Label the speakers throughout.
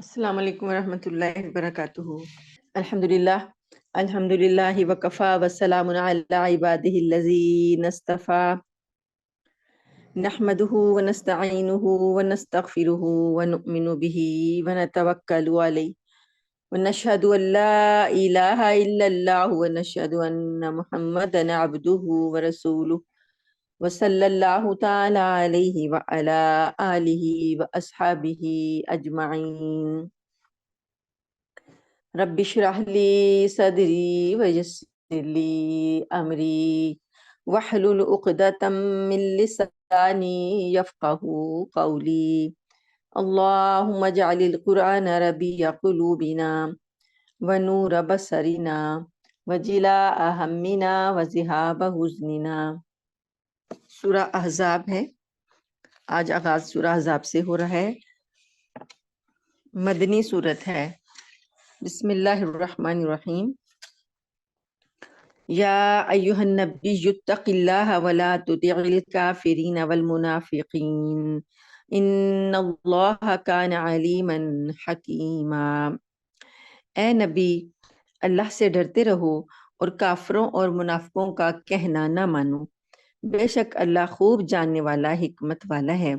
Speaker 1: السلام علیکم ورحمۃ اللہ وبرکاتہ۔ الحمد للہ وکفا وسلام علی عبادہ الذین اصطفیٰ، نحمدہ ونستعینہ ونستغفرہ ونؤمن بہ ونتوکل علیہ ونشہد ان لا الہ الا اللہ ونشہد ان محمدا عبدہ ورسولہ وصلی اللہ تعالی علیہ وعلی آلہ واصحابہ اجمعین۔ رب اشرح لی صدری ویسر لی امری واحلل عقدۃ من لسانی یفقہوا قولی۔ اللہم اجعل القرآن ربیع قلوبنا ونور بصرنا وجلاء ہمنا وذہاب حزننا۔ سورہ احزاب ہے، آج آغاز سورہ احزاب سے ہو رہا ہے، مدنی سورت ہے۔ بسم اللہ الرحمن الرحیم۔ یا ایہا النبی اتق اللہ ولا تطع الکافرین والمنافقین ان اللہ کان علیما حکیما۔ اے نبی، اللہ سے ڈرتے رہو اور کافروں اور منافقوں کا کہنا نہ مانو، بے شک اللہ خوب جاننے والا، حکمت والا ہے۔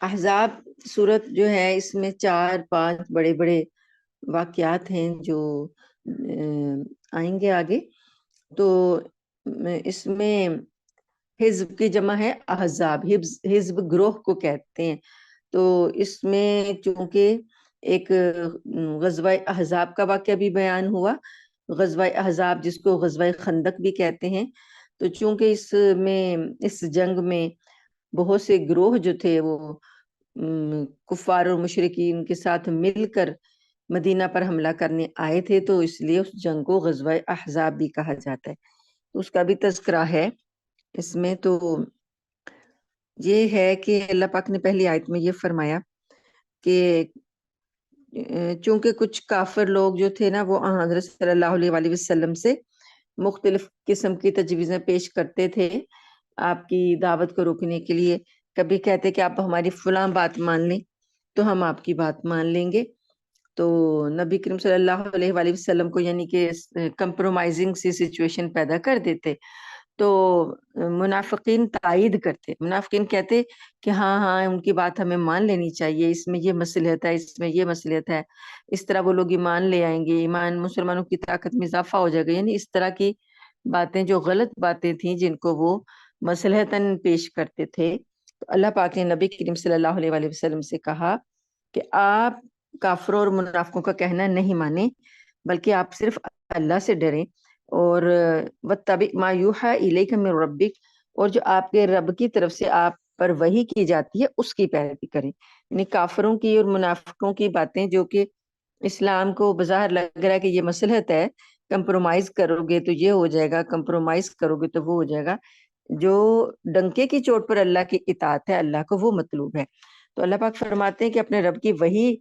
Speaker 1: احزاب سورت جو ہے، اس میں 4-5 بڑے بڑے واقعات ہیں جو آئیں گے آگے۔ تو اس میں حزب کی جمع ہے احزاب، حزب گروہ کو کہتے ہیں۔ تو اس میں چونکہ ایک غزوہ احزاب کا واقعہ بھی بیان ہوا، غزوہ احزاب جس کو غزوہ خندق بھی کہتے ہیں۔ تو چونکہ اس جنگ میں بہت سے گروہ جو تھے وہ کفار اور مشرکین کے ساتھ مل کر مدینہ پر حملہ کرنے آئے تھے، تو اس لیے اس جنگ کو غزوہ احزاب بھی کہا جاتا ہے۔ اس کا بھی تذکرہ ہے اس میں۔ تو یہ ہے کہ اللہ پاک نے پہلی آیت میں یہ فرمایا کہ چونکہ کچھ کافر لوگ جو تھے نا، وہ حضرت صلی اللہ علیہ وآلہ وسلم سے مختلف قسم کی تجویزیں پیش کرتے تھے آپ کی دعوت کو روکنے کے لیے۔ کبھی کہتے کہ آپ ہماری فلاں بات مان لیں تو ہم آپ کی بات مان لیں گے۔ تو نبی کریم صلی اللہ علیہ وآلہ وسلم کو یعنی کہ کمپرومائزنگ سی سچویشن پیدا کر دیتے۔ تو منافقین تائید کرتے، منافقین کہتے کہ ہاں ہاں ان کی بات ہمیں مان لینی چاہیے، اس میں یہ مصلحت ہے، اس میں یہ مصلحت ہے، اس طرح وہ لوگ ایمان لے آئیں گے، ایمان مسلمانوں کی طاقت میں اضافہ ہو جائے گا۔ یعنی اس طرح کی باتیں جو غلط باتیں تھیں جن کو وہ مصلحتاً پیش کرتے تھے۔ تو اللہ پاک نے نبی کریم صلی اللہ علیہ وآلہ وسلم سے کہا کہ آپ کافروں اور منافقوں کا کہنا نہیں مانیں، بلکہ آپ صرف اللہ سے ڈریں، اور وَاتَّبِعْ مَا يُوحَىٰ إِلَيْكَ مِن رَبِّكَ، اور جو آپ کے رب کی طرف سے آپ پر وحی کی جاتی ہے اس کی پیروی کریں۔ یعنی کافروں کی اور منافقوں کی باتیں جو کہ اسلام کو بظاہر لگ رہا ہے کہ یہ مصلحت ہے، کمپرومائز کرو گے تو یہ ہو جائے گا، کمپرومائز کرو گے تو وہ ہو جائے گا، جو ڈنکے کی چوٹ پر اللہ کی اطاعت ہے، اللہ کو وہ مطلوب ہے۔ تو اللہ پاک فرماتے ہیں کہ اپنے رب کی وحی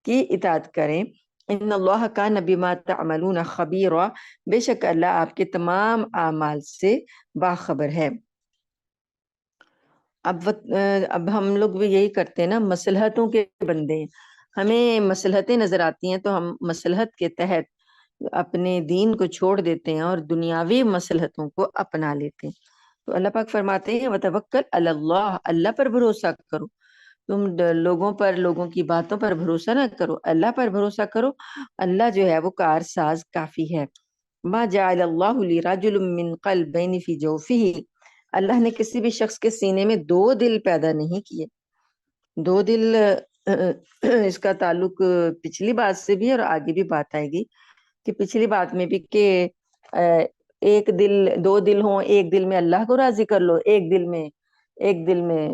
Speaker 1: کی اطاعت کریں۔ ان اللہ کان بما تعملون خبیرا، بے شک اللہ آپ کے تمام اعمال سے باخبر ہے۔ اب ہم لوگ بھی یہی کرتے ہیں نا، مصلحتوں کے بندے ہیں، ہمیں مصلحتیں نظر آتی ہیں تو ہم مصلحت کے تحت اپنے دین کو چھوڑ دیتے ہیں اور دنیاوی مصلحتوں کو اپنا لیتے ہیں۔ تو اللہ پاک فرماتے ہیں وتوکل علی اللہ، اللہ پر بھروسہ کرو، تم لوگوں پر، لوگوں کی باتوں پر بھروسہ نہ کرو، اللہ پر بھروسہ کرو، اللہ جو ہے وہ کارساز کافی ہے۔ ما جعل اللہ لرجل من قلبین فی جوفہ، اللہ نے کسی بھی شخص کے سینے میں 2 دل پیدا نہیں کیے۔ 2 دل اس کا تعلق پچھلی بات سے بھی اور آگے بھی بات آئے گی کہ پچھلی بات میں بھی کہ ایک دل، 2 دل ہوں، ایک دل میں اللہ کو راضی کر لو، ایک دل میں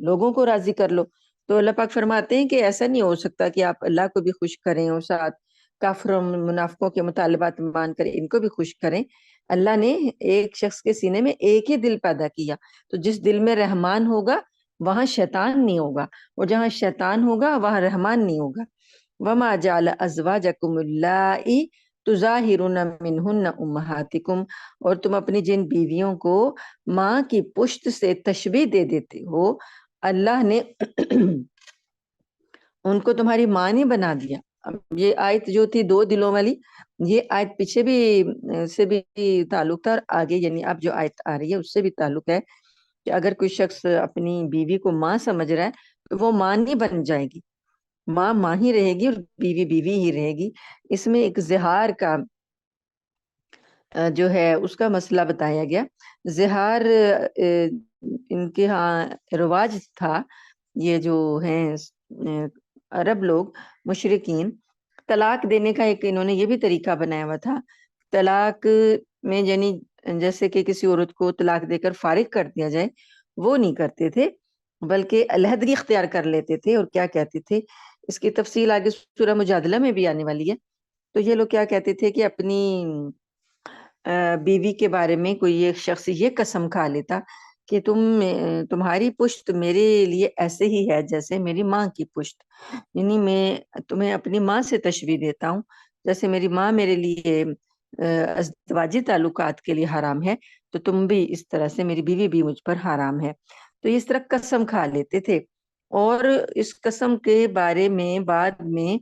Speaker 1: لوگوں کو راضی کر لو۔ تو اللہ پاک فرماتے ہیں کہ ایسا نہیں ہو سکتا کہ آپ اللہ کو بھی خوش کریں اور ساتھ کافروں منافقوں کے مطالبات مان کر ان کو بھی خوش کریں۔ اللہ نے ایک شخص کے سینے میں ایک ہی دل پیدا کیا، تو جس دل میں رحمان ہوگا وہاں شیطان نہیں ہوگا، اور جہاں شیطان ہوگا وہاں رحمان نہیں ہوگا۔ وما جعل ازواجکم اللائی تظاہرون منہن امہاتکم، اور تم اپنی جن بیویوں کو ماں کی پشت سے تشبیہ دے دیتے ہو، اللہ نے ان کو تمہاری ماں نے بنا دیا. اب یہ آیت جو تھی 2 دلوں والی، یہ آیت پیچھے بھی سے بھی تعلق تھا، اور آگے یعنی اب جو آیت آ رہی ہے اس سے بھی تعلق ہے کہ اگر کوئی شخص اپنی بیوی کو ماں سمجھ رہا ہے تو وہ ماں نہیں بن جائے گی، ماں ماں ہی رہے گی اور بیوی بیوی ہی رہے گی. اس میں ایک زہار کا جو ہے اس کا مسئلہ بتایا گیا. زہار ان کے ہاں رواج تھا. یہ جو ہیں عرب لوگ مشرکین، طلاق دینے کا ایک انہوں نے یہ بھی طریقہ بنایا ہوا تھا. طلاق میں یعنی جیسے کہ کسی عورت کو طلاق دے کر فارغ کر دیا جائے، وہ نہیں کرتے تھے، بلکہ علیحدگی اختیار کر لیتے تھے. اور کیا کہتے تھے، اس کی تفصیل آگے سورہ مجادلہ میں بھی آنے والی ہے. تو یہ لوگ کیا کہتے تھے کہ اپنی بیوی کے بارے میں کوئی ایک شخص یہ قسم کھا لیتا کہ تمہاری پشت میرے لیے ایسے ہی ہے جیسے میری ماں کی پشت، یعنی میں تمہیں اپنی ماں سے تشبیہ دیتا ہوں، جیسے میری ماں میرے لیے ازدواجی تعلقات کے لیے حرام ہے، تو تم بھی اس طرح سے، میری بیوی بھی مجھ پر حرام ہے. تو اس طرح قسم کھا لیتے تھے، اور اس قسم کے بارے میں بعد میں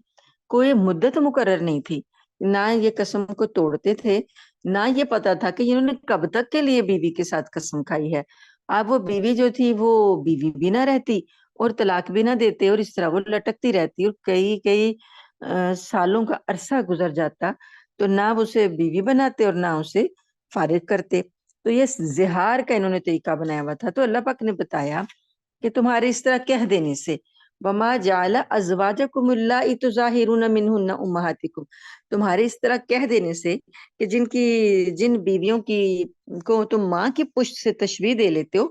Speaker 1: کوئی مدت مقرر نہیں تھی. نہ یہ قسم کو توڑتے تھے، نہ یہ پتا تھا کہ انہوں نے کب تک کے لیے بیوی کے ساتھ قسم کھائی ہے. اب وہ بیوی جو تھی وہ بیوی بھی نہ رہتی اور طلاق بھی نہ دیتے، اور اس طرح وہ لٹکتی رہتی، اور کئی کئی سالوں کا عرصہ گزر جاتا تو نہ اسے بیوی بناتے اور نہ اسے فارغ کرتے. تو یہ زہار کا انہوں نے طریقہ بنایا ہوا تھا. تو اللہ پاک نے بتایا کہ تمہارے اس طرح کہہ دینے سے، وَمَا جَعَلَ أَزْوَاجَكُمُ اللَّائِي تُظَاهِرُونَ مِنْهُنَّ أُمَّهَاتِكُمْ، تمہارے اس طرح کہہ دینے سے کہ جن بیویوں کی کو تم ماں کی پشت سے تشبیہ دے لیتے ہو،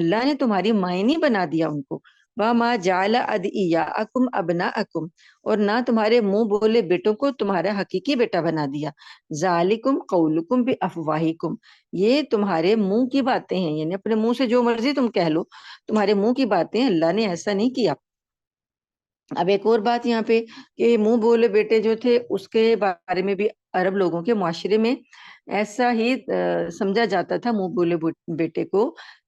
Speaker 1: اللہ نے تمہاری مائیں نہیں بنا دیا ان کو. وَمَا جَعَلَ أَدْعِيَاءَكُمْ أَبْنَاءَكُمْ، اور نہ تمہارے منہ بولے بیٹوں کو تمہارا حقیقی بیٹا بنا دیا. ذَلِكُمْ قَوْلُكُمْ بِأَفْوَاهِكُمْ، یہ تمہارے منہ کی باتیں ہیں، یعنی اپنے منہ سے جو مرضی تم کہہ لو، تمہارے منہ کی باتیں، اللہ نے ایسا نہیں کیا. اب ایک اور بات یہاں پہ کہ منہ بولے بیٹے جو تھے اس کے بارے میں بھی عرب لوگوں کے معاشرے میں ایسا ہی سمجھا جاتا تھا منہ بولے بیٹے کو،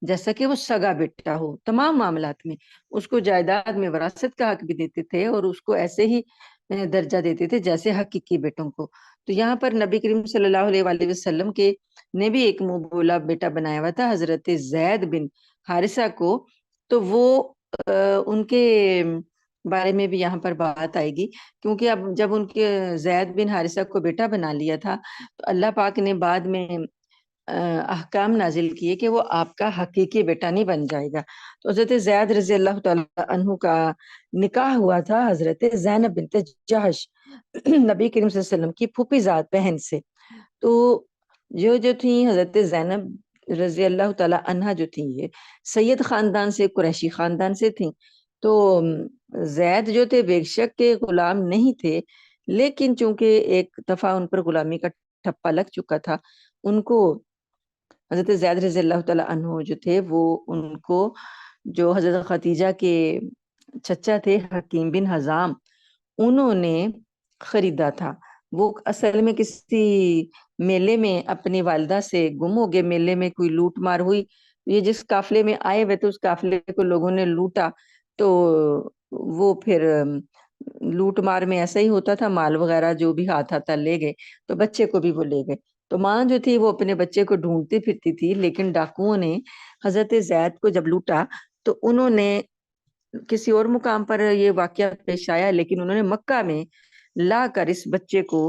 Speaker 1: جیسا کہ وہ سگا بیٹا ہو. تمام معاملات میں اس کو جائیداد میں وراثت کا حق بھی دیتے تھے، اور اس کو ایسے ہی درجہ دیتے تھے جیسے حقیقی بیٹوں کو. تو یہاں پر نبی کریم صلی اللہ علیہ وآلہ وسلم کے نے بھی ایک منہ بولا بیٹا بنایا ہوا تھا، حضرت زید بن حارثہ کو. تو وہ ان کے بارے میں بھی یہاں پر بات آئے گی، کیونکہ اب جب ان کے زید بن حارثہ کو بیٹا بنا لیا تھا تو اللہ پاک نے بعد میں احکام نازل کیے کہ وہ آپ کا حقیقی بیٹا نہیں بن جائے گا. تو حضرت زید رضی اللہ تعالیٰ عنہ کا نکاح ہوا تھا حضرت زینب بنت جہش، نبی کریم صلی اللہ علیہ وسلم کی پھوپھی زاد بہن سے. تو جو تھیں حضرت زینب رضی اللہ تعالیٰ عنہ جو تھیں، یہ سید خاندان سے، قریشی خاندان سے تھیں. تو زید جو تھے بے شک کے غلام نہیں تھے، لیکن چونکہ ایک دفعہ ان پر غلامی کا ٹھپا لگ چکا تھا، ان کو حضرت زید رضی اللہ تعالیٰ عنہ جو تھے وہ ان کو جو حضرت خدیجہ کے چچا تھے حکیم بن حزام، انہوں نے خریدا تھا. وہ اصل میں کسی میلے میں اپنی والدہ سے گم ہو گئے، میلے میں کوئی لوٹ مار ہوئی، یہ جس قافلے میں آئے ہوئے تھے اس قافلے کو لوگوں نے لوٹا. تو وہ پھر لوٹ مار میں ایسا ہی ہوتا تھا، مال وغیرہ جو بھی ہاتھ آتا لے گئے، تو بچے کو بھی وہ لے گئے. تو ماں جو تھی وہ اپنے بچے کو ڈھونڈتی پھرتی تھی، لیکن ڈاکوؤں نے حضرت زید کو جب لوٹا تو انہوں نے کسی اور مقام پر یہ واقعہ پیش آیا، لیکن انہوں نے مکہ میں لا کر اس بچے کو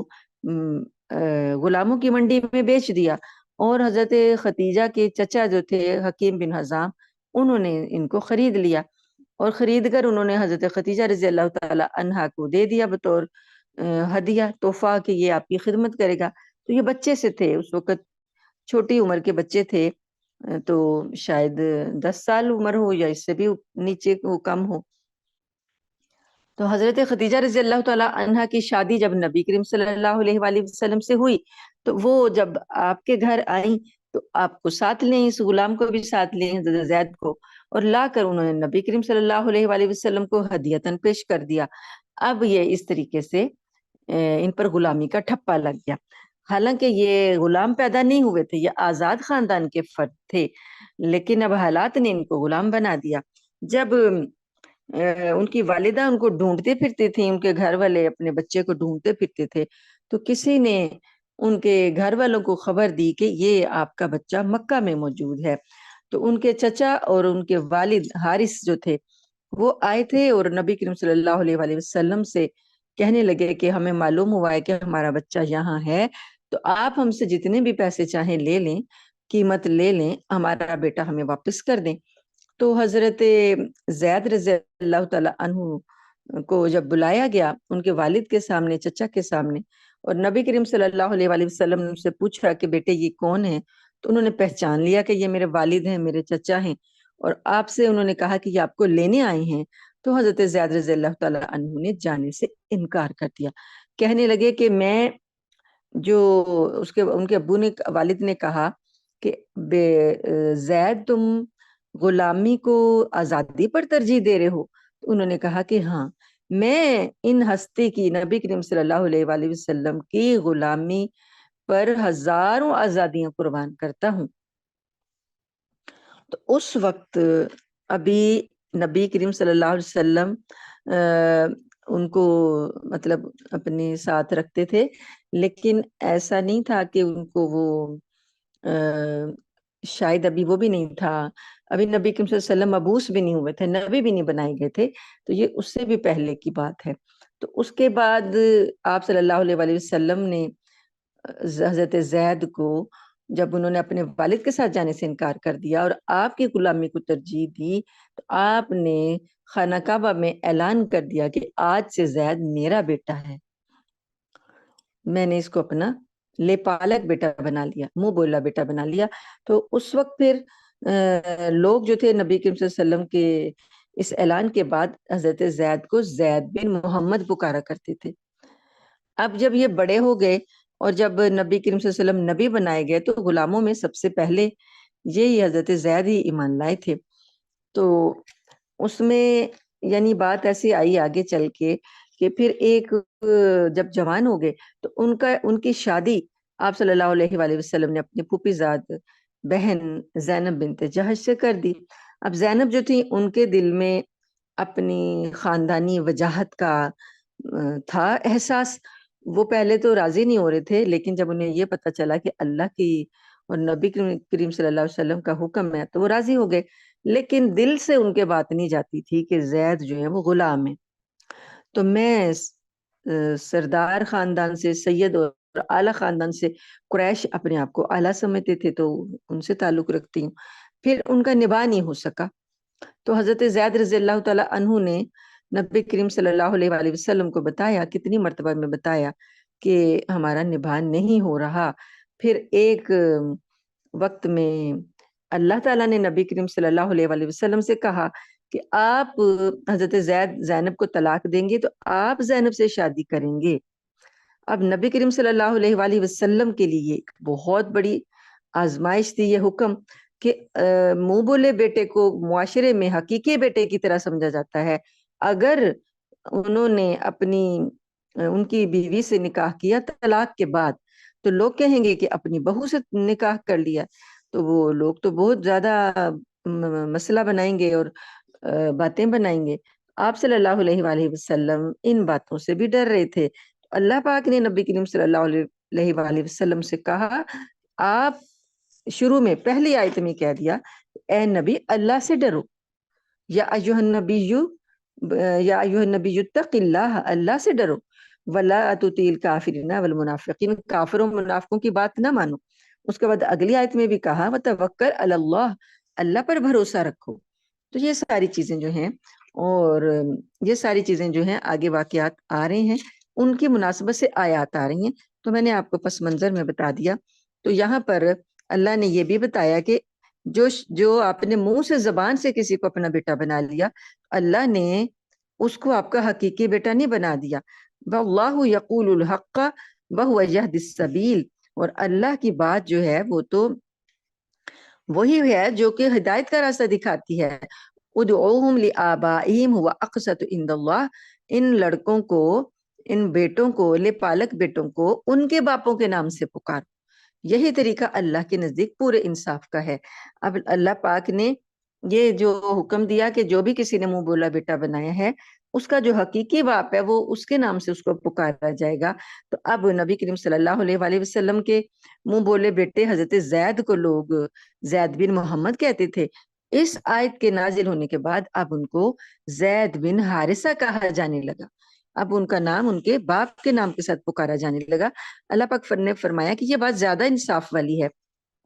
Speaker 1: غلاموں کی منڈی میں بیچ دیا. اور حضرت خدیجہ کے چچا جو تھے حکیم بن حزام، انہوں نے ان کو خرید لیا، اور خرید کر انہوں نے حضرت خدیجہ رضی اللہ تعالی عنہا کو دے دیا بطور ہدیہ، تحفہ، کہ یہ آپ کی خدمت کرے گا. تو یہ بچے سے تھے، اس وقت چھوٹی عمر کے بچے تھے، تو شاید 10 سال عمر ہو یا اس سے بھی نیچے کم ہو. تو حضرت خدیجہ رضی اللہ تعالیٰ عنہا کی شادی جب نبی کریم صلی اللہ علیہ وآلہ وسلم سے ہوئی تو وہ جب آپ کے گھر آئیں تو آپ کو ساتھ لیں، اس غلام کو بھی ساتھ لیں حضرت زید کو، اور لا کر انہوں نے نبی کریم صلی اللہ علیہ وآلہ وسلم کو ہدیتاً پیش کر دیا. اب یہ اس طریقے سے ان پر غلامی کا ٹھپا لگ گیا. حالانکہ یہ غلام پیدا نہیں ہوئے تھے، یہ آزاد خاندان کے فرد تھے، لیکن اب حالات نے ان کو غلام بنا دیا. جب ان کی والدہ ان کو ڈھونڈتے پھرتی تھی، ان کے گھر والے اپنے بچے کو ڈھونڈتے پھرتے تھے، تو کسی نے ان کے گھر والوں کو خبر دی کہ یہ آپ کا بچہ مکہ میں موجود ہے۔ تو ان کے چچا اور ان کے والد حارث جو تھے وہ آئے تھے اور نبی کریم صلی اللہ علیہ وآلہ وسلم سے کہنے لگے کہ ہمیں معلوم ہوا ہے کہ ہمارا بچہ یہاں ہے، تو آپ ہم سے جتنے بھی پیسے چاہیں لے لیں، قیمت لے لیں، ہمارا بیٹا ہمیں واپس کر دیں۔ تو حضرت زید رضی اللہ تعالی عنہ کو جب بلایا گیا ان کے والد کے سامنے، چچا کے سامنے، اور نبی کریم صلی اللہ علیہ وآلہ وسلم نے سے پوچھا کہ بیٹے یہ کون ہے، تو انہوں نے پہچان لیا کہ یہ میرے والد ہیں، میرے چچا ہیں، اور آپ سے انہوں نے کہا کہ یہ آپ کو لینے آئے ہیں۔ تو حضرت زید رضی اللہ تعالی عنہ نے جانے سے انکار کر دیا، کہنے لگے کہ میں جو ان کے ابو نے والد نے کہا کہ زید تم غلامی کو آزادی پر ترجیح دے رہے ہو؟ تو انہوں نے کہا کہ ہاں، میں ان ہستی کی، نبی کریم صلی اللہ علیہ وآلہ وسلم کی غلامی پر ہزاروں آزادیاں قربان کرتا ہوں۔ تو اس وقت ابھی نبی کریم صلی اللہ علیہ وسلم ان کو مطلب اپنے ساتھ رکھتے تھے، لیکن ایسا نہیں تھا کہ ان کو وہ شاید ابھی وہ بھی نہیں تھا، ابھی نبی کریم صلی اللہ علیہ وسلم مبعوث بھی نہیں ہوئے تھے، نبی بھی نہیں بنائے گئے تھے، تو یہ اس سے بھی پہلے کی بات ہے۔ تو اس کے بعد آپ صلی اللہ علیہ وآلہ وسلم نے حضرت زید کو جب انہوں نے اپنے والد کے ساتھ جانے سے انکار کر دیا اور آپ کی غلامی کو ترجیح دی، تو آپ نے خانہ کعبہ میں اعلان کر دیا کہ آج سے زید میرا بیٹا ہے، میں نے اس کو اپنا لے پالک بیٹا بنا لیا، منہ بولا بیٹا بنا لیا۔ تو اس وقت پھر لوگ جو تھے نبی کریم صلی اللہ علیہ وسلم کے اس اعلان کے بعد حضرت زید کو زید بن محمد پکارا کرتے تھے۔ اب جب یہ بڑے ہو گئے اور جب نبی کریم صلی اللہ علیہ وسلم نبی بنائے گئے تو غلاموں میں سب سے پہلے یہی حضرت زید ہی ایمان لائے تھے۔ تو اس میں یعنی بات ایسی آئی آگے چل کے کہ پھر ایک جب جوان ہو گئے تو ان کی شادی آپ صلی اللہ علیہ وآلہ وسلم نے اپنی پھوپھی زاد بہن زینب بنت جہش سے کر دی۔ اب زینب جو تھی ان کے دل میں اپنی خاندانی وجاہت کا تھا احساس، وہ پہلے تو راضی نہیں ہو رہے تھے، لیکن جب انہیں یہ پتا چلا کہ اللہ کی اور نبی کریم صلی اللہ علیہ وسلم کا حکم ہے تو وہ راضی ہو گئے، لیکن دل سے ان کے بات نہیں جاتی تھی کہ زید جو ہے وہ غلام ہے۔ تو میں سردار خاندان سے، سید اور اعلیٰ خاندان سے، قریش اپنے آپ کو اعلیٰ سمجھتے تھے تو ان سے تعلق رکھتی ہوں، پھر ان کا نباہ نہیں ہو سکا۔ تو حضرت زید رضی اللہ تعالی عنہ نے نبی کریم صلی اللہ علیہ وآلہ وسلم کو بتایا، کتنی مرتبہ میں بتایا کہ ہمارا نباہ نہیں ہو رہا۔ پھر ایک وقت میں اللہ تعالیٰ نے نبی کریم صلی اللہ علیہ وآلہ وسلم سے کہا کہ آپ حضرت زینب کو طلاق دیں گے تو آپ زینب سے شادی کریں گے۔ اب نبی کریم صلی اللہ علیہ وآلہ وسلم کے لیے ایک بہت بڑی آزمائش تھی یہ حکم کہ منہ بولے بیٹے کو معاشرے میں حقیقی بیٹے کی طرح سمجھا جاتا ہے، اگر انہوں نے ان کی بیوی سے نکاح کیا طلاق کے بعد تو لوگ کہیں گے کہ اپنی بہو سے نکاح کر لیا، تو وہ لوگ تو بہت زیادہ مسئلہ بنائیں گے اور باتیں بنائیں گے۔ آپ صلی اللہ علیہ وآلہ وسلم ان باتوں سے بھی ڈر رہے تھے۔ اللہ پاک نے نبی کریم صلی اللہ علیہ وآلہ وسلم سے کہا، آپ شروع میں پہلی آیت میں کہہ دیا اے نبی اللہ سے ڈرو، یا ایھا النبی اتق اللہ، اللہ سے ڈرو، ولا تطیع الکافرین والمنافقین، کافروں منافقوں کی بات نہ مانو۔ اس کے بعد اگلی آیت میں بھی کہا وتوکل علی اللہ، اللہ پر بھروسہ رکھو۔ تو یہ ساری چیزیں جو ہیں اور یہ ساری چیزیں جو ہیں آگے واقعات آ رہے ہیں، ان کی مناسبت سے آیات آ رہی ہیں، تو میں نے آپ کو پس منظر میں بتا دیا۔ تو یہاں پر اللہ نے یہ بھی بتایا کہ جو آپ نے منہ سے زبان سے کسی کو اپنا بیٹا بنا لیا، اللہ نے اس کو آپ کا حقیقی بیٹا نہیں بنا دیا۔ واللہ یقول الحق وہو یہدی السبیل، اور اللہ کی بات جو ہے وہ تو وہی ہے جو کہ ہدایت کا راستہ دکھاتی ہے۔ ادعوہم لآبائہم ہوا اقسط عند اللہ، ان لڑکوں کو، ان بیٹوں کو، لے پالک بیٹوں کو ان کے باپوں کے نام سے پکارو، یہی طریقہ اللہ کے نزدیک پورے انصاف کا ہے۔ اب اللہ پاک نے یہ جو حکم دیا کہ جو بھی کسی نے منہ بولا بیٹا بنایا ہے اس کا جو حقیقی باپ ہے وہ اس کے نام سے اس کو پکارا جائے گا. تو اب نبی کریم صلی اللہ علیہ وآلہ وسلم کے منہ بولے بیٹے حضرت زید کو لوگ زید بن محمد کہتے تھے. اس آیت کے نازل ہونے کے بعد اب ان کو زید بن حارثہ کہا جانے لگا. اب ان کا نام ان کے باپ کے نام کے ساتھ پکارا جانے لگا. اللہ پاک نے فرمایا کہ یہ بات زیادہ انصاف والی ہے.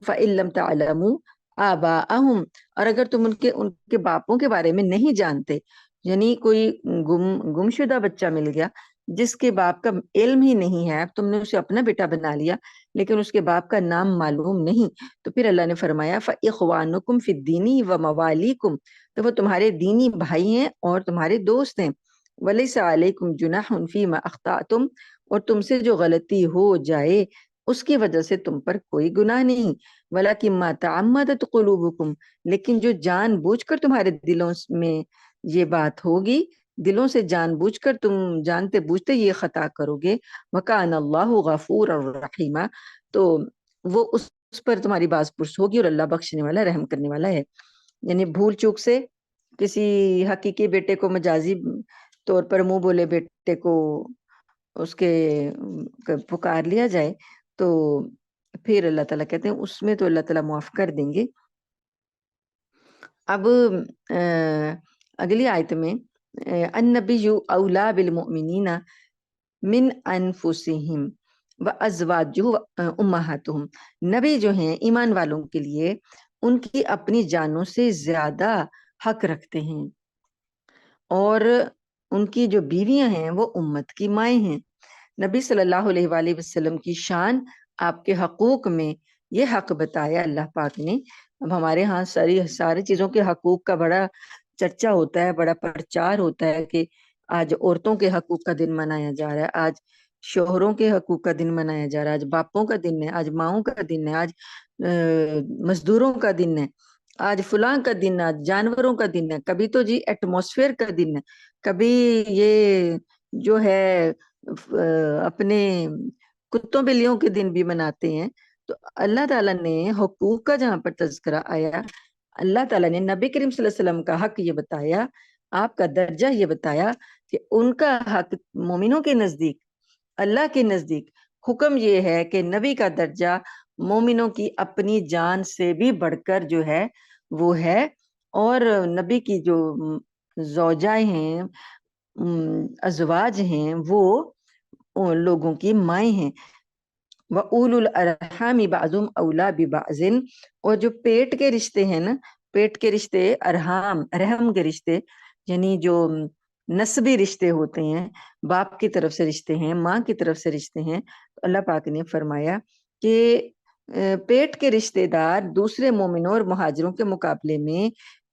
Speaker 1: فَإِن لَمْ تَعْلَمُوا آبَاءَهُمْ، اور اگر تم ان کے باپوں کے بارے میں نہیں جانتے، یعنی کوئی گمشدہ بچہ مل گیا جس کے باپ کا علم ہی نہیں ہے، تم نے اسے اپنا بیٹا بنا لیا لیکن اس کے باپ کا نام معلوم نہیں، تو پھر اللہ نے فرمایا فَإِخْوَانُكُمْ فِي الدِّينِ وَمَوَالِيكُمْ، تو وہ تمہارے دینی بھائی ہیں اور تمہارے دوست ہیں. وَلَيْسَ عَلَيْكُمْ جُنَاحٌ فِيمَا أَخْطَأْتُمْ، اور تم سے جو غلطی ہو جائے اس کی وجہ سے تم پر کوئی گناہ نہیں. وَلَكِن مَا تَعَمَّدَتْ قُلُوبُكُمْ، لیکن جو جان بوجھ کر تمہارے دلوں میں یہ بات ہوگی، دلوں سے جان بوجھ کر تم جانتے بوجھتے یہ خطا کرو گے. وَكَانَ اللَّهُ غَفُورًا رَحِيمًا، تو وہ اس پر تمہاری باز پرس ہوگی اور اللہ بخشنے والا رحم کرنے والا ہے. یعنی بھول چوک سے کسی حقیقی بیٹے کو مجازی طور پر منہ بولے بیٹے کو اس کے پکار لیا جائے تو پھر اللہ تعالیٰ کہتے ہیں اس میں تو اللہ تعالیٰ معاف کر دیں گے. اب اگلی آیت میں النبی اولا بالمؤمنین من انفسہم وازواجہ امہاتہم، نبی جو ہیں ایمان والوں کے لیے ان کی اپنی جانوں سے زیادہ حق رکھتے ہیں اور ان کی جو بیویاں ہیں وہ امت کی مائیں ہیں. نبی صلی اللہ علیہ وآلہ وسلم کی شان، آپ کے حقوق میں یہ حق بتایا اللہ پاک نے. اب ہمارے ہاں ساری چیزوں کے حقوق کا بڑا چرچا ہوتا ہے، بڑا پرچار ہوتا ہے کہ آج عورتوں کے حقوق کا دن منایا جا رہا ہے، آج شوہروں کے حقوق کا دن منایا جا رہا ہے، آج باپوں کا دن ہے، آج ماؤں کا دن ہے، آج مزدوروں کا دن ہے، آج فلاں کا دن ہے، آج جانوروں کا دن ہے، کبھی تو جی ایٹماسفیئر کا دن ہے، کبھی یہ جو ہے اپنے کتوں بلیوں کے دن بھی مناتے ہیں. تو اللہ تعالیٰ نے حقوق کا جہاں پر تذکرہ آیا، اللہ تعالیٰ نے نبی کریم صلی اللہ علیہ وسلم کا حق یہ بتایا، آپ کا درجہ یہ بتایا کہ ان کا حق مومنوں کے نزدیک، اللہ کے نزدیک حکم یہ ہے کہ نبی کا درجہ مومنوں کی اپنی جان سے بھی بڑھ کر جو ہے وہ ہے، اور نبی کی جو زوجائیں ہیں، ازواج ہیں، وہ لوگوں کی مائیں ہیں. وَأُولُو الْأَرْحَامِ بَعْضُهُمْ أَوْلَىٰ بِبَعْضٍ، اور جو پیٹ کے رشتے ہیں نا، پیٹ کے رشتے، ارحام رحم کے رشتے، یعنی جو نسبی رشتے ہوتے ہیں، باپ کی طرف سے رشتے ہیں، ماں کی طرف سے رشتے ہیں، تو اللہ پاک نے فرمایا کہ پیٹ کے رشتے دار دوسرے مومنوں اور مہاجروں کے مقابلے میں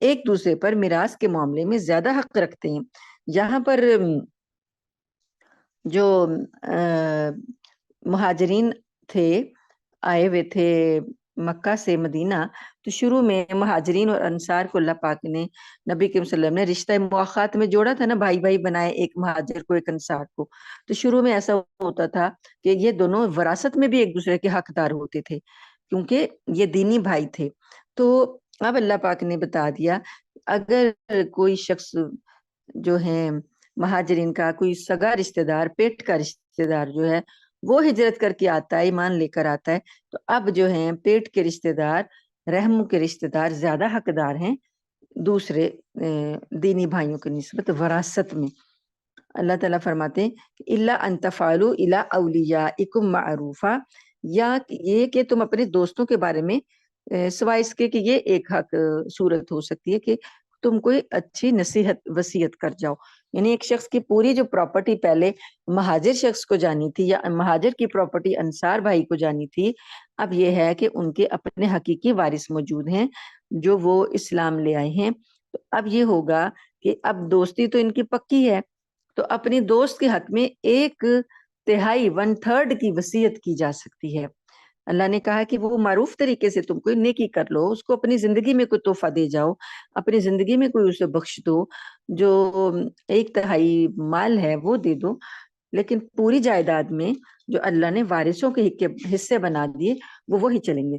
Speaker 1: ایک دوسرے پر میراث کے معاملے میں زیادہ حق رکھتے ہیں. یہاں پر جو مہاجرین تھے، آئے ہوئے تھے مکہ سے مدینہ، تو شروع میں مہاجرین اور انصار کو اللہ پاک نے، نبی کریم صلی اللہ علیہ وسلم نے رشتہ مؤاخات میں جوڑا تھا نا، بھائی بھائی بنائے، ایک مہاجر کو ایک انصار کو. تو شروع میں ایسا ہوتا تھا کہ یہ دونوں وراثت میں بھی ایک دوسرے کے حقدار ہوتے تھے کیونکہ یہ دینی بھائی تھے. تو اب اللہ پاک نے بتا دیا اگر کوئی شخص جو ہے مہاجرین کا کوئی سگا رشتہ دار، پیٹ کا رشتہ دار جو ہے وہ ہجرت کر کے آتا ہے، ایمان لے کر آتا ہے، تو اب جو ہیں پیٹ کے رشتہ دار، رحم کے رشتہ دار زیادہ حقدار ہیں دوسرے دینی بھائیوں کی نسبت وراثت میں. اللہ تعالیٰ فرماتے ہیں الا ان تفعلوا الى اولیاءکم معروفا، یا یہ کہ تم اپنے دوستوں کے بارے میں سوائے اس کے کہ یہ ایک حق صورت ہو سکتی ہے کہ تم کوئی اچھی نصیحت وصیت کر جاؤ. یعنی ایک شخص کی پوری جو پراپرٹی پہلے مہاجر شخص کو جانی تھی یا مہاجر کی پراپرٹی انصار بھائی کو جانی تھی، اب یہ ہے کہ ان کے اپنے حقیقی وارث موجود ہیں جو وہ اسلام لے آئے ہیں. تو اب یہ ہوگا کہ اب دوستی تو ان کی پکی ہے، تو اپنی دوست کے حق میں 1/3 1/3 کی وصیت کی جا سکتی ہے. اللہ نے کہا کہ وہ معروف طریقے سے تم کوئی نیکی کر لو، اس کو اپنی زندگی میں کوئی تحفہ دے جاؤ، اپنی زندگی میں کوئی اسے بخش دو، جو 1/3 مال ہے وہ دے دو، لیکن پوری جائیداد میں جو اللہ نے وارثوں کے حصے بنا دیے وہ وہی چلیں گے.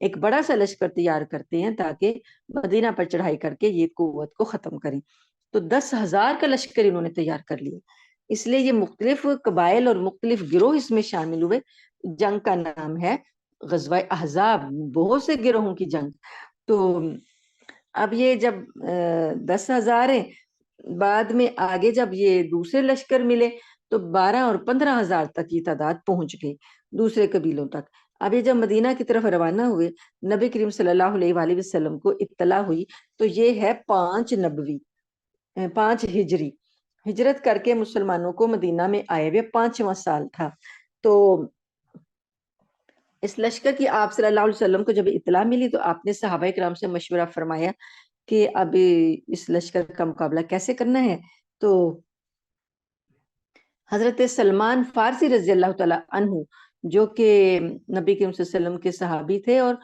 Speaker 1: ایک بڑا سا لشکر تیار کرتے ہیں تاکہ مدینہ پر چڑھائی کر کے یہ قوت کو ختم کریں. تو 10,000 کا لشکر انہوں نے تیار کر لیا. اس لیے یہ مختلف قبائل اور مختلف گروہ اس میں شامل ہوئے. جنگ کا نام ہے غزوہ احزاب، بہت سے گروہوں کی جنگ. تو اب یہ جب 10,000 ہیں، بعد میں آگے جب یہ دوسرے لشکر ملے تو 12 اور 15,000 تک یہ تعداد پہنچ گئی دوسرے قبیلوں تک. اب یہ جب مدینہ کی طرف روانہ ہوئے، نبی کریم صلی اللہ علیہ وآلہ وسلم کو اطلاع ہوئی تو یہ ہے 5 نبوی، 5 ہجری، ہجرت کر کے مسلمانوں کو مدینہ میں آئے ہوئے 5واں سال تھا. تو اس لشکر کی آپ صلی اللہ علیہ وسلم کو جب اطلاع ملی تو آپ نے صحابہ کرام سے مشورہ فرمایا کہ اب اس لشکر کا مقابلہ کیسے کرنا ہے. تو حضرت سلمان فارسی رضی اللہ تعالی عنہ جو کہ نبی کریم صلی اللہ علیہ وسلم کے صحابی تھے، اور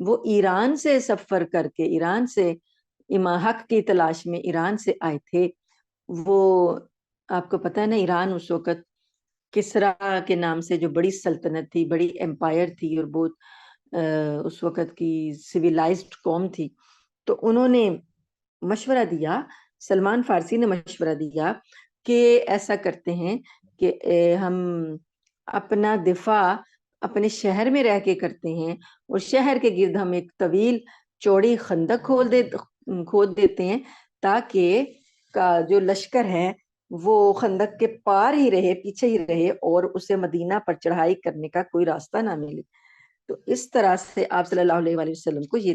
Speaker 1: وہ ایران سے سفر کر کے، ایران سے امام حق کی تلاش میں ایران سے آئے تھے. وہ آپ کو پتہ ہے نا، ایران اس وقت کسرا کے نام سے جو بڑی سلطنت تھی، بڑی امپائر تھی، اور بہت اس وقت کی سویلائزڈ قوم تھی. تو انہوں نے مشورہ دیا، سلمان فارسی نے مشورہ دیا کہ ایسا کرتے ہیں کہ ہم اپنا دفاع اپنے شہر میں رہ کے کرتے ہیں، اور شہر کے گرد ہم ایک طویل چوڑی خندق کھود دیتے ہیں تاکہ جو لشکر ہے وہ خندق کے پار ہی رہے، پیچھے ہی رہے، اور اسے مدینہ پر چڑھائی کرنے کا کوئی راستہ نہ ملے. تو اس طرح سے آپ صلی اللہ علیہ وآلہ وسلم کو یہ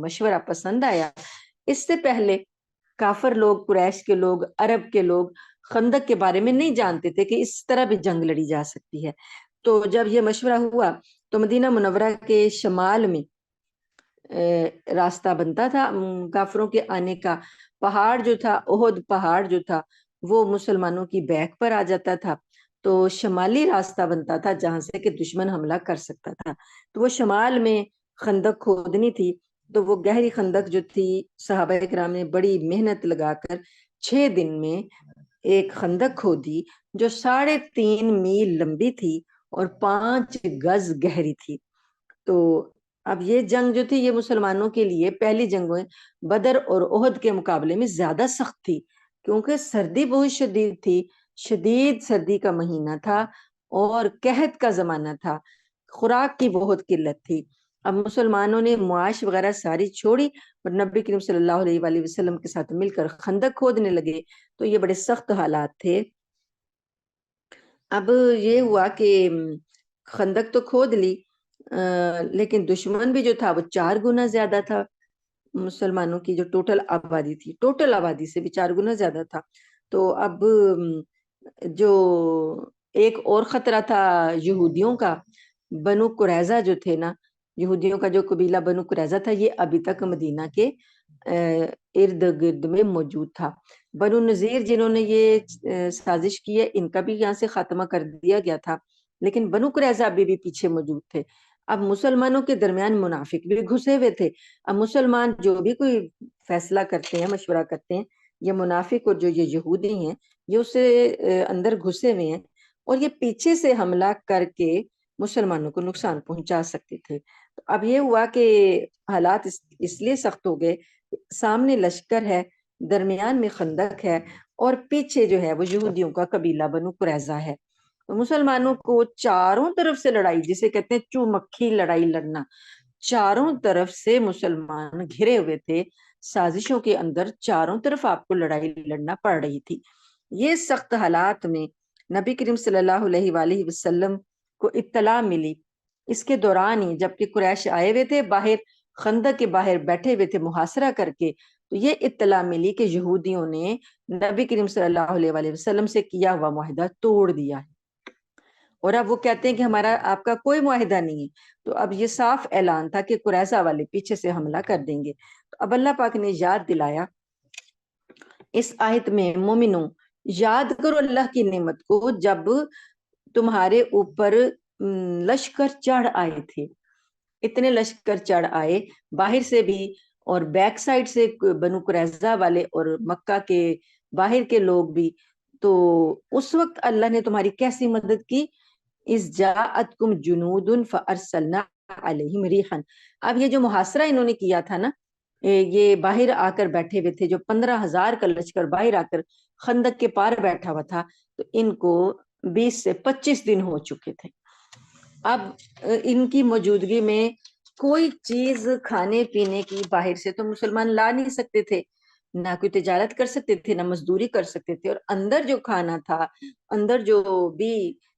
Speaker 1: مشورہ پسند آیا. اس سے پہلے کافر لوگ، قریش کے لوگ، عرب کے لوگ خندق کے بارے میں نہیں جانتے تھے کہ اس طرح بھی جنگ لڑی جا سکتی ہے. تو جب یہ مشورہ ہوا تو مدینہ منورہ کے شمال میں راستہ بنتا تھا کافروں کے آنے کا. پہاڑ جو تھا، احد پہاڑ جو تھا، وہ مسلمانوں کی بیک پر آ جاتا تھا. تو شمالی راستہ بنتا تھا جہاں سے کہ دشمن حملہ کر سکتا تھا. تو وہ شمال میں خندق کھودنی تھی. تو وہ گہری خندق جو تھی، صحابہ کرام نے بڑی محنت لگا کر 6 دن میں ایک خندق کھودی جو 3.5 میل لمبی تھی اور 5 گز گہری تھی. تو اب یہ جنگ جو تھی یہ مسلمانوں کے لیے پہلی جنگیں بدر اور احد کے مقابلے میں زیادہ سخت تھی، کیونکہ سردی بہت شدید تھی، شدید سردی کا مہینہ تھا اور قحط کا زمانہ تھا، خوراک کی بہت قلت تھی. اب مسلمانوں نے معاش وغیرہ ساری چھوڑی اور نبی کریم صلی اللہ علیہ وآلہ وسلم کے ساتھ مل کر خندق کھودنے لگے. تو یہ بڑے سخت حالات تھے. اب یہ ہوا کہ خندق تو کھود لی، لیکن دشمن بھی جو تھا وہ 4 گنا زیادہ تھا. مسلمانوں کی جو ٹوٹل آبادی تھی، ٹوٹل آبادی سے بھی 4 گنا زیادہ تھا. تو اب جو ایک اور خطرہ تھا یہودیوں کا، بنو قریظہ جو تھے نا، یہودیوں کا جو قبیلہ بنو قریظہ تھا، یہ ابھی تک مدینہ کے ارد گرد میں موجود تھا. بنو نذیر جنہوں نے یہ سازش کی ہے، ان کا بھی یہاں سے خاتمہ کر دیا گیا تھا، لیکن بنو قریظہ ابھی بھی پیچھے موجود تھے. اب مسلمانوں کے درمیان منافق بھی گھسے ہوئے تھے. اب مسلمان جو بھی کوئی فیصلہ کرتے ہیں، مشورہ کرتے ہیں، یہ منافق اور جو یہ یہودی ہیں یہ اس سے اندر گھسے ہوئے ہیں اور یہ پیچھے سے حملہ کر کے مسلمانوں کو نقصان پہنچا سکتے تھے. تو اب یہ ہوا کہ حالات اس لیے سخت ہو گئے، سامنے لشکر ہے، درمیان میں خندق ہے، اور پیچھے جو ہے وہ یہودیوں کا قبیلہ بنو قریظہ ہے. مسلمانوں کو چاروں طرف سے لڑائی، جسے کہتے ہیں چومکھی لڑائی لڑنا، چاروں طرف سے مسلمان گھرے ہوئے تھے. سازشوں کے اندر چاروں طرف آپ کو لڑائی لڑنا پڑ رہی تھی. یہ سخت حالات میں نبی کریم صلی اللہ علیہ وآلہ وسلم کو اطلاع ملی. اس کے دوران ہی جبکہ قریش آئے ہوئے تھے، باہر خندق کے باہر بیٹھے ہوئے تھے محاصرہ کر کے، تو یہ اطلاع ملی کہ یہودیوں نے نبی کریم صلی اللہ علیہ وآلہ وسلم سے کیا ہوا معاہدہ توڑ دیا ہے، اور اب وہ کہتے ہیں کہ ہمارا آپ کا کوئی معاہدہ نہیں ہے. تو اب یہ صاف اعلان تھا کہ قریظہ والے پیچھے سے حملہ کر دیں گے. تو اب اللہ پاک نے یاد دلایا اس آیت میں، مومنوں یاد کرو اللہ کی نعمت کو جب تمہارے اوپر لشکر چڑھ آئے تھے. اتنے لشکر چڑھ آئے باہر سے بھی اور بیک سائڈ سے بنو قریظہ والے اور مکہ کے باہر کے لوگ بھی. تو اس وقت اللہ نے تمہاری کیسی مدد کی؟ اذ جاءتکم جنود فارسلنا علیہم ریحا. اب یہ جو محاصرہ انہوں نے کیا تھا نا، یہ باہر آ کر بیٹھے ہوئے تھے، جو 15,000 کا لشکر باہر آ کر خندق کے پار بیٹھا ہوا تھا، تو ان کو 20 سے 25 دن ہو چکے تھے. اب ان کی موجودگی میں کوئی چیز کھانے پینے کی باہر سے تو مسلمان لا نہیں سکتے تھے، نہ کوئی تجارت کر سکتے تھے، نہ مزدوری کر سکتے تھے، اور اندر جو کھانا تھا، اندر جو بھی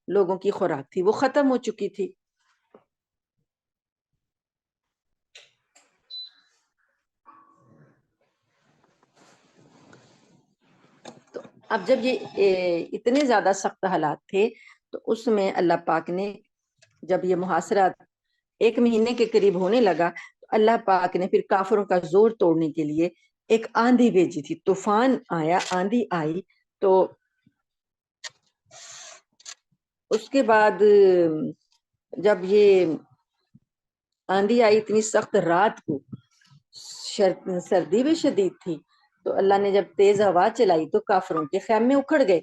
Speaker 1: لوگوں کی خوراک تھی وہ ختم ہو چکی تھی. تو اب جب یہ اتنے زیادہ سخت حالات تھے، تو اس میں اللہ پاک نے جب یہ محاصرہ 1 مہینے کے قریب ہونے لگا، تو اللہ پاک نے پھر کافروں کا زور توڑنے کے لیے ایک آندھی بھیجی تھی. طوفان آیا، آندھی آئی. تو اس کے بعد جب یہ آندھی آئی اتنی سخت، رات کو سردی بھی شدید تھی، تو اللہ نے جب تیز ہوا چلائی تو کافروں کے خیمے اکھڑ گئے،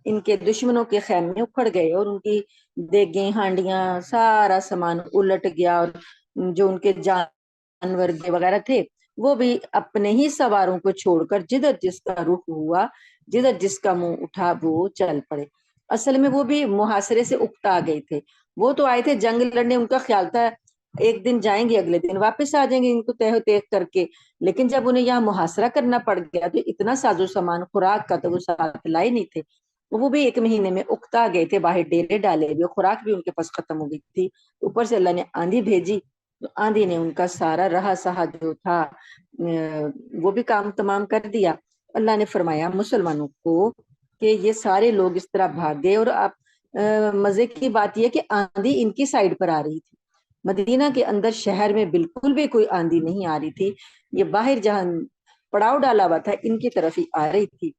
Speaker 1: ان کے دشمنوں کے خیمے اکھڑ گئے، اور ان کی دیگیں، ہانڈیاں، سارا سامان الٹ گیا، اور جو ان کے جانور وغیرہ تھے وہ بھی اپنے ہی سواروں کو چھوڑ کر جدھر جس کا رخ ہوا، جدھر جس کا منہ اٹھا وہ چل پڑے. اصل میں وہ بھی محاصرے سے اکتا گئے تھے. وہ تو آئے تھے جنگ لڑنے، ان کا خیال تھا ایک دن جائیں گے، اگلے دن واپس آ جائیں گے ان کو تہ تیغ کر کے. لیکن جب انہیں یہاں محاصرہ کرنا پڑ گیا تو اتنا ساز و سامان خوراک کا تو وہ ساتھ لائے نہیں تھے. وہ بھی 1 مہینے میں اکتا گئے تھے، باہر ڈیرے ڈالے ہوئے، خوراک بھی ان کے پاس ختم ہو گئی تھی. اوپر سے اللہ نے آندھی بھیجی، تو آندھی نے ان کا سارا رہا سہا جو تھا وہ بھی کام تمام کر دیا. اللہ نے فرمایا مسلمانوں کو کہ یہ سارے لوگ اس طرح بھاگ گئے. اور آپ مزے کی بات یہ کہ آندھی ان کی سائڈ پر آ رہی تھی، مدینہ کے اندر شہر میں بالکل بھی کوئی آندھی نہیں آ رہی تھی. یہ باہر جہاں پڑاؤ ڈالا ہوا تھا ان کی طرف ہی آ رہی تھی.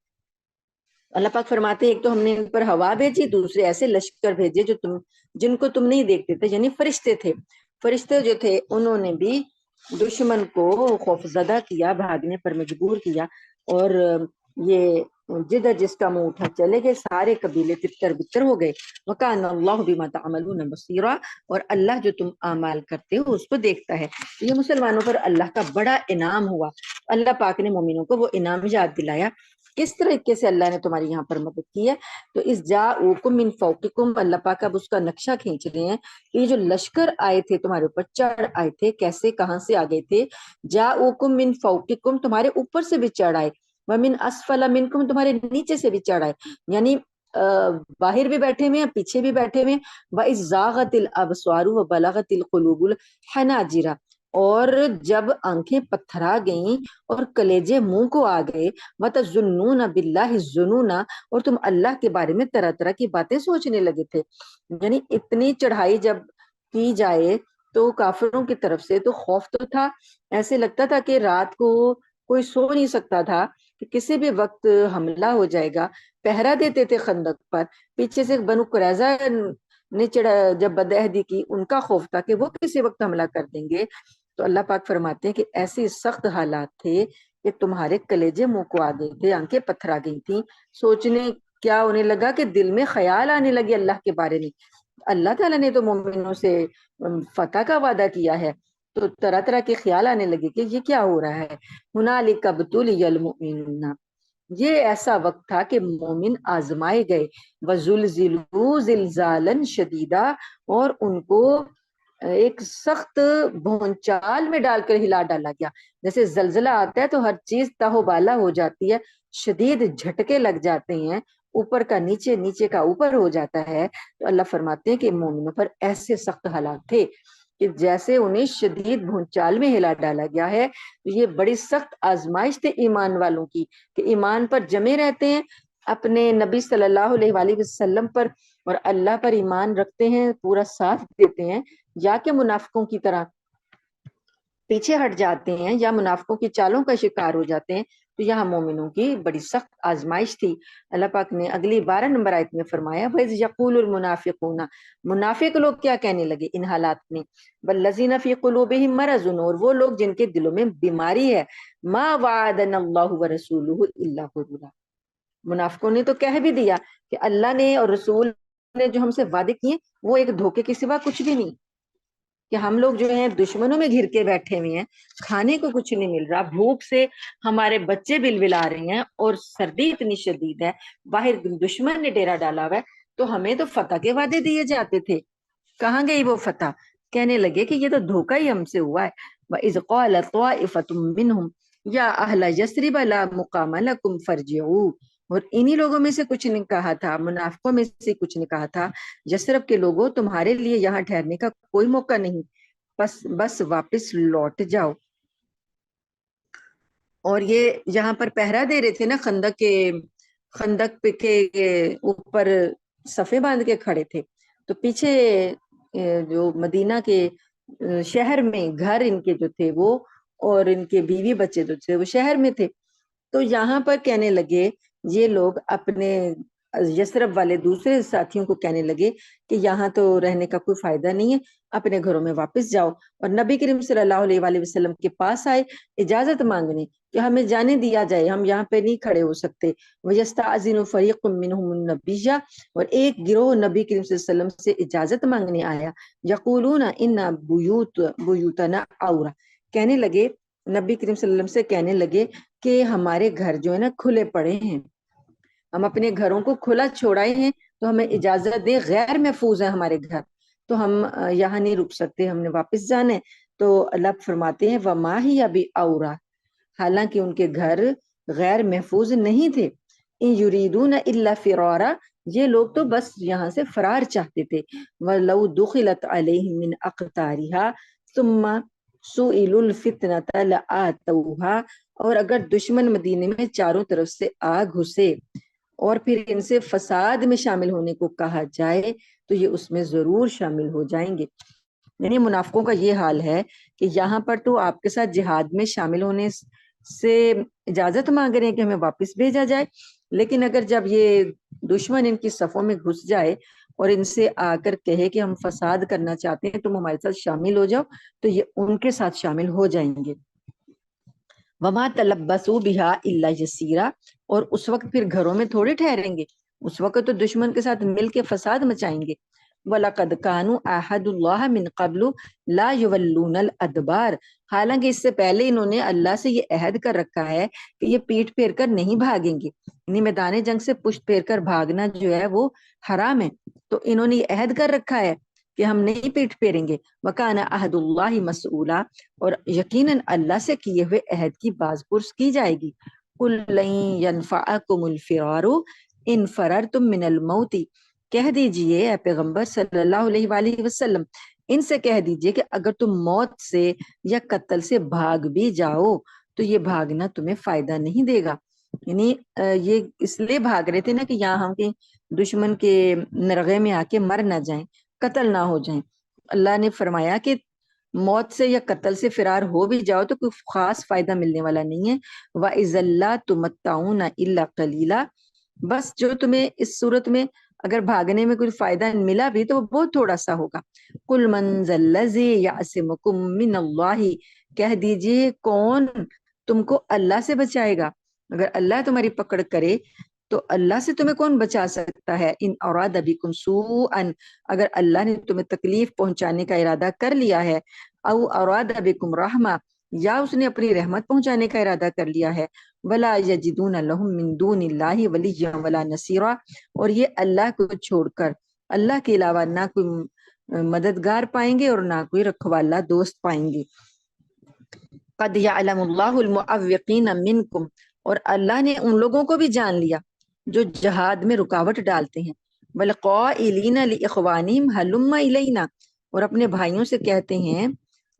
Speaker 1: اللہ پاک فرماتے ایک تو ہم نے ان پر ہوا بھیجی، دوسرے ایسے لشکر بھیجے جن کو تم نہیں دیکھتے تھے، یعنی فرشتے تھے. فرشتے جو تھے انہوں نے بھی دشمن کو خوف زدہ کیا، بھاگنے پر مجبور کیا، اور یہ جدھر جس کا منہ اٹھا چلے گئے، سارے قبیلے تتر بتر ہو گئے. وَكَانَ اللَّهُ بِمَا تَعْمَلُونَ بَصِيرًا، اور اللہ جو تم اعمال کرتے ہو اس کو دیکھتا ہے. یہ مسلمانوں پر اللہ کا بڑا انعام ہوا. اللہ پاک نے مومنوں کو وہ انعام یاد دلایا. کس طریقے سے اللہ نے تمہاری یہاں پر مدد کی ہے. تو اس جاءوکم من فوقکم، اللہ پاک اب اس کا نقشہ کھینچ رہے ہیں کہ یہ جو لشکر آئے تھے تمہارے اوپر، چڑھ آئے تھے، کیسے کہاں سے آ گئے تھے. جاءوکم من فوقکم، تمہارے اوپر سے بھی چڑھ آئے، ومن اسفل منکم، تمہارے نیچے سے بھی چڑھ آئے، یعنی باہر بھی بیٹھے ہوئے ہیں، پیچھے بھی بیٹھے ہوئے ہیں. وَإِذْ زَاغَتِ الْأَبْصَارُ وَبَلَغَتِ الْقُلُوبُ الْحَنَاجِرَ، اور جب آنکھیں پتھرا گئیں اور کلیجے منہ کو آ گئے، وَتَظُنُّونَ بِاللَّهِ الظُّنُونَ، اور تم اللہ کے بارے میں طرح طرح کی باتیں سوچنے لگے تھے. یعنی اتنی چڑھائی جب کی جائے تو کافروں کی طرف سے تو خوف تو تھا، ایسے لگتا تھا کہ رات کو کوئی سو نہیں سکتا تھا کہ کسی بھی وقت حملہ ہو جائے گا. پہرا دیتے تھے خندق پر، پیچھے سے بنو قریظہ نے جب بدعہدی کی، ان کا خوف تھا کہ وہ کسی وقت حملہ کر دیں گے. تو اللہ پاک فرماتے ہیں کہ ایسے سخت حالات تھے کہ تمہارے کلیجے منہ کو آ گئے تھے، آنکھیں پتھرا گئی تھیں. سوچنے کیا ہونے لگا کہ دل میں خیال آنے لگے اللہ کے بارے میں. اللہ تعالیٰ نے تو مومنوں سے فتح کا وعدہ کیا ہے، تو طرح طرح کے خیال آنے لگے کہ یہ کیا ہو رہا ہے. ہنالک ابتلی المؤمنون، یہ ایسا وقت تھا کہ مومن آزمائے گئے. وزلزلوا زلزالا شدیدا، اور ان کو ایک سخت بھونچال میں ڈال کر ہلا ڈالا گیا. جیسے زلزلہ آتا ہے تو ہر چیز تہو بالا ہو جاتی ہے، شدید جھٹکے لگ جاتے ہیں، اوپر کا نیچے، نیچے کا اوپر ہو جاتا ہے. تو اللہ فرماتے ہیں کہ مومنوں پر ایسے سخت حالات تھے کہ جیسے انہیں شدید بھونچال میں ہلا ڈالا گیا ہے. تو یہ بڑی سخت آزمائش تھے ایمان والوں کی کہ ایمان پر جمے رہتے ہیں، اپنے نبی صلی اللہ علیہ وآلہ وسلم پر اور اللہ پر ایمان رکھتے ہیں، پورا ساتھ دیتے ہیں، یا کہ منافقوں کی طرح پیچھے ہٹ جاتے ہیں یا منافقوں کی چالوں کا شکار ہو جاتے ہیں. تو یہاں مومنوں کی بڑی سخت آزمائش تھی. اللہ پاک نے اگلی 12 نمبر آیت میں فرمایا وَإِذْ يَقُولُ الْمُنَافِقُونَ، منافق لوگ کیا کہنے لگے ان حالات میں، وَالَّذِينَ فِي قُلُوبِهِم مَرَضٌ، اور وہ لوگ جن کے دلوں میں بیماری ہے، مَا وَعَدَنَا اللَّهُ وَرَسُولُهُ إِلَّا غُرُورًا، منافقوں نے تو کہہ بھی دیا کہ اللہ نے اور رسول نے جو ہم سے وعدے کیے وہ ایک دھوکے کے سوا کچھ بھی نہیں، کہ ہم لوگ جو ہیں دشمنوں میں گھر کے بیٹھے ہوئے ہیں, کھانے کو کچھ نہیں مل رہا, بھوک سے ہمارے بچے بلبلا رہے ہیں, اور سردی اتنی شدید ہے, باہر دشمن نے ڈیرا ڈالا ہوا ہے, تو ہمیں تو فتح کے وعدے دیے جاتے تھے, کہاں گئی وہ فتح؟ کہنے لگے کہ یہ تو دھوکہ ہی ہم سے ہوا ہے. وَإِذْ قَالَ طَائِفَةٌ مِّنْهُمْ يَا أَهْلَ يَثْرِبَ لَا مُقَامَ لَكُمْ فَارْجِعُوا, اور انہی لوگوں میں سے کچھ نے کہا تھا, منافقوں میں سے کچھ نے کہا تھا, یثرب کے لوگوں تمہارے لیے یہاں ٹھہرنے کا کوئی موقع نہیں, بس واپس لوٹ جاؤ. اور یہ یہاں پر پہرا دے رہے تھے نا, خندق پہ کے اوپر صفے باندھ کے کھڑے تھے, تو پیچھے جو مدینہ کے شہر میں گھر ان کے جو تھے وہ, اور ان کے بیوی بچے جو تھے وہ شہر میں تھے. تو یہاں پر کہنے لگے یہ لوگ اپنے یثرب والے دوسرے ساتھیوں کو کہنے لگے کہ یہاں تو رہنے کا کوئی فائدہ نہیں ہے, اپنے گھروں میں واپس جاؤ. اور نبی کریم صلی اللہ علیہ وآلہ وسلم کے پاس آئے اجازت مانگنے کہ ہمیں جانے دیا جائے, ہم یہاں پہ نہیں کھڑے ہو سکتے. وَيَسْتَأْذِنُ فَرِيقٌ مِّنْهُمُ النَّبِيَّ, اور ایک گروہ نبی کریم صلی اللہ علیہ وسلم سے اجازت مانگنے آیا. يَقُولُونَ إِنَّ بُيُوتَنَا عَوْرَةٌ, کہنے لگے نبی کریم صلی اللہ علیہ وسلم سے کہنے لگے کہ ہمارے گھر جو ہے نا کھلے پڑے ہیں, ہم اپنے گھروں کو کھلا چھوڑائے ہیں, تو ہمیں اجازت دے, غیر محفوظ ہے ہمارے گھر, تو ہم یہاں نہیں رک سکتے, ہم نے واپس جانا ہے. تو اللہ فرماتے ہیں وَمَا هِيَ بِأَوْرَةٍ, حالانکہ ان کے گھر غیر محفوظ نہیں تھے. ان یریدون الا فرارا, یہ لوگ تو بس یہاں سے فرار چاہتے تھے. وَلَوْ دُخِلَتْ عَلَيْهِم مِّنْ أَقْطَارِهَا ثُمَّ سُئِلُوا الْفِتْنَةَ لَآتَوْهَا, اور اگر دشمن مدینے میں چاروں طرف سے آ گھسے اور پھر ان سے فساد میں شامل ہونے کو کہا جائے تو یہ اس میں ضرور شامل ہو جائیں گے. یعنی منافقوں کا یہ حال ہے کہ یہاں پر تو آپ کے ساتھ جہاد میں شامل ہونے سے اجازت مانگ رہے ہیں کہ ہمیں واپس بھیجا جائے, لیکن اگر جب یہ دشمن ان کی صفوں میں گھس جائے اور ان سے آ کر کہے کہ ہم فساد کرنا چاہتے ہیں, تم ہمارے ساتھ شامل ہو جاؤ, تو یہ ان کے ساتھ شامل ہو جائیں گے. وَمَا تَلَبَّثُوا بِهَا إِلَّا يَسِيرًا, اور اس وقت پھر گھروں میں تھوڑے ٹھہریں گے, اس وقت تو دشمن کے ساتھ مل کے فساد مچائیں گے. وَلَقَدْ كَانُوا عَاهَدُوا اللَّهَ مِنْ قَبْلُ لَا يُوَلُّونَ الْأَدْبَارَ, حالانکہ اس سے پہلے انہوں نے اللہ سے یہ عہد کر رکھا ہے کہ یہ پیٹ پھیر کر نہیں بھاگیں گے, یعنی میدان جنگ سے پشت پھیر کر بھاگنا جو ہے وہ حرام ہے, تو انہوں نے یہ عہد کر رکھا ہے کہ ہم نہیں پیٹ پھیریں گے. وَكَانَ عَهْدُ اللَّهِ مَسْئُولًا, اور یقیناً اللہ سے کیے ہوئے عہد کی باز پرس کی جائے گی. قُل لَن يَنفَعَكُمُ الْفِرَارُ إِن فَرَرْتُم مِّنَ الْمَوْتِ, کہہ دیجئے اے پیغمبر صلی اللہ علیہ وآلہ وسلم, ان سے کہہ دیجئے کہ اگر تم موت سے یا قتل سے بھاگ بھی جاؤ تو یہ بھاگنا تمہیں فائدہ نہیں دے گا. یعنی یہ اس لیے بھاگ رہے تھے نا کہ یہاں ہم کے دشمن کے نرغے میں آ کے مر نہ جائیں, قتل نہ ہو جائیں. اللہ نے فرمایا کہ موت سے یا قتل سے فرار ہو بھی جاؤ تو کوئی خاص فائدہ ملنے والا نہیں ہے. وَإِذًا لَّا تُمَتَّعُونَ إِلَّا قَلِيلًا, بس جو تمہیں اس صورت میں اگر بھاگنے میں کوئی فائدہ ملا بھی تو وہ بہت تھوڑا سا ہوگا. قُلْ مَنْ ذَا الَّذِي يَعْصِمُكُم مِّنَ اللَّهِ, کہہ دیجئے کون تم کو اللہ سے بچائے گا, اگر اللہ تمہاری پکڑ کرے تو اللہ سے تمہیں کون بچا سکتا ہے. ان اراد بکم سوءا, اگر اللہ نے تمہیں تکلیف پہنچانے کا ارادہ کر لیا ہے, او اراد بکم رحمہ, یا اس نے اپنی رحمت پہنچانے کا ارادہ کر لیا ہے. ولا یجدون لهم من دون اللہ ولیا ولا نصیرا, اور یہ اللہ کو چھوڑ کر اللہ کے علاوہ نہ کوئی مددگار پائیں گے اور نہ کوئی رکھوالا دوست پائیں گے. قد یعلم اللہ المعوقین منکم, اور اللہ نے ان لوگوں کو بھی جان لیا جو جہاد میں رکاوٹ ڈالتے ہیں. والقائلین لاخوانہم ہلم الینا, اور اپنے بھائیوں سے کہتے ہیں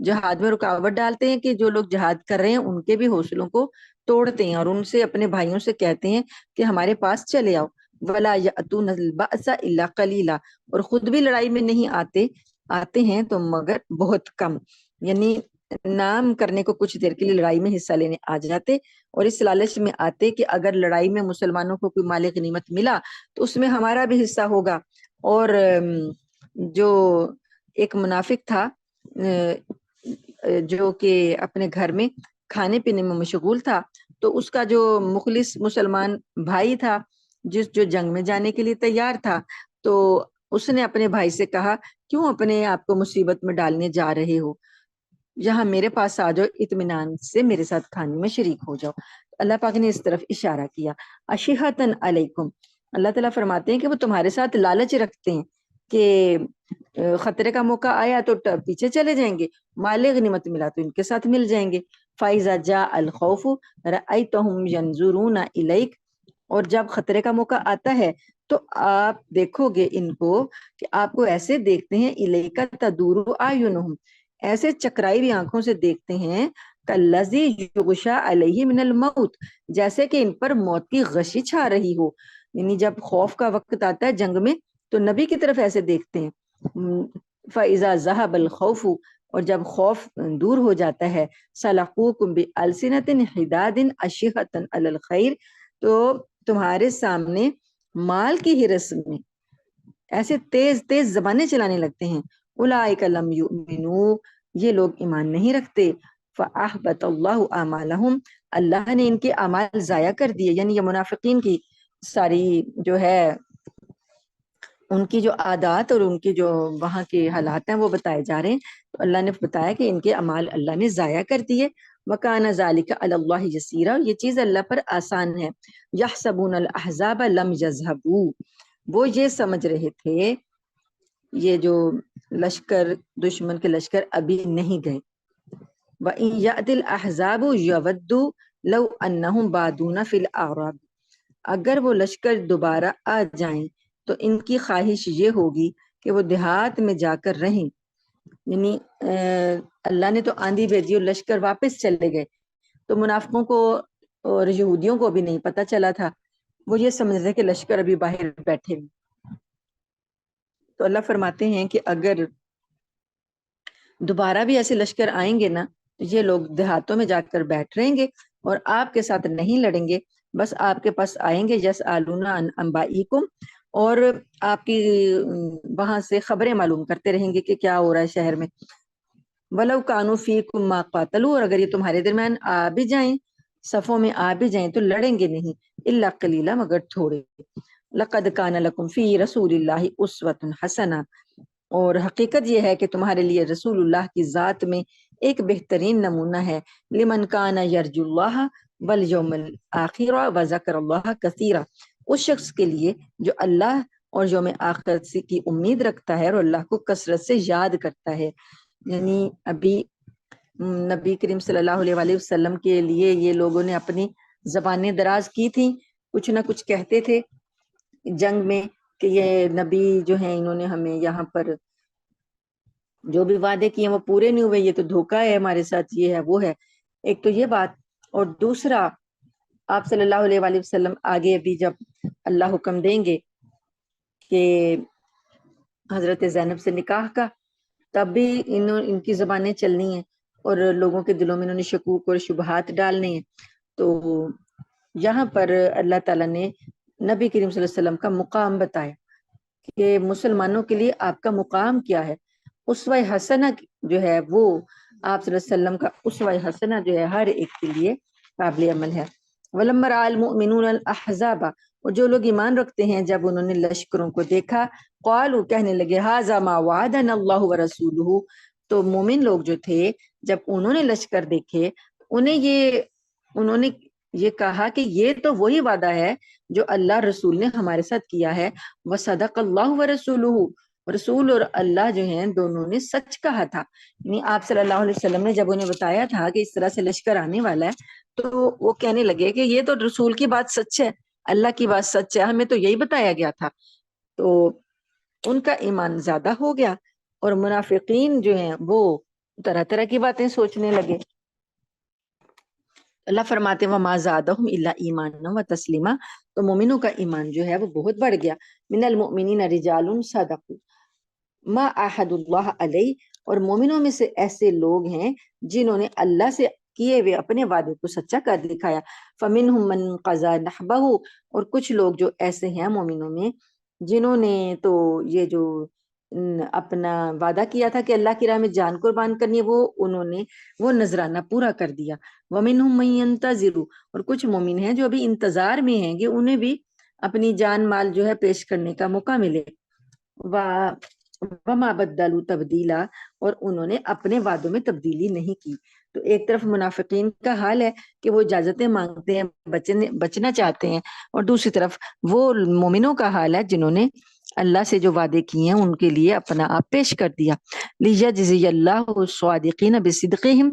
Speaker 1: جہاد میں رکاوٹ ڈالتے ہیں کہ جو لوگ جہاد کر رہے ہیں ان کے بھی حوصلوں کو توڑتے ہیں, اور ان سے اپنے بھائیوں سے کہتے ہیں کہ ہمارے پاس چلے آؤ. ولا یأتون البأس الا قلیلا, اور خود بھی لڑائی میں نہیں آتے ہیں تو مگر بہت کم, یعنی نام کرنے کو کچھ دیر کے لیے لڑائی میں حصہ لینے آ جاتے, اور اس لالچ میں آتے کہ اگر لڑائی میں مسلمانوں کو کوئی مال غنیمت ملا تو اس میں ہمارا بھی حصہ ہوگا. اور جو ایک منافق تھا جو کہ اپنے گھر میں کھانے پینے میں مشغول تھا, تو اس کا جو مخلص مسلمان بھائی تھا جو جنگ میں جانے کے لیے تیار تھا, تو اس نے اپنے بھائی سے کہا کیوں اپنے آپ کو مصیبت میں ڈالنے جا رہے ہو، یہاں میرے پاس آ جاؤ، اطمینان سے میرے ساتھ کھانے میں شریک ہو جاؤ۔ اللہ پاک نے اس طرف اشارہ کیا، اشیحتن علیکم، اللہ تعالیٰ فرماتے ہیں کہ وہ تمہارے ساتھ لالچ رکھتے ہیں کہ خطرے کا موقع آیا تو پیچھے چلے جائیں گے، مال غنیمت ملا تو ان کے ساتھ مل جائیں گے۔ فَإِذَا جَاءَ الْخَوْفُ رَأَيْتَهُمْ يَنْظُرُونَ إِلَيْكَ، اور جب خطرے کا موقع آتا ہے تو آپ دیکھو گے ان کو کہ آپ کو ایسے دیکھتے ہیں، الیکا تدور اعینہم، ایسے چکرائی ہوئی آنکھوں سے دیکھتے ہیں، کالذی یغشا علیہ من الموت، جیسے کہ ان پر موت کی غشی چھا رہی ہو۔ یعنی جب خوف کا وقت آتا ہے جنگ میں تو نبی کی طرف ایسے دیکھتے ہیں۔ فَإِذَا ذَهَبَ الْخَوْفُ، اور جب خوف دور ہو جاتا ہے، سَلَقُوكُمْ بِأَلْسِنَةٍ حِدَادٍ أَشِحَّةً عَلَى الْخَيْرِ، تو تمہارے سامنے مال کی ہرس میں ایسے تیز تیز زبانیں چلانے لگتے ہیں۔ اولئک لم یؤمنوا، یہ لوگ ایمان نہیں رکھتے۔ فاحبط اللہ اعمالہم، اللہ نے ان کے اعمال ضائع کر دیے، یعنی یہ منافقین کی ساری جو ہے ان کی جو عادات اور ان کی جو وہاں کے حالات ہیں وہ بتائے جا رہے ہیں، تو اللہ نے بتایا کہ ان کے اعمال اللہ نے ضائع کر دیے۔ وَكَانَ ذَلِكَ عَلَى اللَّهِ يَسِيرًا، یہ چیز اللہ پر آسان ہے۔ يَحْسَبُونَ الْأَحْزَابَ لَمْ يَذْهَبُوا، وہ یہ سمجھ رہے تھے یہ جو لشکر، دشمن کے لشکر ابھی نہیں گئے۔ وَإِن يَأْتِ الْأَحْزَابُ يَوَدُّوا لَوْ أَنَّهُمْ بَادُونَ فِي الْأَعْرَابِ، اگر وہ لشکر دوبارہ آ جائیں تو ان کی خواہش یہ ہوگی کہ وہ دیہات میں جا کر رہیں۔ یعنی اللہ نے تو آندھی بھیجی اور لشکر واپس چلے گئے، تو منافقوں کو اور یہودیوں کو بھی نہیں پتہ چلا تھا، وہ یہ سمجھ رہے کہ لشکر ابھی باہر بیٹھے ہیں۔ تو اللہ فرماتے ہیں کہ اگر دوبارہ بھی ایسے لشکر آئیں گے نا تو یہ لوگ دیہاتوں میں جا کر بیٹھ رہیں گے اور آپ کے ساتھ نہیں لڑیں گے، بس آپ کے پاس آئیں گے یس آلونا انبائیکم، اور آپ کی وہاں سے خبریں معلوم کرتے رہیں گے کہ کیا ہو رہا ہے شہر میں۔ ولو کانوا فیکم ما قاتلوا، اور اگر یہ تمہارے درمیان آ بھی جائیں، صفوں میں آ بھی جائیں تو لڑیں گے نہیں، الا قلیلا، مگر تھوڑے۔ لقد کان لکم فی رسول اللہ اسوۃ حسنہ، اور حقیقت یہ ہے کہ تمہارے لیے رسول اللہ کی ذات میں ایک بہترین نمونہ ہے۔ لمن کان یرجو اللہ والیوم الآخر وذکر اللہ کثیرا، اس شخص کے لیے جو اللہ اور یوم آخرت کی امید رکھتا ہے اور اللہ کو کثرت سے یاد کرتا ہے۔ یعنی ابھی نبی کریم صلی اللہ علیہ وآلہ وسلم کے لیے یہ لوگوں نے اپنی زبانیں دراز کی تھیں، کچھ نہ کچھ کہتے تھے جنگ میں کہ یہ نبی جو ہیں انہوں نے ہمیں یہاں پر جو بھی وعدے کیے وہ پورے نہیں ہوئے، یہ تو دھوکہ ہے ہمارے ساتھ، یہ ہے وہ ہے۔ ایک تو یہ بات، اور دوسرا آپ صلی اللہ علیہ وآلہ وسلم آگے ابھی جب اللہ حکم دیں گے کہ حضرت زینب سے نکاح کا، تب بھی ان کی زبانیں چلنی ہیں اور لوگوں کے دلوں میں انہوں نے شکوک اور شبہات ڈالنے ہیں۔ تو یہاں پر اللہ تعالیٰ نے نبی کریم صلی اللہ علیہ وسلم کا مقام بتایا کہ مسلمانوں کے لیے آپ کا مقام کیا ہے۔ اسوہ حسنہ جو ہے وہ آپ صلی اللہ علیہ وسلم کا اسوہ حسنہ جو ہے ہر ایک کے لیے قابل عمل ہے۔ وَلَمَّا رَأَى الْمُؤْمِنُونَ الْأَحْزَابَ، اور جو لوگ ایمان رکھتے ہیں جب انہوں نے لشکروں کو دیکھا، قالوا، کہنے لگے، هَذَا مَا وَعَدَنَا اللَّهُ وَرَسُولُهُ، تو مومن لوگ جو تھے جب انہوں نے لشکر دیکھے انہوں نے یہ کہا کہ یہ تو وہی وعدہ ہے جو اللہ رسول نے ہمارے ساتھ کیا ہے۔ وَصَدَقَ اللَّهُ وَرَسُولُهُ، رسول اور اللہ جو ہیں دونوں نے سچ کہا تھا۔ یعنی آپ صلی اللہ علیہ وسلم نے جب انہیں بتایا تھا کہ اس طرح سے لشکر آنے والا ہے تو وہ کہنے لگے کہ یہ تو رسول کی بات سچ ہے، اللہ کی بات سچ ہے، ہمیں تو یہی بتایا گیا تھا۔ تو ان کا ایمان زیادہ ہو گیا اور منافقین جو ہیں وہ طرح طرح کی باتیں سوچنے لگے۔ اللہ فرماتے ہیں وَمَا زَادَهُمْ إِلَّا إِيمَانًا وَتَسْلِيمًا، تو مومنوں کا ایمان جو ہے وہ بہت بڑھ گیا۔ مِنَ الْمُؤْمِنِينَ رِجَالٌ صَدَقُوا مَا عَاهَدُوا اللَّهَ عَلَيْهِ، اور مومنوں میں سے ایسے لوگ ہیں جنہوں نے اللہ سے کیے ہوئے اپنے وعدے کو سچا کر دکھایا۔ فَمِنْهُمْ مَنْ قَضَى نَحْبَهُ، اور کچھ لوگ جو ایسے ہیں مومنوں میں جنہوں نے تو یہ جو اپنا وعدہ کیا تھا کہ اللہ کی راہ میں جان قربان کرنی ہے، انہوں نے وہ نذرانہ پورا کر دیا۔ وَمِنْهُمْ مَن يَنْتَظِرُ، اور کچھ مومن ہیں جو ابھی انتظار میں ہیں کہ انہیں بھی اپنی جان مال جو ہے پیش کرنے کا موقع ملے۔ وما بدلوا تبدیلا، اور انہوں نے اپنے وعدوں میں تبدیلی نہیں کی۔ تو ایک طرف منافقین کا حال ہے کہ وہ اجازتیں مانگتے ہیں، بچنا چاہتے ہیں، اور دوسری طرف وہ مومنوں کا حال ہے جنہوں نے اللہ سے جو وعدے کیے ہیں ان کے لیے اپنا آپ پیش کر دیا۔ لیجزی اللہ الصادقین بصدقہم،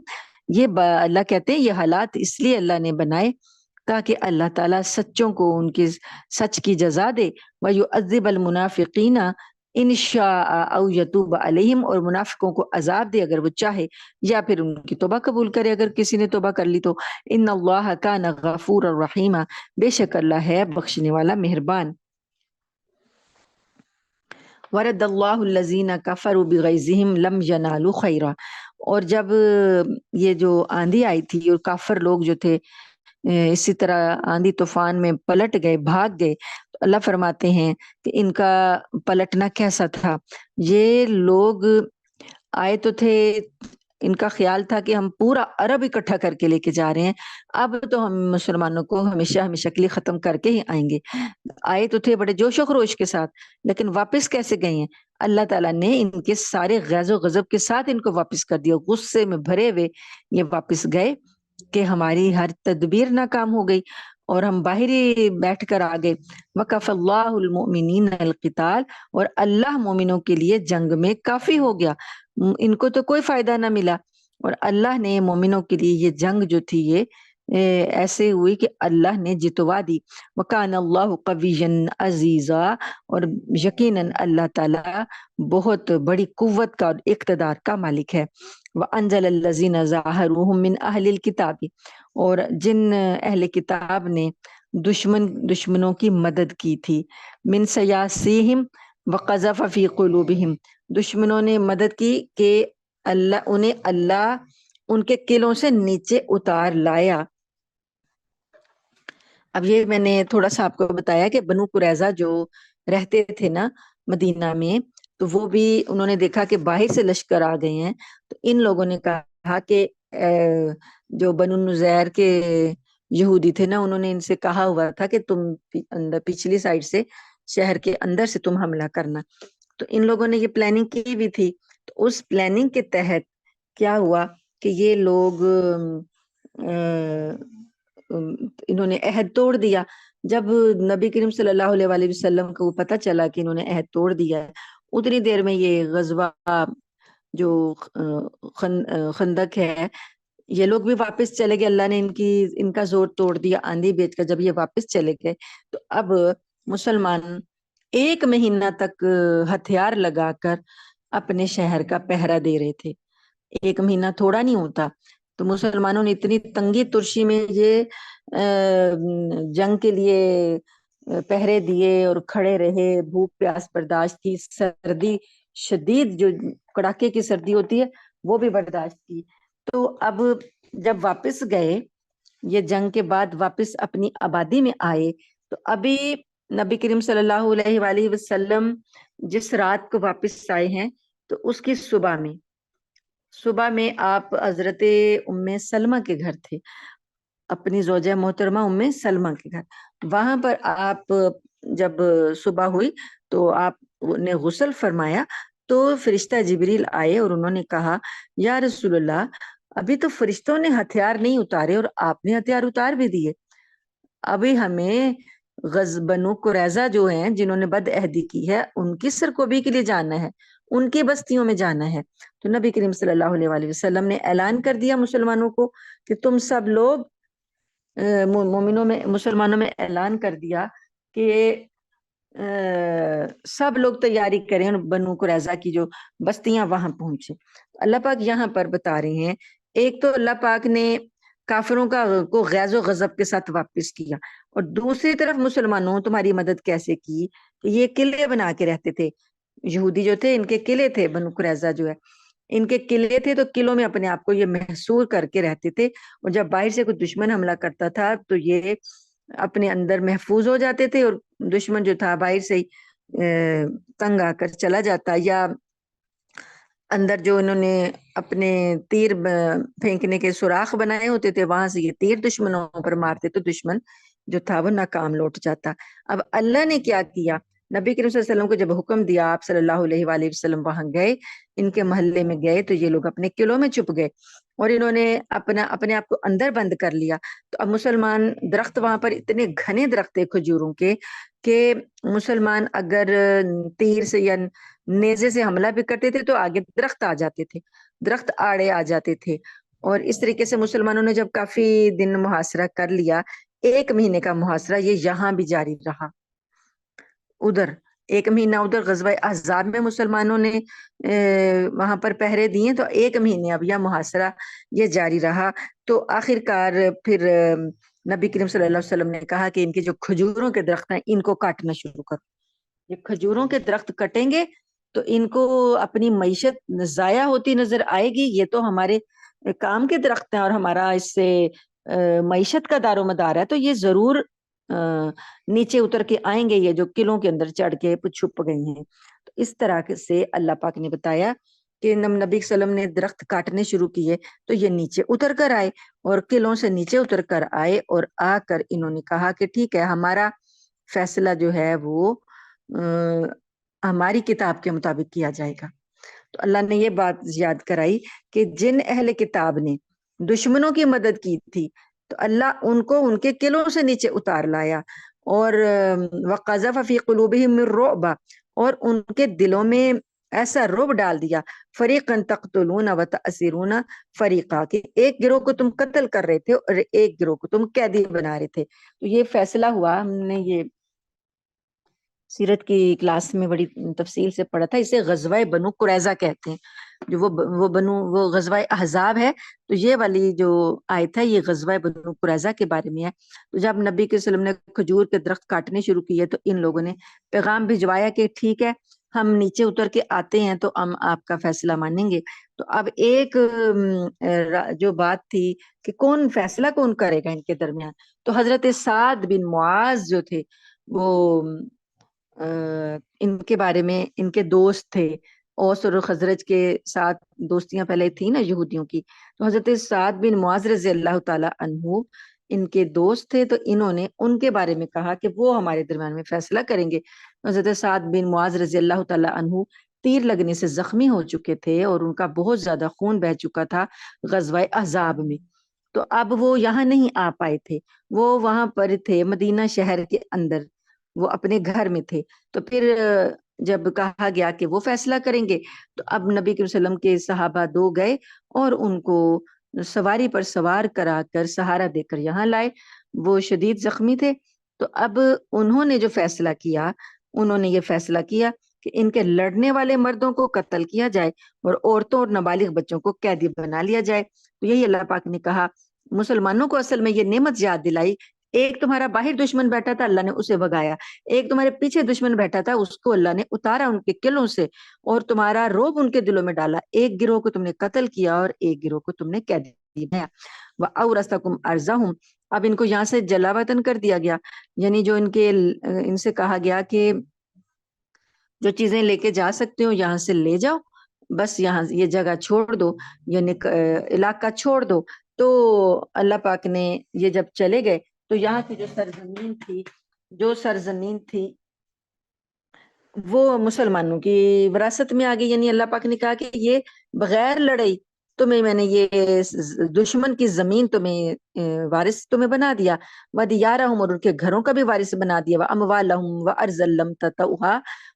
Speaker 1: اللہ کہتے ہیں یہ حالات اس لیے اللہ نے بنائے تاکہ اللہ تعالیٰ سچوں کو ان کے سچ کی جزا دے، وَيُعَذِّبَ الْمُنَافِقِينَ ان شاء او یتوب علیہم، اور منافقوں کو عذاب دے اگر وہ چاہے، یا پھر ان کی توبہ قبول کرے اگر کسی نے توبہ کر لی تو۔ ان اللہ کان غفور الرحیم، بے شک اللہ ہے بخشنے والا مہربان۔ ورد اللہ الذین کفروا بغیظہم لم ینالوا خیرا، اور جب یہ جو آندھی آئی تھی اور کافر لوگ جو تھے اسی طرح آندھی طوفان میں پلٹ گئے، بھاگ گئے، تو اللہ فرماتے ہیں کہ ان کا پلٹنا کیسا تھا۔ یہ لوگ آئے تو تھے، ان کا خیال تھا کہ ہم پورا عرب اکٹھا کر کے لے کے جا رہے ہیں، اب تو ہم مسلمانوں کو ہمیشہ ہمیشہ کے لیے ختم کر کے ہی آئیں گے۔ آئے تو تھے بڑے جوش و خروش کے ساتھ، لیکن واپس کیسے گئے ہیں؟ اللہ تعالیٰ نے ان کے سارے غیظ و غضب کے ساتھ ان کو واپس کر دیا، غصے میں بھرے ہوئے یہ واپس گئے کہ ہماری ہر تدبیر ناکام ہو گئی اور ہم باہر ہی بیٹھ کر آ گئے۔ وَكَفَ اللَّهُ الْمُؤْمِنِينَ الْقِتَالَ، اور اللہ مومنوں کے لیے جنگ میں کافی ہو گیا، ان کو تو کوئی فائدہ نہ ملا، اور اللہ نے مومنوں کے لیے یہ جنگ جو تھی یہ ایسے ہوئی کہ اللہ نے جتوا دی۔ وَكَانَ اللَّهُ قَوِيًّا عَزِيزًا، اور یقیناً اللہ تعالیٰ بہت بڑی قوت کا اور اقتدار کا مالک ہے۔ وَأَنزَلَ الَّذِينَ ظَاهَرُوهُم مِّنْ أَهْلِ الْكِتَابِ، اور جن اہل کتاب نے دشمنوں کی مدد کی تھی، من سیاسیہم وقذف فی قلوبہم، دشمنوں نے مدد کی کہ اللہ ان کے قلعوں سے نیچے اتار لایا۔ اب یہ میں نے تھوڑا سا آپ کو بتایا کہ بنو قریظہ جو رہتے تھے نا مدینہ میں، تو وہ بھی انہوں نے دیکھا کہ باہر سے لشکر آ گئے ہیں، تو ان لوگوں نے کہا کہ جو بنو نذیر کے یہودی تھے نا، انہوں نے ان سے کہا ہوا تھا کہ تم پچھلی سائڈ سے شہر کے اندر سے تم حملہ کرنا، تو ان لوگوں نے یہ پلاننگ کی بھی تھی۔ تو اس پلاننگ کے تحت کیا ہوا کہ یہ لوگ انہوں نے عہد توڑ دیا۔ جب نبی کریم صلی اللہ علیہ وآلہ وسلم کو پتہ چلا کہ انہوں نے عہد توڑ دیا ہے، اتنی دیر میں یہ غزوہ جو خندق ہے، یہ لوگ بھی واپس چلے گئے، اللہ نے ان کا زور توڑ دیا آندھی بیچ کر۔ جب یہ واپس چلے گئے تو اب مسلمان 1 مہینہ تک ہتھیار لگا کر اپنے شہر کا پہرا دے رہے تھے۔ 1 مہینہ تھوڑا نہیں ہوتا، تو مسلمانوں نے اتنی تنگی ترشی میں یہ جنگ کے لیے پہرے دیے اور کھڑے رہے، بھوک پیاس برداشت کی، سردی شدید جو کڑاکے کی سردی ہوتی ہے وہ بھی برداشت کی۔ تو اب جب واپس گئے، یہ جنگ کے بعد واپس اپنی آبادی میں آئے، تو ابھی نبی کریم صلی اللہ علیہ وآلہ وسلم جس رات کو واپس آئے ہیں، تو اس کی صبح میں آپ حضرت ام سلمہ کے گھر تھے، اپنی زوجہ محترمہ ام سلمہ کے گھر۔ وہاں پر آپ جب صبح ہوئی تو آپ نے غسل فرمایا، تو فرشتہ جبریل آئے اور انہوں نے کہا یا رسول اللہ، ابھی تو فرشتوں نے ہتھیار نہیں اتارے اور آپ نے ہتھیار اتار بھی دیے، ابھی ہمیں بنو قریظہ جو ہیں جنہوں نے بد عہدی کی ہے ان کی سرکوبی کے لیے جانا ہے، ان کی بستیوں میں جانا ہے۔ تو نبی کریم صلی اللہ علیہ وآلہ وسلم نے اعلان کر دیا مسلمانوں کو کہ تم سب لوگ مسلمانوں میں اعلان کر دیا کہ سب لوگ تیاری کریں اور بنو قریظہ کی جو بستیاں وہاں پہنچے۔ اللہ پاک یہاں پر بتا رہے ہیں، ایک تو اللہ پاک نے کافروں کو غیظ و غضب کے ساتھ واپس کیا، اور دوسری طرف مسلمانوں تمہاری مدد کیسے کی کہ یہ قلعے بنا کے رہتے تھے، یہودی جو تھے ان کے قلعے تھے، بنو قریظہ جو ہے ان کے قلعے تھے، تو قلعوں میں اپنے آپ کو یہ محصور کر کے رہتے تھے، اور جب باہر سے کوئی دشمن حملہ کرتا تھا تو یہ اپنے اندر محفوظ ہو جاتے تھے، اور دشمن جو تھا باہر سے ہی تنگ آ کر چلا جاتا، یا اندر جو انہوں نے اپنے تیر پھینکنے کے سوراخ بنائے ہوتے تھے وہاں سے یہ تیر دشمنوں پر مارتے تو دشمن جو تھا وہ ناکام لوٹ جاتا۔ اب اللہ نے کیا کیا، نبی کریم صلی اللہ علیہ وسلم کو جب حکم دیا، آپ صلی اللہ علیہ وآلہ وسلم وہاں گئے، ان کے محلے میں گئے، تو یہ لوگ اپنے قلعوں میں چھپ گئے اور انہوں نے اپنے آپ کو اندر بند کر لیا۔ تو اب مسلمان درخت، وہاں پر اتنے گھنے درخت تھے کھجوروں کے کہ مسلمان اگر تیر سے یا نیزے سے حملہ بھی کرتے تھے تو آگے درخت آ جاتے تھے، درخت آڑے آ جاتے تھے۔ اور اس طریقے سے مسلمانوں نے جب کافی دن محاصرہ کر لیا، 1 مہینے کا محاصرہ یہ یہاں بھی جاری رہا۔ ادھر 1 مہینہ ادھر غزوہ احزاب میں مسلمانوں نے وہاں پر پہرے دیے، تو 1 مہینے اب یہ محاصرہ یہ جاری رہا۔ تو آخر کار پھر نبی کریم صلی اللہ علیہ وسلم نے کہا کہ ان کے جو کھجوروں کے درخت ہیں ان کو کاٹنا شروع کرو۔ یہ کھجوروں کے درخت کٹیں گے تو ان کو اپنی معیشت ضائع ہوتی نظر آئے گی، یہ تو ہمارے کام کے درخت ہیں اور ہمارا اس سے معیشت کا دار و مدار ہے، تو یہ ضرور نیچے اتر کے آئیں گے، یہ جو قلعوں کے اندر چڑھ کے چھپ گئی ہیں۔ تو اس طرح سے اللہ پاک نے بتایا کہ نبی صلی اللہ علیہ وسلم نے درخت کاٹنے شروع کیے تو یہ نیچے اتر کر آئے، اور قلعوں سے نیچے اتر کر آئے، اور آ کر انہوں نے کہا کہ ٹھیک ہے، ہمارا فیصلہ جو ہے وہ ہماری کتاب کے مطابق کیا جائے گا۔ تو اللہ نے یہ بات یاد کرائی کہ جن اہل کتاب نے دشمنوں کی مدد کی تھی تو اللہ ان کو ان کے قلعوں سے نیچے اتار لایا، اور وَقَذَفَ فِي قُلُوبِهِمُ الرُّعْبَ، اور ان کے دلوں میں ایسا رعب ڈال دیا، فَرِيقًا تَقْتُلُونَ وَتَأْسِرُونَ فَرِيقًا، کہ ایک گروہ کو تم قتل کر رہے تھے اور ایک گروہ کو تم قیدی بنا رہے تھے۔ تو یہ فیصلہ ہوا، ہم نے یہ سیرت کی کلاس میں بڑی تفصیل سے پڑھا تھا، اسے غزوہ بنو قریظہ کہتے ہیں، جو وہ غزوہ احزاب ہے، تو یہ والی جو آیت ہے یہ غزوہ بنو قریظہ کے بارے میں ہے۔ تو جب نبی کے وسلم نے کھجور کے درخت کاٹنے شروع کیے تو ان لوگوں نے پیغام بھجوایا کہ ٹھیک ہے، ہم نیچے اتر کے آتے ہیں تو ہم آپ کا فیصلہ مانیں گے۔ تو اب ایک جو بات تھی کہ کون فیصلہ کون کرے گا ان کے درمیان، تو حضرت سعد بن معاذ جو تھے وہ ان کے بارے میں، ان کے دوست تھے، اوس اور خزرج کے ساتھ دوستیاں پہلے تھی نا یہودیوں کی، تو حضرت سعد بن معاذ رضی اللہ تعالی عنہ ان کے دوست تھے، تو انہوں نے ان کے بارے میں کہا کہ وہ ہمارے درمیان میں فیصلہ کریں گے۔ حضرت سعد بن معاذ رضی اللہ تعالی عنہ تیر لگنے سے زخمی ہو چکے تھے اور ان کا بہت زیادہ خون بہ چکا تھا غزوہ احزاب میں، تو اب وہ یہاں نہیں آ پائے تھے، وہ وہاں پر تھے مدینہ شہر کے اندر، وہ اپنے گھر میں تھے۔ تو پھر جب کہا گیا کہ وہ فیصلہ کریں گے تو اب نبی کے وسلم کے صحابہ 2 گئے اور ان کو سواری پر سوار کرا کر سہارا دے کر یہاں لائے، وہ شدید زخمی تھے۔ تو اب انہوں نے جو فیصلہ کیا، انہوں نے یہ فیصلہ کیا کہ ان کے لڑنے والے مردوں کو قتل کیا جائے اور عورتوں اور نابالغ بچوں کو قیدی بنا لیا جائے۔ تو یہی اللہ پاک نے کہا، مسلمانوں کو اصل میں یہ نعمت یاد دلائی، ایک تمہارا باہر دشمن بیٹھا تھا، اللہ نے اسے بھگایا، ایک تمہارے پیچھے دشمن بیٹھا تھا، اس کو اللہ نے اتارا ان کے قلعوں سے اور تمہارا روب ان کے دلوں میں ڈالا، ایک گروہ کو تم نے قتل کیا اور ایک گروہ کو تم نے قیدی بنایا۔ وَأَوْرَثَكُمْ أَرْضَهُمْ، اب ان کو یہاں سے جلا وطن کر دیا گیا، یعنی جو ان سے کہا گیا کہ جو چیزیں لے کے جا سکتے ہو یہاں سے لے جاؤ، بس یہاں یہ جگہ چھوڑ دو، یعنی علاقہ چھوڑ دو۔ تو اللہ پاک نے یہ جب چلے گئے تو یہاں کی جو سرزمین تھی وہ مسلمانوں کی وراثت میں آ گئی، یعنی اللہ پاک نے کہا کہ یہ بغیر لڑائی میں نے یہ دشمن کی زمین تمہیں وارث تمہیں بنا دیا، وَدِيَارَهُمْ، اور ان کے گھروں کا بھی وارث بنا دیا، وَأَمْوَالَهُمْ وَأَرْضًا لَّمْ تَطَئُوهَا،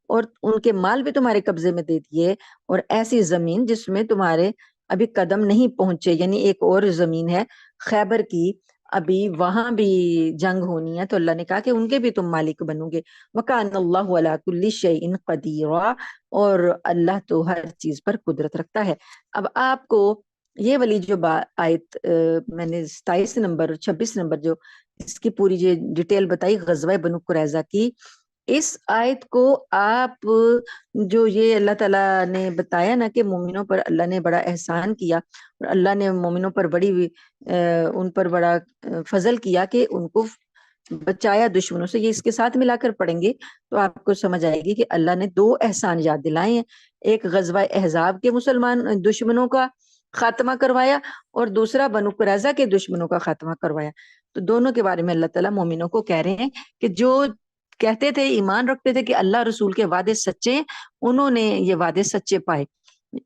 Speaker 1: اور ان کے مال بھی تمہارے قبضے میں دے دیے، اور ایسی زمین جس میں تمہارے ابھی قدم نہیں پہنچے، یعنی ایک اور زمین ہے خیبر کی، ابھی وہاں بھی جنگ ہونی ہے، تو اللہ نے کہا کہ ان کے بھی تم مالک بنو گے۔ وَكَانَ اللَّهُ عَلَىٰ كُلِّ شَيْءٍ قَدِيرًا، اور اللہ تو ہر چیز پر قدرت رکھتا ہے۔ اب آپ کو یہ والی جو آیت میں نے 27 نمبر اور 26 نمبر جو اس کی پوری جو ڈیٹیل بتائی غزوہ بنو قریظہ کی، اس آیت کو آپ جو یہ اللہ تعالیٰ نے بتایا نا کہ مومنوں پر اللہ نے بڑا احسان کیا اور اللہ نے مومنوں پر ان پر بڑا فضل کیا کہ ان کو بچایا دشمنوں سے، یہ اس کے ساتھ ملا کر پڑھیں گے تو آپ کو سمجھ آئے گی کہ اللہ نے 2 احسان یاد دلائے ہیں، ایک غزوہ احزاب کے مسلمان دشمنوں کا خاتمہ کروایا اور دوسرا بنو قریظہ کے دشمنوں کا خاتمہ کروایا۔ تو دونوں کے بارے میں اللہ تعالیٰ مومنوں کو کہہ رہے ہیں کہ جو کہتے تھے، ایمان رکھتے تھے کہ اللہ رسول کے وعدے سچے ہیں، انہوں نے یہ وعدے سچے پائے۔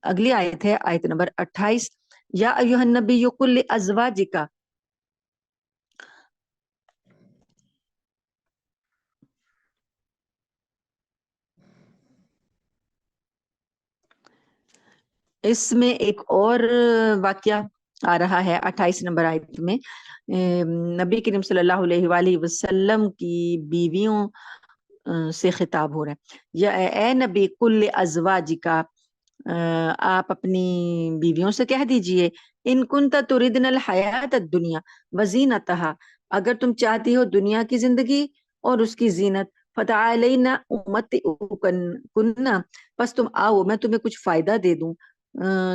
Speaker 1: اگلی آیت ہے آیت نمبر 28، یا ایھا النبی قل لازواجک، اس میں ایک اور واقعہ آ رہا ہے 28 نمبر آیت میں، نبی کریم صلی اللہ علیہ وآلہ وسلم کی بیویوں سے خطاب ہو رہا ہے، یا اے نبی کل ازواجکا، آپ اپنی بیویوں سے کہہ دیجئے، ان کنت تردن الحیات الدنیا وزینتہا، اگر تم چاہتی ہو دنیا کی زندگی اور اس کی زینت، فتعالینا امتعکن، پس تم آؤ میں تمہیں کچھ فائدہ دے دوں،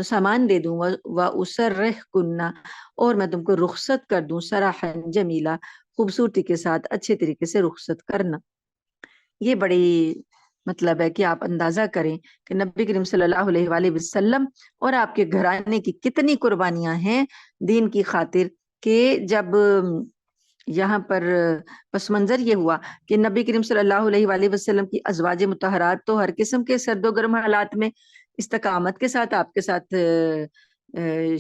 Speaker 1: سامان دے دوں، واسرحکن، اور میں تم کو رخصت کر دوں، سراحا جمیلا، خوبصورتی کے ساتھ اچھے طریقے سے رخصت کرنا۔ یہ بڑی مطلب ہے کہ آپ اندازہ کریں کہ نبی کریم صلی اللہ علیہ وآلہ وسلم اور آپ کے گھرانے کی کتنی قربانیاں ہیں دین کی خاطر، کہ جب یہاں پر پس منظر یہ ہوا کہ نبی کریم صلی اللہ علیہ وآلہ وسلم کی ازواج مطہرات تو ہر قسم کے سرد و گرم حالات میں استقامت کے ساتھ آپ کے ساتھ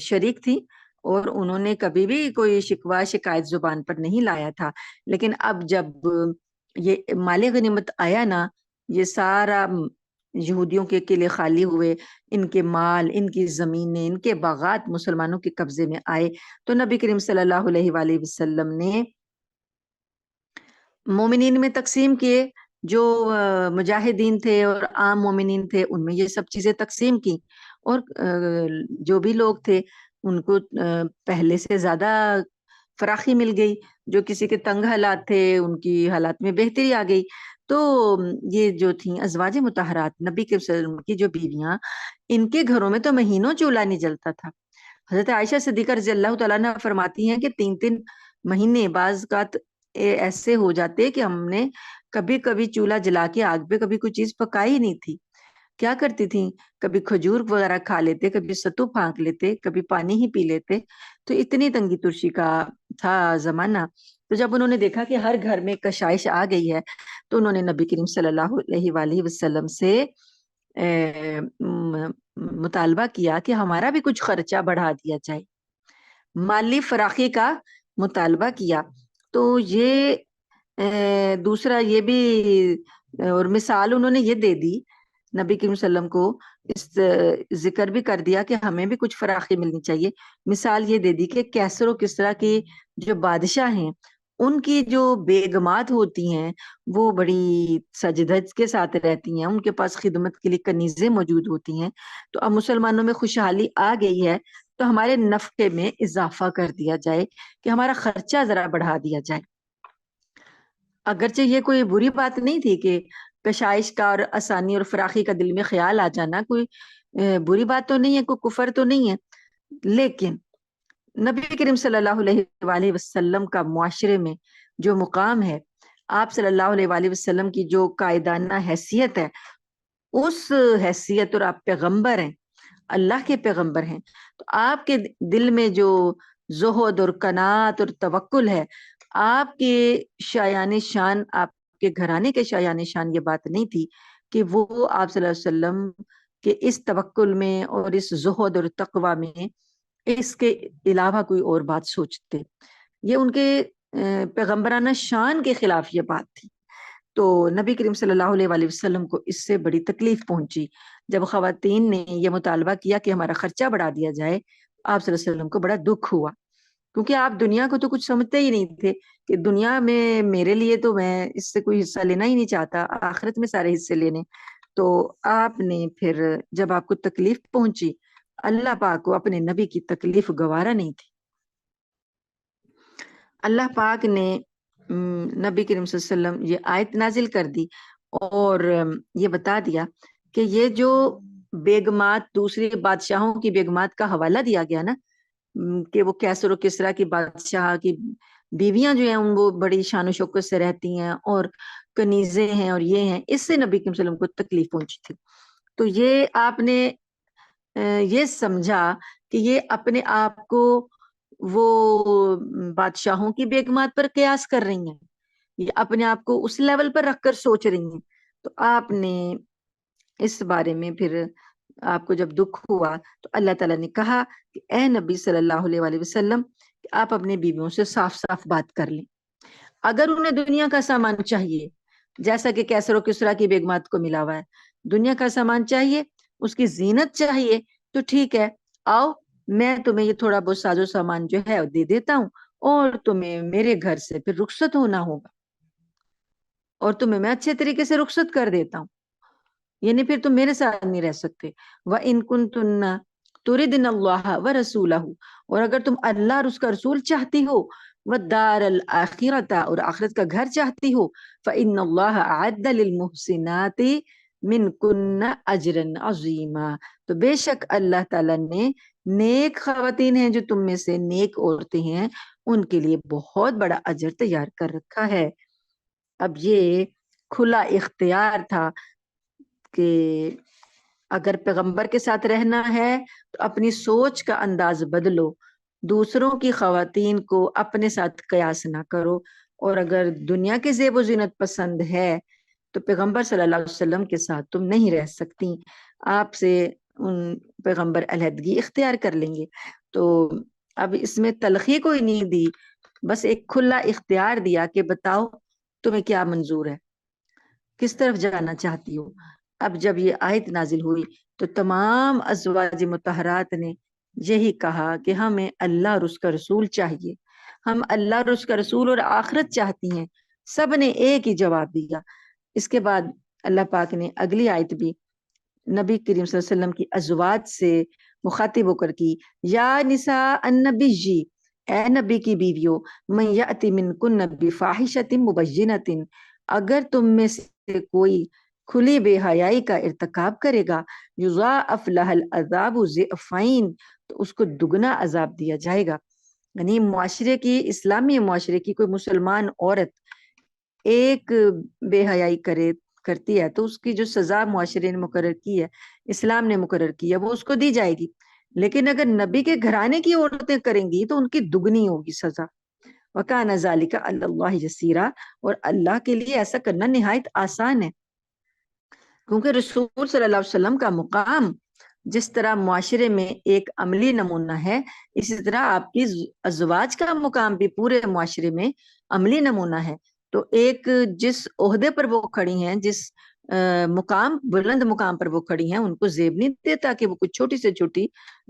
Speaker 1: شریک تھی، اور انہوں نے کبھی بھی کوئی شکوہ شکایت زبان پر نہیں لایا تھا، لیکن اب جب یہ مال غنیمت آیا نا، یہ سارا یہودیوں کے قلعے خالی ہوئے، ان کے مال، ان کی زمینیں، ان کے باغات مسلمانوں کے قبضے میں آئے، تو نبی کریم صلی اللہ علیہ وآلہ وسلم نے مومنین میں تقسیم کیے، جو مجاہدین تھے اور عام مومنین تھے ان میں یہ سب چیزیں تقسیم کی، اور جو بھی لوگ تھے ان کو پہلے سے زیادہ فراخی مل گئی، جو کسی کے تنگ حالات تھے ان کی حالات میں بہتری آ گئی۔ تو یہ جو تھیں ازواج مطہرات، نبی کے وسلم کی جو بیویاں، ان کے گھروں میں تو مہینوں چولہا نہیں جلتا تھا۔ حضرت عائشہ صدیقہ رضی اللہ تعالیٰ عنہ فرماتی ہیں کہ 3 مہینے بعض کا ایسے ہو جاتے کہ ہم نے کبھی کبھی چولہا جلا کے آگ پہ کبھی کوئی چیز پکائی نہیں تھی۔ کیا کرتی تھیں؟ کبھی کھجور وغیرہ کھا لیتے، کبھی ستو پھانک لیتے، کبھی پانی ہی پی لیتے۔ تو اتنی تنگی ترشی کا تھا زمانہ۔ تو جب انہوں نے دیکھا کہ ہر گھر میں کشائش آ گئی ہے، تو انہوں نے نبی کریم صلی اللہ علیہ وآلہ وسلم سے مطالبہ کیا کہ ہمارا بھی کچھ خرچہ بڑھا دیا جائے، مالی فراخی کا مطالبہ کیا۔ تو یہ دوسرا یہ بھی، اور مثال انہوں نے یہ دے دی نبی کریم صلی اللہ علیہ وسلم کو، اس ذکر بھی کر دیا کہ ہمیں بھی کچھ فراخی ملنی چاہیے۔ مثال یہ دے دی کہ کیسر و کسرا کی جو بادشاہ ہیں ان کی جو بیگمات ہوتی ہیں وہ بڑی سج دھج کے ساتھ رہتی ہیں، ان کے پاس خدمت کے لیے کنیزیں موجود ہوتی ہیں۔ تو اب مسلمانوں میں خوشحالی آ گئی ہے، تو ہمارے نفقے میں اضافہ کر دیا جائے، کہ ہمارا خرچہ ذرا بڑھا دیا جائے۔ اگرچہ یہ کوئی بری بات نہیں تھی کہ کشائش کا اور آسانی اور فراخی کا دل میں خیال آ جانا کوئی بری بات تو نہیں ہے، کوئی کفر تو نہیں ہے، لیکن نبی کریم صلی اللہ علیہ وآلہ وسلم کا معاشرے میں جو مقام ہے، آپ صلی اللہ علیہ وآلہ وسلم کی جو قائدانہ حیثیت ہے، اس حیثیت، اور آپ پیغمبر ہیں، اللہ کے پیغمبر ہیں، تو آپ کے دل میں جو زہد اور قناعت اور توکل ہے، آپ کے شایان شان، آپ کے گھرانے کے شایان شان یہ بات نہیں تھی کہ وہ آپ صلی اللہ علیہ وسلم کے اس توکل میں اور اس زہد اور تقوی میں اس کے علاوہ کوئی اور بات سوچتے۔ یہ ان کے پیغمبرانہ شان کے خلاف یہ بات تھی۔ تو نبی کریم صلی اللہ علیہ وآلہ وسلم کو اس سے بڑی تکلیف پہنچی جب خواتین نے یہ مطالبہ کیا کہ ہمارا خرچہ بڑھا دیا جائے۔ آپ صلی اللہ علیہ وسلم کو بڑا دکھ ہوا، کیونکہ آپ دنیا کو تو کچھ سمجھتے ہی نہیں تھے، کہ دنیا میں میرے لیے تو میں اس سے کوئی حصہ لینا ہی نہیں چاہتا، آخرت میں سارے حصے لینے۔ تو آپ نے پھر جب آپ کو تکلیف پہنچی، اللہ پاک کو اپنے نبی کی تکلیف گوارا نہیں تھی، اللہ پاک نے نبی کریم صلی اللہ علیہ وسلم یہ آیت نازل کر دی، اور یہ بتا دیا کہ یہ جو بیگمات، دوسری بادشاہوں کی بیگمات کا حوالہ دیا گیا نا، کہ وہ کیسر و کسرا کی بادشاہ کی بیویاں جو ہیں وہ بڑی شان و شوکت سے رہتی ہیں، اور کنیزیں ہیں اور یہ ہیں، اس سے نبی کریم صلی اللہ علیہ وسلم کو تکلیف پہنچی تھی۔ تو یہ آپ نے یہ سمجھا کہ یہ اپنے آپ کو وہ بادشاہوں کی بیگمات پر قیاس کر رہی ہیں، یہ اپنے آپ کو اس لیول پر رکھ کر سوچ رہی ہیں. تو آپ نے اس بارے میں پھر آپ کو جب دکھ ہوا تو اللہ تعالیٰ نے کہا کہ اے نبی صلی اللہ علیہ وآلہ وسلم کہ آپ اپنے بیویوں سے صاف صاف بات کر لیں. اگر انہیں دنیا کا سامان چاہیے، جیسا کہ کیسر و کسرا کی بیگمات کو ملا ہوا ہے، دنیا کا سامان چاہیے، اس کی زینت چاہیے، تو ٹھیک ہے، آؤ میں تمہیں یہ تھوڑا بہت ساز و سامان جو ہے دے دیتا ہوں، اور تمہیں میرے گھر سے پھر رخصت ہونا ہوگا، اور تمہیں میں اچھے طریقے سے رخصت کر دیتا ہوں، یعنی پھر تم میرے ساتھ نہیں رہ سکتے. وَإِن كُنتُنَّ تُرِدْنَ اللَّهَ وَرَسُولَهُ، اور اگر تم اللہ اور اس کا رسول چاہتی ہو، وَالدَّارَ الْآخِرَةَ، اور آخرت کا گھر چاہتی ہو، فَإِنَّ اللَّهَ أَعَدَّ لِلْمُحْسِنَاتِ مِنْكُنَّ أَجْرًا عَظِيمًا، تو بے شک اللہ تعالیٰ نے نیک خواتین ہیں جو تم میں سے نیک عورتیں ہیں، ان کے لیے بہت بڑا اجر تیار کر رکھا ہے. اب یہ کھلا اختیار تھا کہ اگر پیغمبر کے ساتھ رہنا ہے تو اپنی سوچ کا انداز بدلو، دوسروں کی خواتین کو اپنے ساتھ قیاس نہ کرو، اور اگر دنیا کے زیب و زینت پسند ہے تو پیغمبر صلی اللہ علیہ وسلم کے ساتھ تم نہیں رہ سکتی، آپ سے ان پیغمبر علیحدگی اختیار کر لیں گے. تو اب اس میں تلخی کوئی نہیں دی، بس ایک کھلا اختیار دیا کہ بتاؤ تمہیں کیا منظور ہے، کس طرف جانا چاہتی ہو. اب جب یہ آیت نازل ہوئی تو تمام ازواج مطہرات نے یہی کہا کہ ہمیں اللہ اور اس کا رسول چاہیے، ہم اللہ اور اس کا رسول اور آخرت چاہتی ہیں. سب نے ایک ہی جواب دیا. اس کے بعد اللہ پاک نے اگلی آیت بھی نبی کریم صلی اللہ علیہ وسلم کی ازواج سے مخاطب ہو کر کی، یا نساء النبی جی، اے نبی کی بیویوں، من یأتی منکن بفاحشۃ مبینۃ، اگر تم میں سے کوئی کھلی بے حیائی کا ارتکاب کرے گا، یضاعف لها العذاب ضعفین، تو اس کو دگنا عذاب دیا جائے گا. یعنی معاشرے کی، اسلامی معاشرے کی کوئی مسلمان عورت ایک بے حیائی کرتی ہے تو اس کی جو سزا معاشرے نے مقرر کی ہے، اسلام نے مقرر کی ہے، وہ اس کو دی جائے گی. لیکن اگر نبی کے گھرانے کی عورتیں کریں گی تو ان کی دگنی ہوگی سزا. وَكَانَ ذَلِكَ عَلَى اللَّهِ يَسِيرًا، اور اللہ کے لیے ایسا کرنا نہایت آسان ہے، کیونکہ رسول صلی اللہ علیہ وسلم کا مقام جس طرح معاشرے میں ایک عملی نمونہ ہے، اسی طرح آپ کی ازواج کا مقام بھی پورے معاشرے میں عملی نمونہ ہے. تو ایک جس عہدے پر وہ کھڑی ہیں، جس مقام، بلند مقام پر وہ کھڑی ہیں، ان کو زیب نہیں دیتا کہ وہ کچھ چھوٹی سے چھوٹی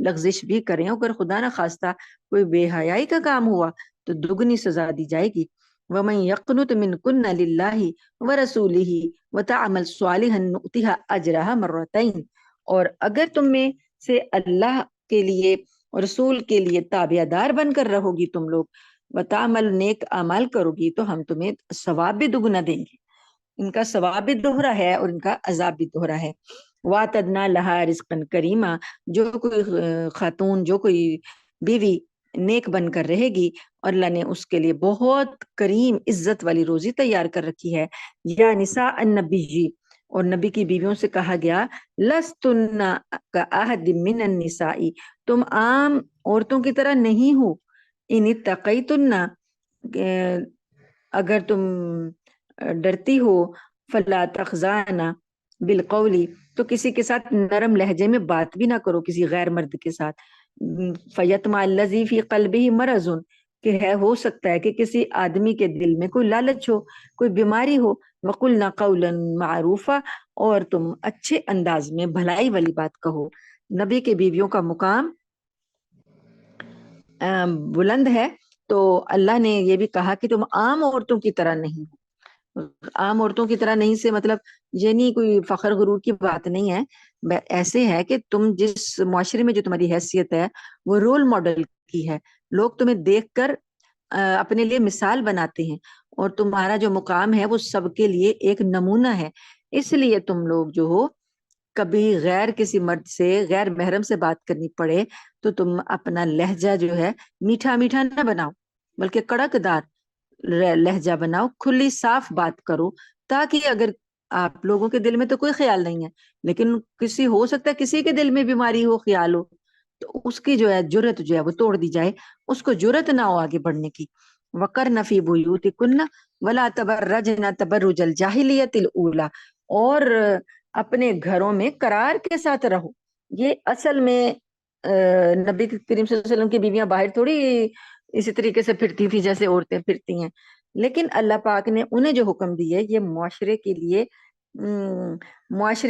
Speaker 1: لغزش بھی کریں. اگر خدا نہ خواستہ کوئی بے حیائی کا کام ہوا تو دگنی سزا دی جائے گی. وَمَن يَقْنُتْ مِنْكُنَّ لِلَّهِ وَرَسُولِهِ وَتَعْمَلْ صَالِحًا نُؤْتِهَا أَجْرَهَا مَرَّتَيْنِ، اور اگر تم میں سے اللہ کے لیے اور رسول کے لیے تابع دار بن کر رہو گی تم لوگ، وتعمل، نیک اعمال کرو گی، تو ہم تمہیں ثواب بھی دگنا دیں گے. ان کا ثواب بھی دوہرا ہے اور ان کا عذاب بھی دوہرا ہے. وَاعْتَدْنَا لَهَا رِزْقًا كَرِيمًا، جو کوئی خاتون، جو کوئی بیوی نیک بن کر رہے گی، اور اللہ نے اس کے لیے بہت کریم، عزت والی روزی تیار کر رکھی ہے. یا نساء النبی جی، اور نبی کی بیویوں سے کہا گیا، لستن کأحد من النساء، تم عام عورتوں کی طرح نہیں ہو. ان اتقیتن، اگر تم ڈرتی ہو، فلا تخضعن بالقول، تو کسی کے ساتھ نرم لہجے میں بات بھی نہ کرو، کسی غیر مرد کے ساتھ. فیطمع الذی فی قلبہ مرض، کہ ہے ہو سکتا ہے کہ کسی آدمی کے دل میں کوئی لالچ ہو، کوئی بیماری ہو. وقلنا قولا معروفا، اور تم اچھے انداز میں بھلائی والی بات کہو. نبی کے بیویوں کا مقام بلند ہے، تو اللہ نے یہ بھی کہا کہ تم عام عورتوں کی طرح نہیں ہو. عام عورتوں کی طرح نہیں سے مطلب یہ نہیں کوئی فخر غرور کی بات نہیں ہے، ایسے ہے کہ تم جس معاشرے میں جو تمہاری حیثیت ہے وہ رول ماڈل کی ہے، لوگ تمہیں دیکھ کر اپنے لیے مثال بناتے ہیں، اور تمہارا جو مقام ہے وہ سب کے لیے ایک نمونہ ہے. اس لیے تم لوگ جو ہو، کبھی غیر کسی مرد سے، غیر محرم سے بات کرنی پڑے تو تم اپنا لہجہ جو ہے میٹھا میٹھا نہ بناؤ، بلکہ کڑک دار لہجہ بناؤ، کھلی صاف بات کرو، تاکہ اگر آپ لوگوں کے دل میں تو کوئی خیال نہیں ہے، لیکن کسی، ہو سکتا ہے کسی کے دل میں بیماری ہو، خیال ہو، تو اس کی جو ہے جرت جو ہے وہ توڑ دی جائے، اس کو جرت نہ ہو آگے بڑھنے کی. وَقَرْنَ فِي بُيُوتِكُنَّ، ولا تبرجنا تبرج الجاہلیت الاولی، اور اپنے گھروں میں قرار کے ساتھ رہو. یہ اصل میں نبی کریم صلی اللہ علیہ وسلم کی بیویاں باہر تھوڑی اسی طریقے سے پھرتی تھی جیسے عورتیں پھرتی ہیں، لیکن اللہ پاک نے انہیں جو حکم دیے یہ معاشرے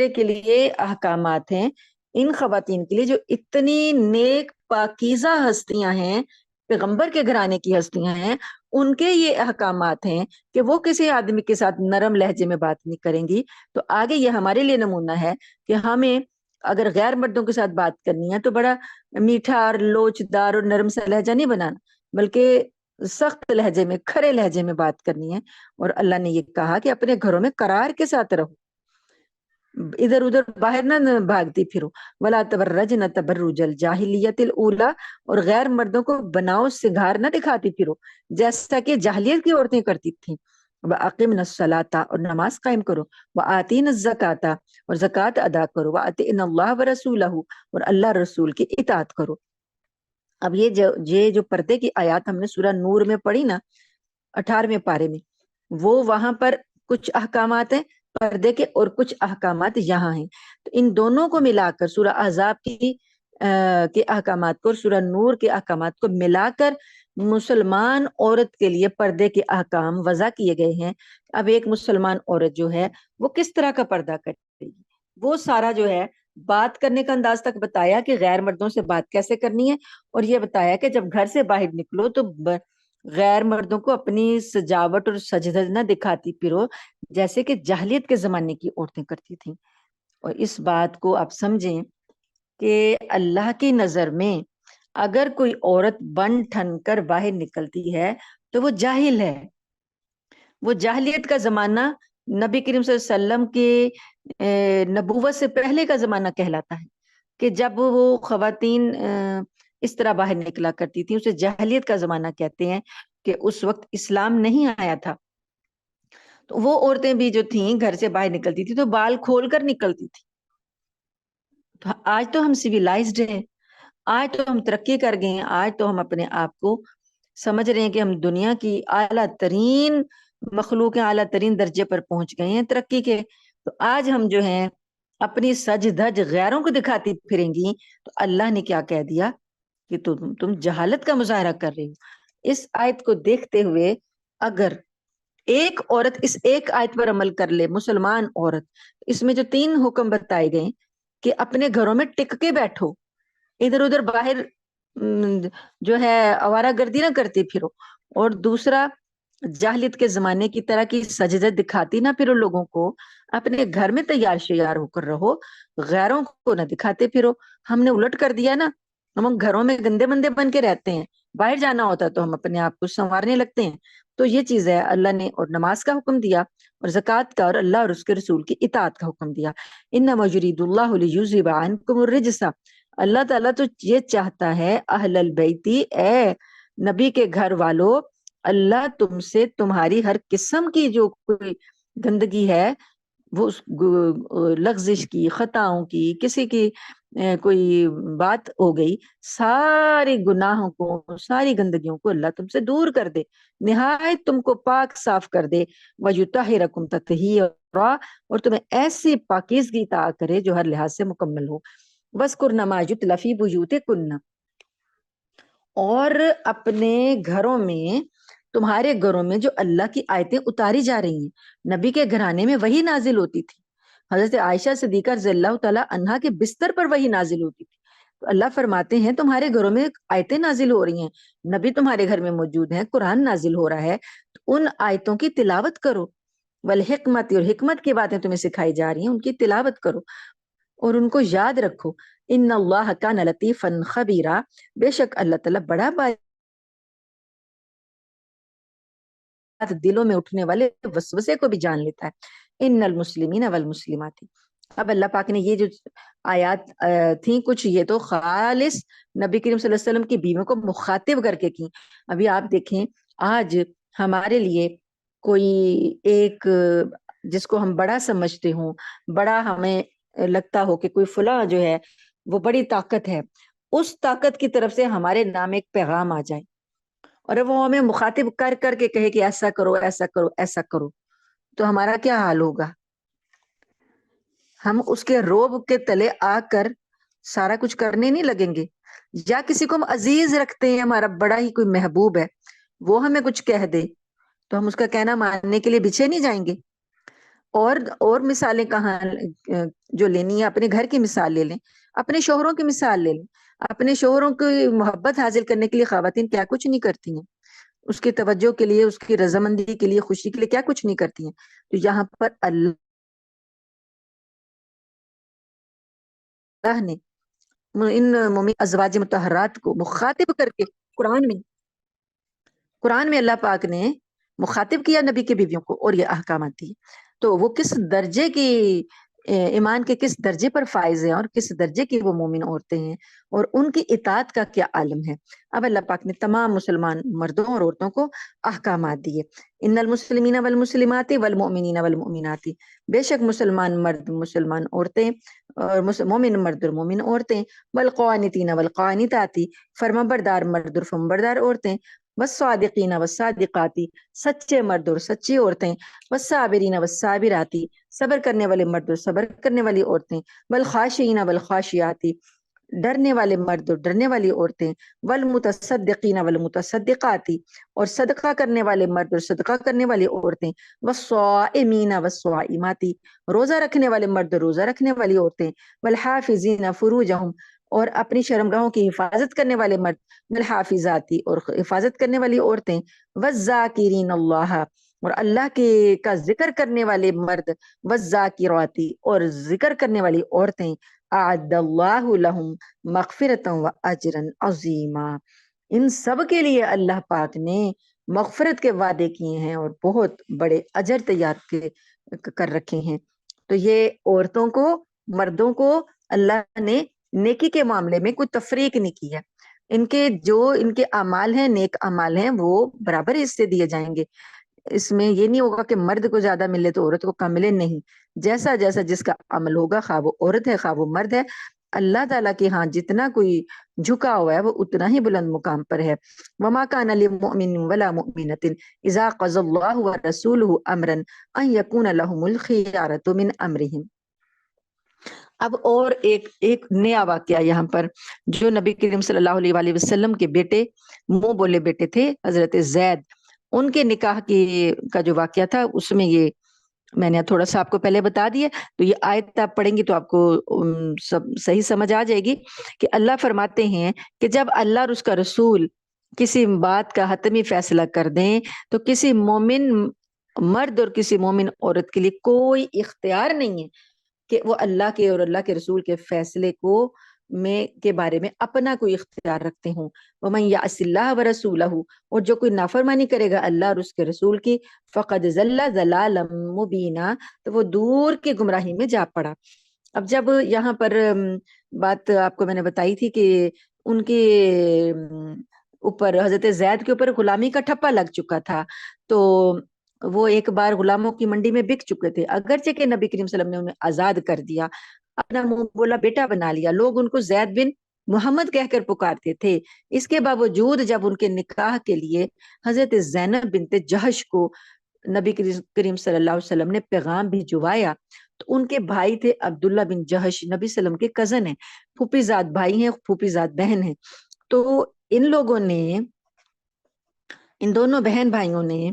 Speaker 1: کے لیے احکامات ہیں. ان خواتین کے لیے جو اتنی نیک پاکیزہ ہستیاں ہیں، پیغمبر کے گھرانے کی ہستیاں ہیں، ان کے یہ احکامات ہیں کہ وہ کسی آدمی کے ساتھ نرم لہجے میں بات نہیں کریں گی. تو آگے یہ ہمارے لیے نمونہ ہے کہ ہمیں اگر غیر مردوں کے ساتھ بات کرنی ہے تو بڑا میٹھا اور لوچدار اور نرم سا لہجہ نہیں بنانا، بلکہ سخت لہجے میں، کھرے لہجے میں بات کرنی ہے. اور اللہ نے یہ کہا کہ اپنے گھروں میں قرار کے ساتھ رہو، ادھر ادھر باہر نہ بھاگتی پھرو. ولا تبرجن تبرج الجاہلیت الاولی، اور غیر مردوں کو بناؤ سنگھار نہ دکھاتی پھرو جیسا کہ جاہلیت کی عورتیں کرتی تھیں. وَأَقِمْنَ الصَّلَاةَ، اور نماز قائم کرو. وَآتِينَ الزَّكَاةَ، اور زکوٰۃ ادا کرو. وَأَطِعْنَ اللَّهَ وَرَسُولَهُ، اور اللہ رسول کی اطاعت کرو. اب یہ جو پردے کی آیات ہم نے سورہ نور میں پڑھی نا، 18ویں پارے میں، وہ وہاں پر کچھ احکامات ہیں پردے کے اور کچھ احکامات یہاں ہیں. تو ان دونوں کو ملا کر سورہ احزاب کے احکامات کو اور سورہ نور کے احکامات کو ملا کر مسلمان عورت کے لیے پردے کے احکام وضع کیے گئے ہیں. اب ایک مسلمان عورت جو ہے وہ کس طرح کا پردہ کرے گی، وہ سارا جو ہے بات کرنے کا انداز تک بتایا کہ غیر مردوں سے بات کیسے کرنی ہے، اور یہ بتایا کہ جب گھر سے باہر نکلو تو غیر مردوں کو اپنی سجاوٹ اور سجدھج نہ دکھاتی پھرو جیسے کہ جاہلیت کے زمانے کی عورتیں کرتی تھیں. اور اس بات کو آپ سمجھیں کہ اللہ کی نظر میں اگر کوئی عورت بن ٹھن کر باہر نکلتی ہے تو وہ جاہل ہے. وہ جاہلیت کا زمانہ نبی کریم صلی اللہ علیہ وسلم کی نبوت سے پہلے کا زمانہ کہلاتا ہے، کہ جب وہ خواتین اس طرح باہر نکلا کرتی تھی، اسے جاہلیت کا زمانہ کہتے ہیں، کہ اس وقت اسلام نہیں آیا تھا. تو وہ عورتیں بھی جو تھیں گھر سے باہر نکلتی تھی تو بال کھول کر نکلتی تھی. تو آج تو ہم سویلائزڈ ہیں، آج تو ہم ترقی کر گئے ہیں، آج تو ہم اپنے آپ کو سمجھ رہے ہیں کہ ہم دنیا کی اعلیٰ ترین مخلوق اعلیٰ ترین درجے پر پہنچ گئے ہیں ترقی کے. تو آج ہم جو ہیں اپنی سج دھج غیروں کو دکھاتی پھریں گی تو اللہ نے کیا کہہ دیا کہ تم جہالت کا مظاہرہ کر رہی ہو. اس آیت کو دیکھتے ہوئے اگر ایک عورت اس ایک آیت پر عمل کر لے، مسلمان عورت، اس میں جو 3 حکم بتائے گئے کہ اپنے گھروں میں ٹک کے بیٹھو، ادھر ادھر باہر جو ہے آوارہ گردی نہ کرتی پھرو، اور دوسرا جاہلیت کے زمانے کی طرح کی سجدت دکھاتی نہ پھرو لوگوں کو، اپنے گھر میں تیار شیار ہو کر رہو، غیروں کو نہ دکھاتے پھرو. ہم نے الٹ کر دیا نا، ہم گھروں میں گندے بندے بن کے رہتے ہیں، باہر جانا ہوتا تو ہم اپنے آپ کو سنوارنے لگتے ہیں. تو یہ چیز ہے، اللہ نے اور نماز کا حکم دیا اور زکوٰۃ کا اور اللہ اور اس کے رسول کی اطاعت کا حکم دیا. انما یرید اللہ لیذھب عنکم الرجس، اللہ تعالیٰ تو یہ چاہتا ہے اہل البیتی، اے نبی کے گھر والو، اللہ تم سے تمہاری ہر قسم کی جو کوئی گندگی ہے، وہ لغزش کی، خطاؤں کی، کسی کی کوئی بات ہو گئی، ساری گناہوں کو، ساری گندگیوں کو اللہ تم سے دور کر دے، نہایت تم کو پاک صاف کر دے. وَيُطَهِّرَكُمْ تَطْهِيرًا، اور تمہیں ایسی پاکیزگی عطا کرے جو ہر لحاظ سے مکمل ہو. وَاذْكُرْنَ مَا يُتْلَىٰ فِي بُيُوتِكُنَّ، اور اپنے گھروں میں، تمہارے گھروں میں جو اللہ کی آیتیں اتاری جا رہی ہیں، نبی کے گھرانے میں وہی نازل ہوتی تھی. حضرت عائشہ صدیقہ رضی اللہ تعالی عنہا کے بستر پر وہی نازل ہوتی تھی. تو اللہ فرماتے ہیں تمہارے گھروں میں آیتیں نازل ہو رہی ہیں، نبی تمہارے گھر میں موجود ہیں، قرآن نازل ہو رہا ہے، تو ان آیتوں کی تلاوت کرو. والحکمت، اور حکمت کی باتیں تمہیں سکھائی جا رہی ہیں، ان کی تلاوت کرو اور ان کو یاد رکھو. ان اللہ کان لطیفا خبیرا، بے شک اللہ تعالیٰ بڑا دلوں میں اٹھنے والے وسوسے کو بھی جان لیتا ہے. ان المسلمین والمسلمات، اب اللہ پاک نے یہ جو آیات تھیں کچھ، یہ تو خالص نبی کریم صلی اللہ علیہ وسلم کی بیویوں کو مخاطب کر کے کی. ابھی آپ دیکھیں آج ہمارے لیے کوئی ایک جس کو ہم بڑا سمجھتے ہوں، بڑا ہمیں لگتا ہو کہ کوئی فلاں جو ہے وہ بڑی طاقت ہے، اس طاقت کی طرف سے ہمارے نام ایک پیغام آ جائے اور وہ ہمیں مخاطب کر کر کے کہے کہ ایسا کرو ایسا کرو ایسا کرو، تو ہمارا کیا حال ہوگا؟ ہم اس کے روب کے تلے آ کر سارا کچھ کرنے نہیں لگیں گے؟ یا کسی کو ہم عزیز رکھتے ہیں، ہمارا بڑا ہی کوئی محبوب ہے، وہ ہمیں کچھ کہہ دے تو ہم اس کا کہنا ماننے کے لیے پیچھے نہیں جائیں گے؟ اور مثالیں کہاں جو لینی ہے، اپنے گھر کی مثال لے لیں، اپنے شوہروں کی مثال لے لیں. اپنے شوہروں کی محبت حاصل کرنے کے لیے خواتین کیا کچھ نہیں کرتی ہیں، اس کی توجہ کے لیے، اس کی رضامندی کے لیے، خوشی کے لیے کیا کچھ نہیں کرتی ہیں. تو یہاں پر اللہ نے ان مومن ازواج مطہرات کو مخاطب کر کے قرآن میں اللہ پاک نے مخاطب کیا نبی کے بیویوں کو، اور یہ احکامات دی. تو وہ کس درجے کی ایمان کے کس درجے پر فائز ہیں، اور کس درجے کی وہ مومن عورتیں ہیں، اور ان کی اطاعت کا کیا عالم ہے. اب اللہ پاک نے تمام مسلمان مردوں اور عورتوں کو احکامات دیے. ان المسلمین والمسلمات والمؤمنین والمؤمنات، بے شک مسلمان مرد، مسلمان عورتیں، اور مومن مرد اور مومن عورتیں، والقوانتین والقانتات، فرما بردار مرد اور فرما بردار عورتیں، والصادقین والصادقات، سچے مرد اور سچی عورتیں، والصابرین والصابرات، صبر کرنے والے مرد اور صبر کرنے والی عورتیں، والخاشعین والخاشعات، ڈرنے والے مرد اور ڈرنے والی عورتیں، والمتصدقین والمتصدقات، اور صدقہ کرنے والے مرد اور صدقہ کرنے والی عورتیں، والصائمین والصائمات، روزہ رکھنے والے مرد اور روزہ رکھنے والی عورتیں، والحافظین فروجہم، اور اپنی شرمگاہوں کی حفاظت کرنے والے مرد، والحافظاتی، اور حفاظت کرنے والی عورتیں، والذاکرین اللہ، اور اللہ کے کا ذکر کرنے والے مرد، والذاکراتی، اور ذکر کرنے والی عورتیں، اعد اللہ لہم مغفرتا و اجرا عظیما، ان سب کے لیے اللہ پاک نے مغفرت کے وعدے کیے ہیں اور بہت بڑے اجر تیار کر رکھے ہیں. تو یہ عورتوں کو، مردوں کو اللہ نے نیکی کے معاملے میں کوئی تفریق نہیں کی ہے. ان کے جو ان کے اعمال ہیں، نیک اعمال ہیں، وہ برابر حصے دیے جائیں گے. اس میں یہ نہیں ہوگا کہ مرد کو زیادہ ملے تو عورت کو کم ملے، نہیں. جیسا جیسا جس کا عمل ہوگا، خواہ وہ عورت ہے خواہ وہ مرد ہے، اللہ تعالیٰ کے ہاں جتنا کوئی جھکا ہوا ہے وہ اتنا ہی بلند مقام پر ہے. وما كان لمؤمن ولا مؤمنة اذا قضى الله ورسوله امرا ان يكون لهم الخيارة من امرهم. اب اور ایک نیا واقعہ یہاں پر، جو نبی کریم صلی اللہ علیہ وآلہ وسلم کے بیٹے، منہ بولے بیٹے تھے، حضرت زید، ان کے نکاح کا جو واقعہ تھا، اس میں یہ میں نے تھوڑا سا آپ کو پہلے بتا دیا. تو یہ آیت آپ پڑھیں گی تو آپ کو سب صحیح سمجھ آ جائے گی کہ اللہ فرماتے ہیں کہ جب اللہ اور اس کا رسول کسی بات کا حتمی فیصلہ کر دیں تو کسی مومن مرد اور کسی مومن عورت کے لیے کوئی اختیار نہیں ہے کہ وہ اللہ کے اور اللہ کے رسول کے فیصلے کے بارے میں اپنا کوئی اختیار رکھتے ہوں. وَمَن يَعْصِ اللَّهَ وَرَسُولَهُ، اور جو کوئی نافرمانی کرے گا اللہ اور اس کے رسول کی، فَقَدْ ضَلَّ ضَلَالًا مُبِينًا، تو وہ دور کی گمراہی میں جا پڑا. اب جب یہاں پر بات آپ کو میں نے بتائی تھی کہ ان کے اوپر، حضرت زید کے اوپر غلامی کا ٹھپا لگ چکا تھا، تو وہ ایک بار غلاموں کی منڈی میں بک چکے تھے، اگرچہ کہ نبی کریم صلی اللہ علیہ وسلم نے انہیں آزاد کر دیا، اپنا منہ بولا بیٹا بنا لیا، لوگ ان کو زید بن محمد کہہ کر پکارتے تھے. اس کے باوجود جب ان کے نکاح کے لیے حضرت زینب بنت جہش کو نبی کریم صلی اللہ علیہ وسلم نے پیغام بھجوایا، تو ان کے بھائی تھے عبداللہ بن جہش، نبی صلی اللہ علیہ وسلم کے کزن ہیں، پھوپھی زاد بھائی ہیں، پھوپھی زاد بہن ہیں. تو ان لوگوں نے، ان دونوں بہن بھائیوں نے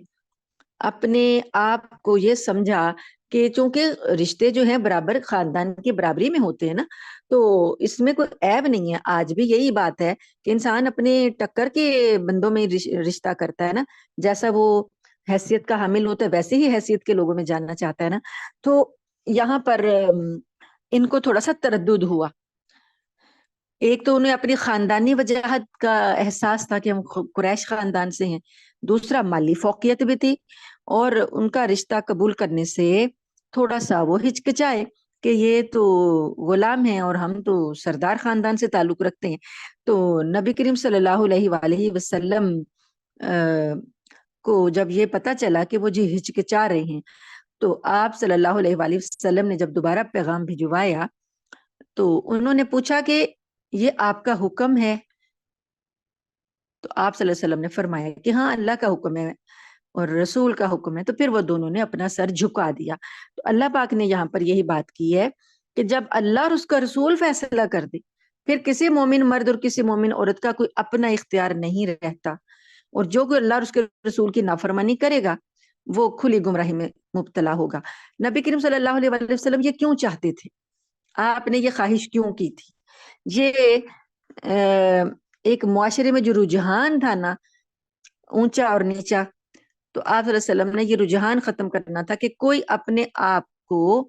Speaker 1: اپنے آپ کو یہ سمجھا کہ چونکہ رشتے جو ہیں برابر خاندان کی برابری میں ہوتے ہیں نا، تو اس میں کوئی عیب نہیں ہے. آج بھی یہی بات ہے کہ انسان اپنے ٹکر کے بندوں میں رشتہ کرتا ہے نا، جیسا وہ حیثیت کا حامل ہوتا ہے ویسے ہی حیثیت کے لوگوں میں جاننا چاہتا ہے نا. تو یہاں پر ان کو تھوڑا سا تردد ہوا. ایک تو انہیں اپنی خاندانی وجاہت کا احساس تھا کہ ہم قریش خاندان سے ہیں، دوسرا مالی فوقیت بھی تھی، اور ان کا رشتہ قبول کرنے سے تھوڑا سا وہ ہچکچائے کہ یہ تو غلام ہیں اور ہم تو سردار خاندان سے تعلق رکھتے ہیں. تو نبی کریم صلی اللہ علیہ وآلہ وسلم کو جب یہ پتا چلا کہ وہ جی ہچکچا رہے ہیں، تو آپ صلی اللہ علیہ وآلہ وسلم نے جب دوبارہ پیغام بھجوایا تو انہوں نے پوچھا کہ یہ آپ کا حکم ہے تو آپ صلی اللہ علیہ وسلم نے فرمایا کہ ہاں اللہ کا حکم ہے اور رسول کا حکم ہے، تو پھر وہ دونوں نے اپنا سر جھکا دیا۔ تو اللہ پاک نے یہاں پر یہی بات کی ہے کہ جب اللہ اور اس کا رسول فیصلہ کر دے، پھر کسی مومن مرد اور کسی مومن عورت کا کوئی اپنا اختیار نہیں رہتا، اور جو کوئی اللہ اور اس کے رسول کی نافرمانی کرے گا وہ کھلی گمراہی میں مبتلا ہوگا۔ نبی کریم صلی اللہ علیہ وسلم یہ کیوں چاہتے تھے؟ آپ نے یہ خواہش کیوں کی تھی؟ یہ ایک معاشرے میں جو رجحان تھا نا، اونچا اور نیچا، تو آپ صلی اللہ علیہ وسلم نے یہ رجحان ختم کرنا تھا کہ کوئی اپنے آپ کو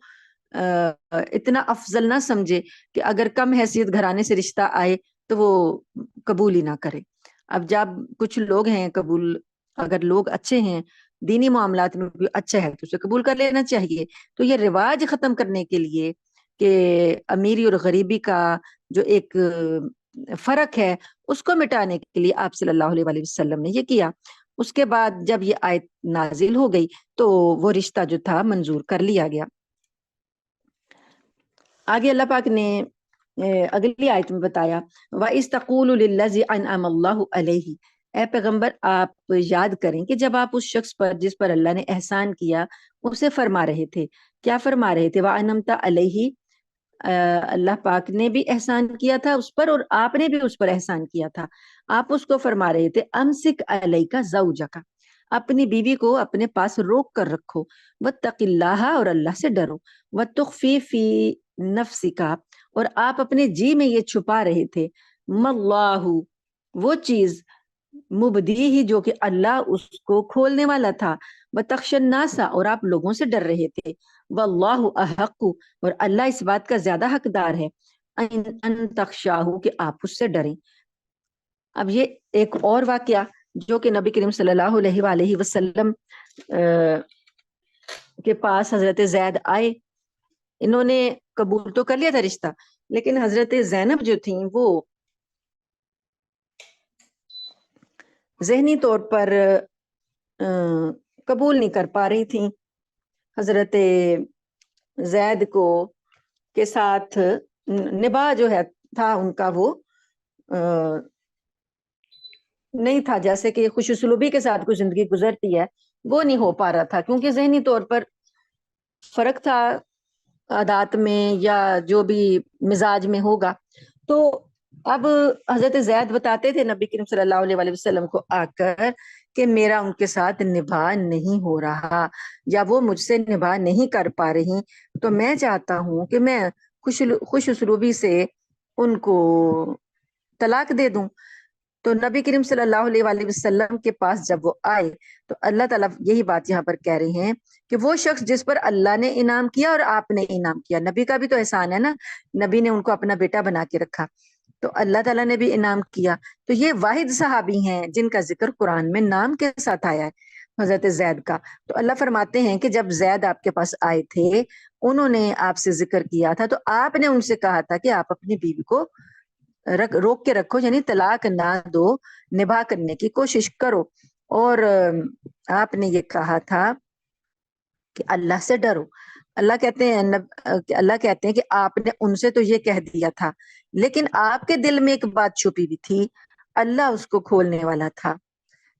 Speaker 1: اتنا افضل نہ سمجھے کہ اگر کم حیثیت گھرانے سے رشتہ آئے تو وہ قبول ہی نہ کرے۔ اب جب کچھ لوگ ہیں قبول، اگر لوگ اچھے ہیں دینی معاملات میں بھی اچھا ہے تو اسے قبول کر لینا چاہیے۔ تو یہ رواج ختم کرنے کے لیے کہ امیری اور غریبی کا جو ایک فرق ہے اس کو مٹانے کے لیے آپ صلی اللہ علیہ وسلم نے یہ کیا۔ اس کے بعد جب یہ آیت نازل ہو گئی تو وہ رشتہ جو تھا منظور کر لیا گیا۔ آگے اللہ پاک نے اگلی آیت میں بتایا وَإِذْ تَقُولُ لِلَّذِي أَنْعَمَ اللَّهُ عَلَيْهِ، اے پیغمبر آپ یاد کریں کہ جب آپ اس شخص پر جس پر اللہ نے احسان کیا اسے فرما رہے تھے، کیا فرما رہے تھے؟ وَأَنْعَمْتَ عَلَيْهِ، اللہ پاک نے بھی احسان کیا تھا اس پر اور آپ نے بھی اس پر احسان کیا تھا۔ آپ اس کو فرما رہے تھے امسک علیک زوجک، اپنی بیوی کو اپنے پاس روک کر رکھو، واتق اللہ، اور اللہ سے ڈرو، وتخفی فی نفسک، اور آپ اپنے جی میں یہ چھپا رہے تھے، ماللہ، وہ چیز، مبدی ہی، جو کہ اللہ اس کو کھولنے والا تھا، وتخشى الناس، اور آپ لوگوں سے ڈر رہے تھے، واللہ احق، اور اللہ اس بات کا زیادہ حقدار ہے، ان تخشاہ، کہ آپ اس سے ڈریں۔ اب یہ ایک اور واقعہ جو کہ نبی کریم صلی اللہ علیہ وآلہ وسلم کے پاس حضرت زید آئے، انہوں نے قبول تو کر لیا تھا رشتہ، لیکن حضرت زینب جو تھیں وہ ذہنی طور پر قبول نہیں کر پا رہی تھیں حضرت زید کو کے ساتھ نباہ جو ہے تھا ان کا وہ نہیں تھا، جیسے کہ خوش اسلوبی کے ساتھ کوئی زندگی گزرتی ہے وہ نہیں ہو پا رہا تھا، کیونکہ ذہنی طور پر فرق تھا عادات میں یا جو بھی مزاج میں ہوگا۔ تو اب حضرت زید بتاتے تھے نبی کریم صلی اللہ علیہ وسلم کو آ کر کہ میرا ان کے ساتھ نباہ نہیں ہو رہا یا وہ مجھ سے نباہ نہیں کر پا رہی، تو میں چاہتا ہوں کہ میں خوش اسلوبی سے ان کو طلاق دے دوں۔ تو نبی کریم صلی اللہ علیہ وسلم کے پاس جب وہ آئے تو اللہ تعالیٰ یہی بات یہاں پر کہہ رہے ہیں کہ وہ شخص جس پر اللہ نے انعام کیا اور آپ نے انعام کیا، نبی کا بھی تو احسان ہے نا، نبی نے ان کو اپنا بیٹا بنا کے رکھا، تو اللہ تعالیٰ نے بھی انعام کیا۔ تو یہ واحد صحابی ہیں جن کا ذکر قرآن میں نام کے ساتھ آیا ہے، حضرت زید کا۔ تو اللہ فرماتے ہیں کہ جب زید آپ کے پاس آئے تھے انہوں نے آپ سے ذکر کیا تھا تو آپ نے ان سے کہا تھا کہ آپ اپنی بیوی کو روک کے رکھو، یعنی طلاق نہ دو، نباہ کرنے کی کوشش کرو، اور آپ نے یہ کہا تھا کہ اللہ سے ڈرو۔ اللہ کہتے ہیں کہ آپ نے ان سے تو یہ کہہ دیا تھا، لیکن آپ کے دل میں ایک بات چھپی ہوئی تھی، اللہ اس کو کھولنے والا تھا۔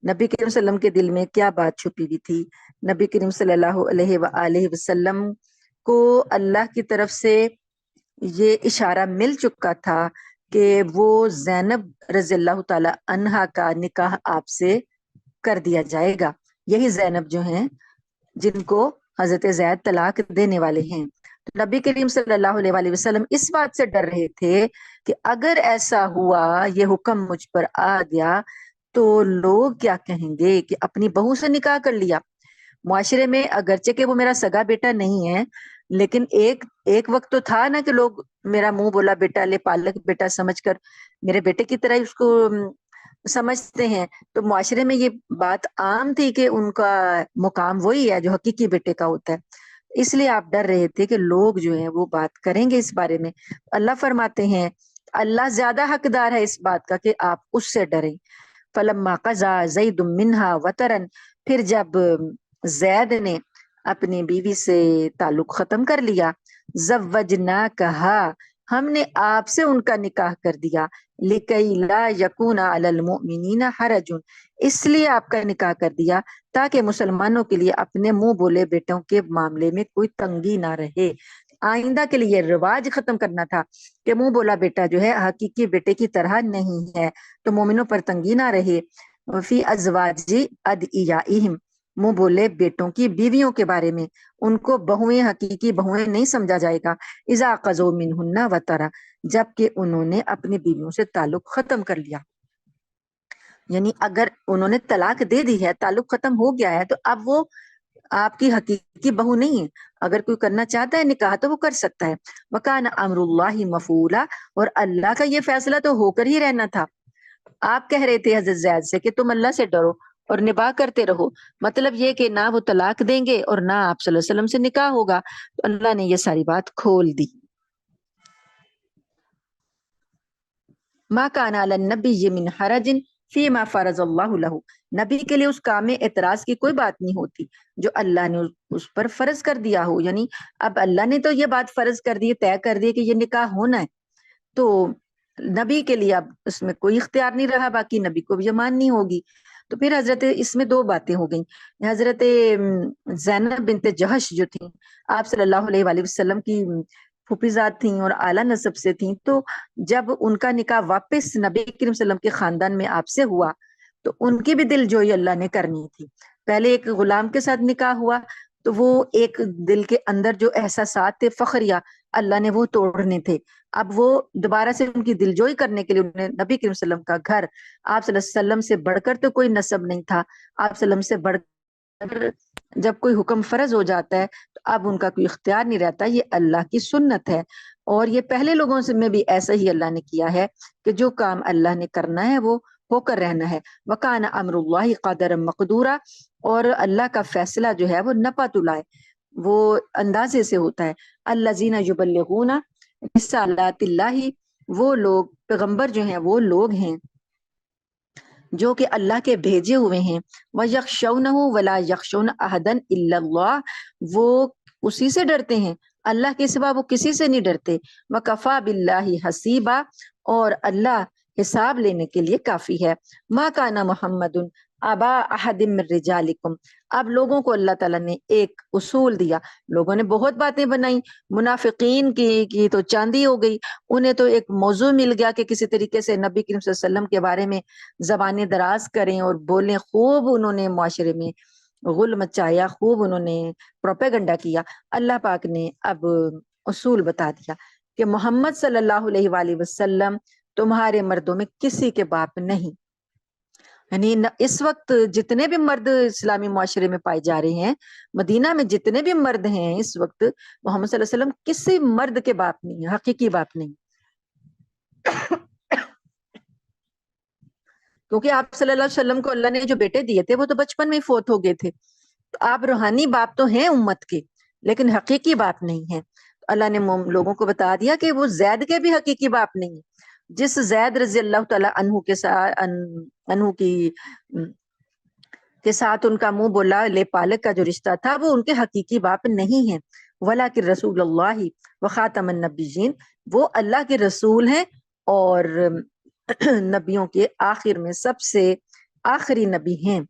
Speaker 1: نبی کریم صلی اللہ علیہ وسلم کے دل میں کیا بات چھپی ہوئی تھی؟ نبی کریم صلی اللہ علیہ وآلہ وسلم کو اللہ کی طرف سے یہ اشارہ مل چکا تھا کہ وہ زینب رضی اللہ تعالی عنہا کا نکاح آپ سے کر دیا جائے گا، یہی زینب جو ہیں جن کو حضرت زید طلاق دینے والے ہیں۔ تو نبی کریم صلی اللہ علیہ وسلم اس بات سے ڈر رہے تھے کہ اگر ایسا ہوا، یہ حکم مجھ پر آ گیا تو لوگ کیا کہیں گے کہ اپنی بہو سے نکاح کر لیا۔ معاشرے میں اگرچہ کہ وہ میرا سگا بیٹا نہیں ہے، لیکن ایک وقت تو تھا نا کہ لوگ میرا منہ بولا بیٹا لے پالک بیٹا سمجھ کر میرے بیٹے کی طرح اس کو سمجھتے ہیں۔ تو معاشرے میں یہ بات عام تھی کہ ان کا مقام وہی ہے جو حقیقی بیٹے کا ہوتا ہے، اس لیے آپ ڈر رہے تھے کہ لوگ جو ہیں وہ بات کریں گے اس بارے میں۔ اللہ فرماتے ہیں اللہ زیادہ حقدار ہے اس بات کا کہ آپ اس سے ڈریں۔ فلما قضا زید منہا وطرن، پھر جب زید نے اپنی بیوی سے تعلق ختم کر لیا، زوجناکہا، ہم نے آپ سے ان کا نکاح کر دیا، لِكَيْ لَا يَكُونَ عَلَى الْمُؤْمِنِينَ حَرَجٌ، اس لیے آپ کا نکاح کر دیا تاکہ مسلمانوں کے لیے اپنے منہ بولے بیٹوں کے معاملے میں کوئی تنگی نہ رہے۔ آئندہ کے لیے رواج ختم کرنا تھا کہ منہ بولا بیٹا جو ہے حقیقی بیٹے کی طرح نہیں ہے، تو مومنوں پر تنگی نہ رہے۔ فی ازواج ادعیائہم، منہ بولے بیٹوں کی بیویوں کے بارے میں، ان کو بہویں حقیقی بہویں نہیں سمجھا جائے گا۔ اذا قضوا منہن وطرا، جبکہ انہوں نے اپنی بیویوں سے تعلق ختم کر لیا، یعنی اگر انہوں نے طلاق دے دی ہے، تعلق ختم ہو گیا ہے، تو اب وہ آپ کی حقیقی بہو نہیں ہے۔ اگر کوئی کرنا چاہتا ہے نکاح تو وہ کر سکتا ہے۔ وکان امر اللہ مفعولا، اور اللہ کا یہ فیصلہ تو ہو کر ہی رہنا تھا۔ آپ کہہ رہے تھے حضرت زید سے کہ تم اللہ سے ڈرو اور نباہ کرتے رہو، مطلب یہ کہ نہ وہ طلاق دیں گے اور نہ آپ صلی اللہ علیہ وسلم سے نکاح ہوگا، تو اللہ نے یہ ساری بات کھول دی۔ ما کان علی النبی من حرج فیما فرض اللہ لہ، نبی کے لیے اس کام میں اعتراض کی کوئی بات نہیں ہوتی جو اللہ نے اس پر فرض کر دیا ہو، یعنی اب اللہ نے تو یہ بات فرض کر دی، طے کر دی کہ یہ نکاح ہونا ہے، تو نبی کے لیے اب اس میں کوئی اختیار نہیں رہا، باقی نبی کو بھی یہ ماننی ہوگی۔ تو پھر حضرت اس میں دو باتیں ہو گئیں۔ حضرت زینب بنت جہش جو تھیں، آپ صلی اللہ علیہ وآلہ وسلم کی پھوپھی زاد تھیں اور اعلیٰ نسب سے تھیں، تو جب ان کا نکاح واپس نبی کریم صلی اللہ علیہ وسلم کے خاندان میں آپ سے ہوا تو ان کی بھی دل جوئی اللہ نے کرنی تھی۔ پہلے ایک غلام کے ساتھ نکاح ہوا تو وہ ایک دل کے اندر جو احساسات تھے فخریہ، اللہ نے وہ توڑنے تھے۔ اب وہ دوبارہ سے ان کی دل جوئی کرنے کے لیے انہوں نے نبی کریم صلی اللہ علیہ وسلم کا گھر، آپ صلی اللہ علیہ وسلم سے بڑھ کر تو کوئی نسب نہیں تھا، آپ صلی اللہ علیہ وسلم سے بڑھ کر جب کوئی حکم فرض ہو جاتا ہے تو اب ان کا کوئی اختیار نہیں رہتا، یہ اللہ کی سنت ہے۔ اور یہ پہلے لوگوں سے میں بھی ایسا ہی اللہ نے کیا ہے کہ جو کام اللہ نے کرنا ہے وہ ہو کر رہنا ہے۔ وَكَانَ أَمْرُ اللَّهِ قَدَرًا مَقْدُورًا، اور اللہ کا فیصلہ جو ہے وہ نپا تلائے، وہ اندازے سے ہوتا ہے۔ الَّذِينَ يُبَلِّغُونَ رسالات اللہ، وہ لوگ پیغمبر جو ہیں وہ لوگ ہیں جو کہ اللہ کے بھیجے ہوئے ہیں۔ وَيَخْشَوْنَهُ وَلَا يَخْشَوْنَ أَحَدًا إِلَّا اللَّهُ، وہ اسی سے ڈرتے ہیں، اللہ کے سوا وہ کسی سے نہیں ڈرتے۔ وَكَفَى بِاللَّهِ حَسِيبًا، اور اللہ حساب لینے کے لیے کافی ہے۔ مَا كَانَ مُحَمَّدٌ أَبَا أَحَدٍ مِّن رِّجَالِكُمْ، اب لوگوں کو اللہ تعالیٰ نے ایک اصول دیا، لوگوں نے بہت باتیں بنائی، منافقین کی تو چاندی ہو گئی، انہیں تو ایک موضوع مل گیا کہ کسی طریقے سے نبی کریم صلی اللہ علیہ وسلم کے بارے میں زبانیں دراز کریں اور بولیں، خوب انہوں نے معاشرے میں غل مچایا، خوب انہوں نے پروپیگنڈا کیا۔ اللہ پاک نے اب اصول بتا دیا کہ محمد صلی اللہ علیہ وآلہ وسلم تمہارے مردوں میں کسی کے باپ نہیں، یعنی اس وقت جتنے بھی مرد اسلامی معاشرے میں پائے جا رہے ہیں، مدینہ میں جتنے بھی مرد ہیں اس وقت، محمد صلی اللہ علیہ وسلم کسی مرد کے باپ نہیں ہے، حقیقی باپ نہیں، کیونکہ آپ صلی اللہ علیہ وسلم کو اللہ نے جو بیٹے دیے تھے وہ تو بچپن میں ہی فوت ہو گئے تھے، تو آپ روحانی باپ تو ہیں امت کے لیکن حقیقی باپ نہیں ہیں۔ اللہ نے لوگوں کو بتا دیا کہ وہ زید کے بھی حقیقی باپ نہیں ہیں۔ جس زید رضی اللہ تعالی عنہ کے ساتھ کے ساتھ ان کا منہ بولا لے پالک کا جو رشتہ تھا وہ ان کے حقیقی باپ نہیں ہیں۔ وَلَٰكِن رسول اللہ وخاتم النبیین، وہ اللہ کے رسول ہیں اور نبیوں کے آخر میں سب سے آخری نبی ہیں۔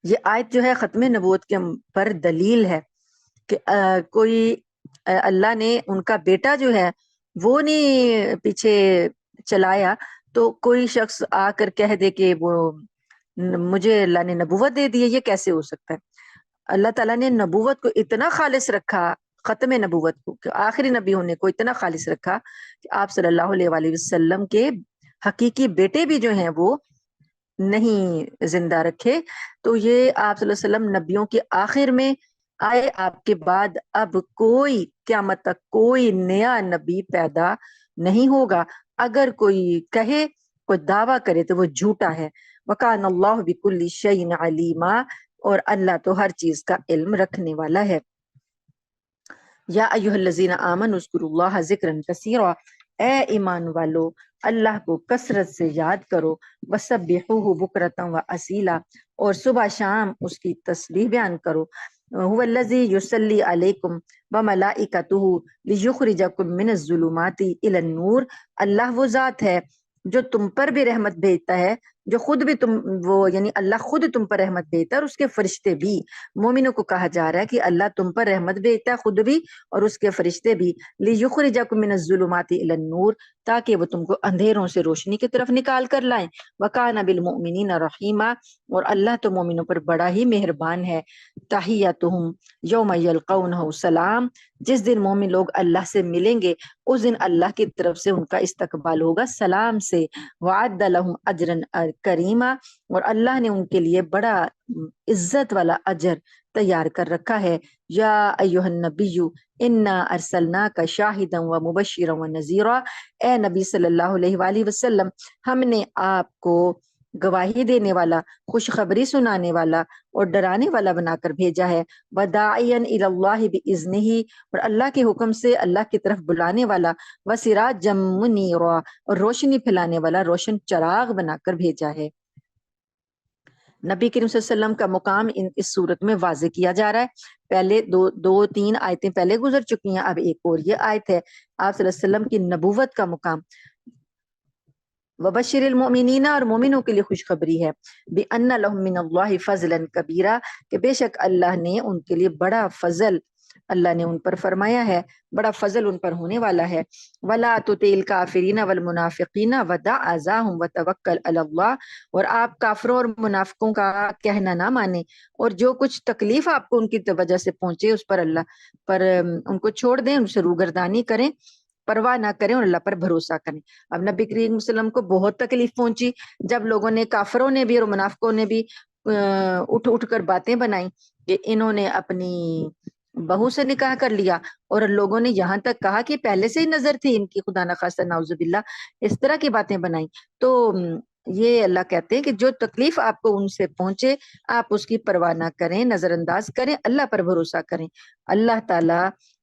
Speaker 1: یہ آیت جو ہے ختم نبوت کے پر دلیل ہے کہ کوئی اللہ نے ان کا بیٹا جو ہے وہ نہیں پیچھے چلایا تو کوئی شخص آ کر کہہ دے کہ وہ مجھے اللہ نے نبوت دے دی ہے، یہ کیسے ہو سکتا ہے؟ اللہ تعالیٰ نے نبوت کو اتنا خالص رکھا، ختم نبوت کو، کہ آخری نبی ہونے کو اتنا خالص رکھا کہ آپ صلی اللہ علیہ وآلہ وسلم کے حقیقی بیٹے بھی جو ہیں وہ نہیں زندہ رکھے۔ تو یہ آپ صلی اللہ علیہ وسلم نبیوں کے آخر میں آئے، آپ کے بعد اب کوئی قیامت تک کوئی نیا نبی پیدا نہیں ہوگا۔ اگر کوئی کہے، کوئی دعویٰ کرے تو وہ جھوٹا ہے۔ وَكَانَ اللَّهُ بِكُلِّ شَيْءٍ عَلِيمًا، اور اللہ تو ہر چیز کا علم رکھنے والا ہے۔ یا ایھا الذین آمنوا اذکروا اللہ ذکرا کثیرا، اے ایمان والو اللہ کو کثرت سے یاد کرو، وسبحوہ بکرۃ و اصیلا، اور صبح شام اس کی تسبیح بیان کرو۔ هو الذی یصلی علیکم وملائکتہ لیخرجکم من الظلمات الی النور، اللہ وہ ذات ہے جو تم پر بھی رحمت بھیجتا ہے، جو خود بھی وہ یعنی اللہ خود تم پر رحمت بھیجتا ہے اور اس کے فرشتے بھی۔ مومنوں کو کہا جا رہا ہے کہ اللہ تم پر رحمت بھیجتا ہے خود بھی اور اس کے فرشتے بھی، لیخرجکم من الظلمات الی النور، تاکہ وہ تم کو اندھیروں سے روشنی کی طرف نکال کر لائیں۔ وکان بالمؤمنین رحیما، اور اللہ تو مومنوں پر بڑا ہی مہربان ہے۔ تحیتہم یوم یلقونہ سلام، جس دن مومن لوگ اللہ سے ملیں گے اس دن اللہ کی طرف سے ان کا استقبال ہوگا سلام سے۔ وعد لہم اجرا کریما، اور اللہ نے ان کے لیے بڑا عزت والا اجر تیار کر رکھا ہے۔ یا ایہا النبی انا ارسلناک شاہدا ومبشرا ونذیرا، اے نبی صلی اللہ علیہ وآلہ وسلم، ہم نے آپ کو گواہی دینے والا، خوشخبری سنانے والا اور ڈرانے والا بنا کر بھیجا ہے۔ وداعیا الی اللہ باذنہ، اور اللہ کے حکم سے اللہ کی طرف بلانے والا، وسراجا منیرا، اور روشنی پھیلانے والا، روشن چراغ بنا کر بھیجا ہے۔ نبی کریم صلی اللہ علیہ وسلم کا مقام اس صورت میں واضح کیا جا رہا ہے۔ پہلے دو تین آیتیں پہلے گزر چکی ہیں، اب ایک اور یہ آیت ہے آپ صلی اللہ علیہ وسلم کی نبوت کا مقام۔ وبشر المؤمنین، اور مومنوں کے لیے خوشخبری ہے، بأن لهم من اللہ فضلا کبیرا، کہ بے شک اللہ نے ان کے لیے بڑا فضل، اللہ نے ان پر فرمایا ہے، بڑا فضل ان پر ہونے والا ہے۔ ولا تطع الکافرین والمنافقین ودع اذاهم وتوکل علی اللہ، اور آپ کافروں اور منافقوں کا کہنا نہ مانیں، اور جو کچھ تکلیف آپ کو ان کی وجہ سے پہنچے اس پر اللہ پر ان کو چھوڑ دیں، ان سے روگردانی کریں، پرواہ نہ کریں اور اللہ پر بھروسہ کریں۔ اب نبی کریم صلی اللہ علیہ وسلم کو بہت تکلیف پہنچی جب لوگوں نے، کافروں نے بھی اور منافقوں نے بھی اٹھ کر باتیں بنائیں کہ انہوں نے اپنی بہو سے نکاح کر لیا، اور لوگوں نے یہاں تک کہا کہ پہلے سے ہی نظر تھی ان کی، خدا نخواستہ نعوذ باللہ اس طرح کی باتیں بنائیں۔ تو یہ اللہ کہتے ہیں کہ جو تکلیف آپ کو ان سے پہنچے آپ اس کی پرواہ نہ کریں، نظر انداز کریں، اللہ پر بھروسہ کریں، اللہ تعالی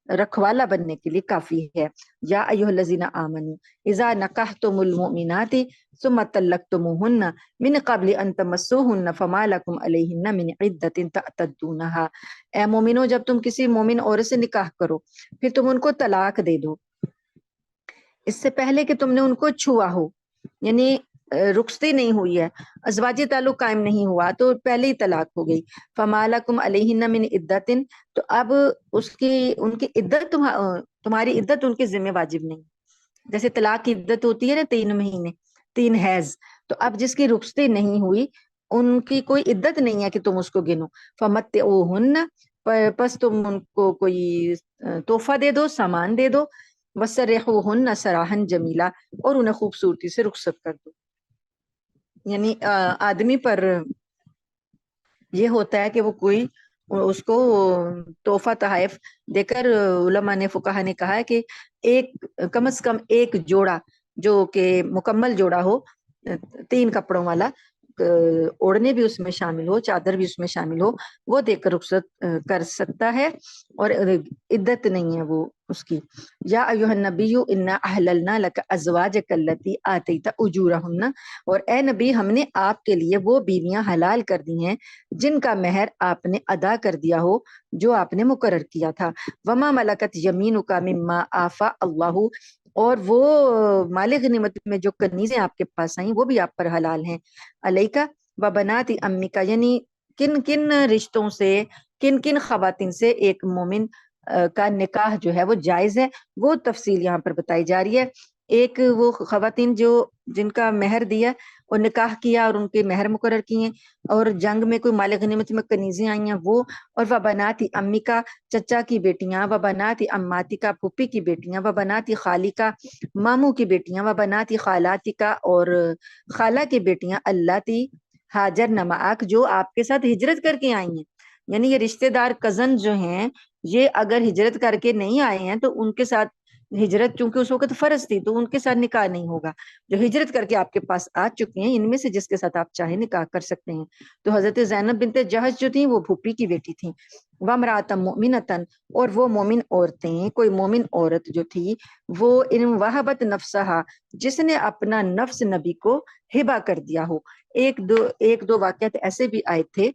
Speaker 1: رکھوالا بننے کے لیے کافی ہے۔ یا ایھا الذین آمنوا اذا نکحتم المؤمنات ثم طلقتموہن من قبل ان تمسوہن فما لکم علیہن من عدۃ تعتدونہا، اے مومنو جب تم کسی مومن عورت سے نکاح کرو پھر تم ان کو طلاق دے دو اس سے پہلے کہ تم نے ان کو چھوا ہو، یعنی رخصتی نہیں ہوئی ہے، ازواجی تعلق قائم نہیں ہوا تو پہلے ہی طلاق ہو گئی۔ فما لکم علیہن من عدۃ، تو اب ان کی عدت تمہاری عدت ان کے ذمہ واجب نہیں، جیسے طلاق کی عدت ہوتی ہے نا 3 مہینے 3 حیض، تو اب جس کی رخصتی نہیں ہوئی ان کی کوئی عدت نہیں ہے کہ تم اس کو گنو۔ فمتعوہن، پس تم ان کو کوئی تحفہ دے دو، سامان دے دو، وسرحوہن سراحا جمیلا، اور انہیں خوبصورتی سے رخصت کر دو۔ یعنی آدمی پر یہ ہوتا ہے کہ وہ کوئی اس کو تحفہ تحائف دے کر، علماء نے فقہا نے کہا ہے کہ ایک کم از کم ایک جوڑا جو کہ مکمل جوڑا ہو 3 کپڑوں والا، اوڑھنے بھی اس میں شامل ہو، چادر بھی اس میں شامل ہو، وہ دے کر رخصت کر سکتا ہے، اور عدت نہیں ہے وہ اس کی۔ یا ایھا النبی انا احللنا لک ازواجک التی آتیت اجورہن، اور اے نبی ہم نے آپ کے لیے وہ بیویاں حلال کر دی ہیں جن کا مہر آپ نے ادا کر دیا ہو، جو آپ نے مقرر کیا تھا۔ وما ملکت یمینک مما آفا اللہ، اور وہ مال غنیمت میں جو کنیزیں آپ کے پاس آئیں وہ بھی آپ پر حلال ہیں۔ علیکا و بنات امک، یعنی کن کن رشتوں سے، کن کن خواتین سے ایک مومن کا نکاح جو ہے وہ جائز ہے، وہ تفصیل یہاں پر بتائی جا رہی ہے۔ ایک وہ خواتین جن کا مہر دیا اور نکاح کیا اور ان کے مہر مقرر کیے، اور جنگ میں کوئی مال غنیمت میں کنیزیں آئی ہیں وہ، اور وبنات امک، چچا کی بیٹیاں، وبنات عماتک، پھوپھی کی بیٹیاں، وبنات خالک، ماموں کی بیٹیاں، وبنات خالاتک، اور خالہ کی بیٹیاں، اللاتی ہاجرن معک، جو آپ کے ساتھ ہجرت کر کے آئی ہیں۔ یعنی یہ رشتہ دار کزن جو ہیں یہ اگر ہجرت کر کے نہیں آئے ہیں تو ان کے ساتھ ہجرت چونکہ اس وقت فرض تھی تو ان کے ساتھ نکاح نہیں ہوگا۔ جو ہجرت کر کے آپ کے پاس آ چکی ہیں ان میں سے جس کے ساتھ آپ چاہے نکاح کر سکتے ہیں۔ تو حضرت زینب بنت جہش جو تھیں وہ پھوپھی کی بیٹی تھیں۔ وامرأۃ مؤمنۃ، اور وہ مومن عورتیں، کوئی مومن عورت جو تھی وہ ان وہبت نفسہا، جس نے اپنا نفس نبی کو ہبہ کر دیا ہو۔ ایک دو واقعات ایسے بھی آئے تھے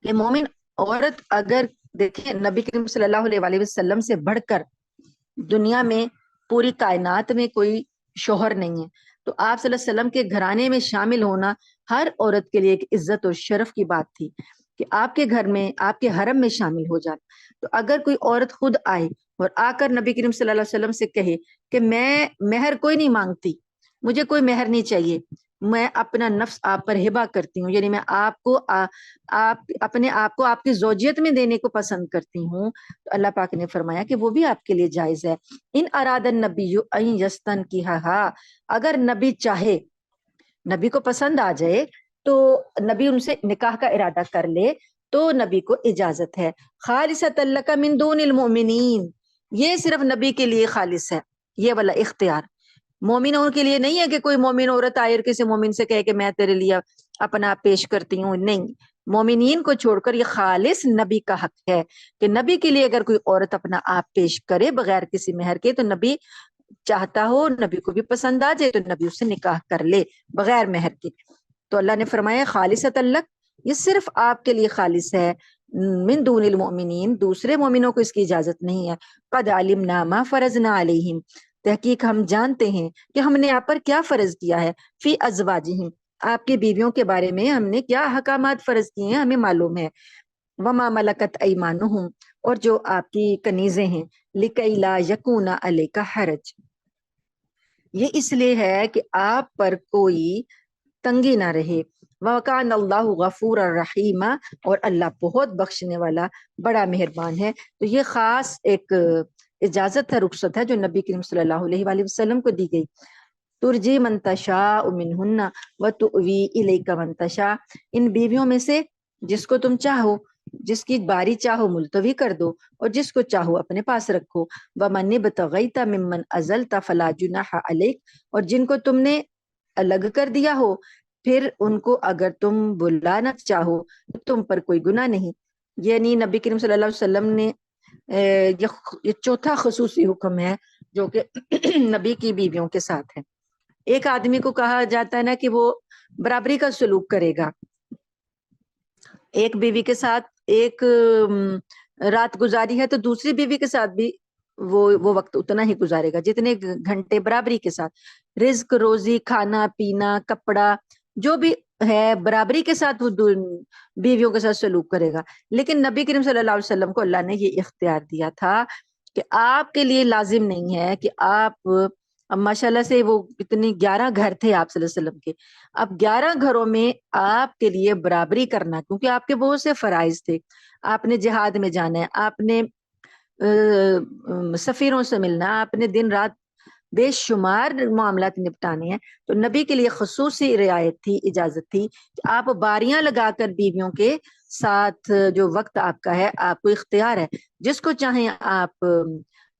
Speaker 1: کہ مومن عورت اگر دیکھیں نبی کریم صلی اللہ علیہ وآلہ وسلم سے بڑھ کر دنیا میں پوری کائنات میں کوئی شوہر نہیں ہے، تو آپ صلی اللہ علیہ وسلم کے گھرانے میں شامل ہونا ہر عورت کے لیے ایک عزت اور شرف کی بات تھی کہ آپ کے گھر میں آپ کے حرم میں شامل ہو جانا۔ تو اگر کوئی عورت خود آئے اور آ کر نبی کریم صلی اللہ علیہ وسلم سے کہے کہ میں مہر کوئی نہیں مانگتی، مجھے کوئی مہر نہیں چاہیے، میں اپنا نفس آپ پر ہبہ کرتی ہوں، یعنی میں آپ کو آپ اپنے آپ کو آپ کی زوجیت میں دینے کو پسند کرتی ہوں، تو اللہ پاک نے فرمایا کہ وہ بھی آپ کے لیے جائز ہے۔ ان اراد النبی ان یستنکحھا، اگر نبی چاہے، نبی کو پسند آ جائے تو نبی ان سے نکاح کا ارادہ کر لے تو نبی کو اجازت ہے۔ خالصۃ لک من دون المؤمنین، یہ صرف نبی کے لیے خالص ہے، یہ والا اختیار مومنوں کے لیے نہیں ہے کہ کوئی مومن عورت آئے اور کسی مومن سے کہے کہ میں تیرے لیے اپنا آپ پیش کرتی ہوں، نہیں، مومنین کو چھوڑ کر یہ خالص نبی کا حق ہے کہ نبی کے لیے اگر کوئی عورت اپنا آپ پیش کرے بغیر کسی مہر کے تو نبی چاہتا ہو، نبی کو بھی پسند آ جائے تو نبی اس سے نکاح کر لے بغیر مہر کے۔ تو اللہ نے فرمایا خالصۃ لک، یہ صرف آپ کے لیے خالص ہے، من دون المؤمنین، دوسرے مومنوں کو اس کی اجازت نہیں ہے۔ قد علمنا ما فرضنا علیہم، تحقیق ہم جانتے ہیں کہ ہم نے آپ پر کیا فرض کیا ہے، فی ازواجہم، آپ کی بیویوں کے بارے میں ہم نے کیا احکامات فرض کیے ہیں ہمیں معلوم ہے۔ وما ملکت ایمانہم، اور جو آپ کی کنیزیں ہیں، لکی لا یکون علیک حرج، یہ اس لیے ہے کہ آپ پر کوئی تنگی نہ رہے۔ وَكَانَ اللَّهُ غَفُورًا رَحِيمًا، اور اللہ بہت بخشنے والا بڑا مہربان ہے۔ تو یہ خاص ایک اجازت ہے، رخصت ہے جو نبی کریم صلی اللہ علیہ وآلہ وسلم کو دی گئی۔ ترجی من تشاء منہن وتؤوی الیک من تشاء، ان بیویوں میں سے جس کو تم چاہو، جس کی باری چاہو ملتوی کر دو اور جس کو چاہو اپنے پاس رکھو۔ وَمَنِ ابْتَغَيْتَ مِمَّنْ عَزَلْتَ فَلَا جُنَاحَ عَلَيْكَ، اور جن کو تم نے الگ کر دیا ہو پھر ان کو اگر تم بلانا چاہو تو تم پر کوئی گناہ نہیں۔ یعنی نبی کریم صلی اللہ علیہ وسلم نے یہ چوتھا خصوصی حکم ہے جو کہ نبی کی بیویوں کے ساتھ ہے۔ ایک آدمی کو کہا جاتا ہے نا کہ وہ برابری کا سلوک کرے گا، ایک بیوی کے ساتھ ایک رات گزاری ہے تو دوسری بیوی کے ساتھ بھی وہ وقت اتنا ہی گزارے گا جتنے گھنٹے برابری کے ساتھ، رزق روزی کھانا پینا کپڑا جو بھی ہے برابری کے ساتھ وہ بیویوں کے ساتھ سلوک کرے گا۔ لیکن نبی کریم صلی اللہ علیہ وسلم کو اللہ نے یہ اختیار دیا تھا کہ آپ کے لیے لازم نہیں ہے کہ آپ، اب ماشاء اللہ سے وہ اتنی 11 گھر تھے آپ صلی اللہ علیہ وسلم کے، اب 11 گھروں میں آپ کے لیے برابری کرنا، کیونکہ آپ کے بہت سے فرائض تھے، آپ نے جہاد میں جانا ہے، آپ نے سفیروں سے ملنا، آپ نے دن رات بے شمار معاملات نپٹانے ہیں، تو نبی کے لیے خصوصی رعایت تھی، اجازت تھی کہ آپ باریاں لگا کر بیویوں کے ساتھ جو وقت آپ کا ہے آپ کو اختیار ہے، جس کو چاہیں آپ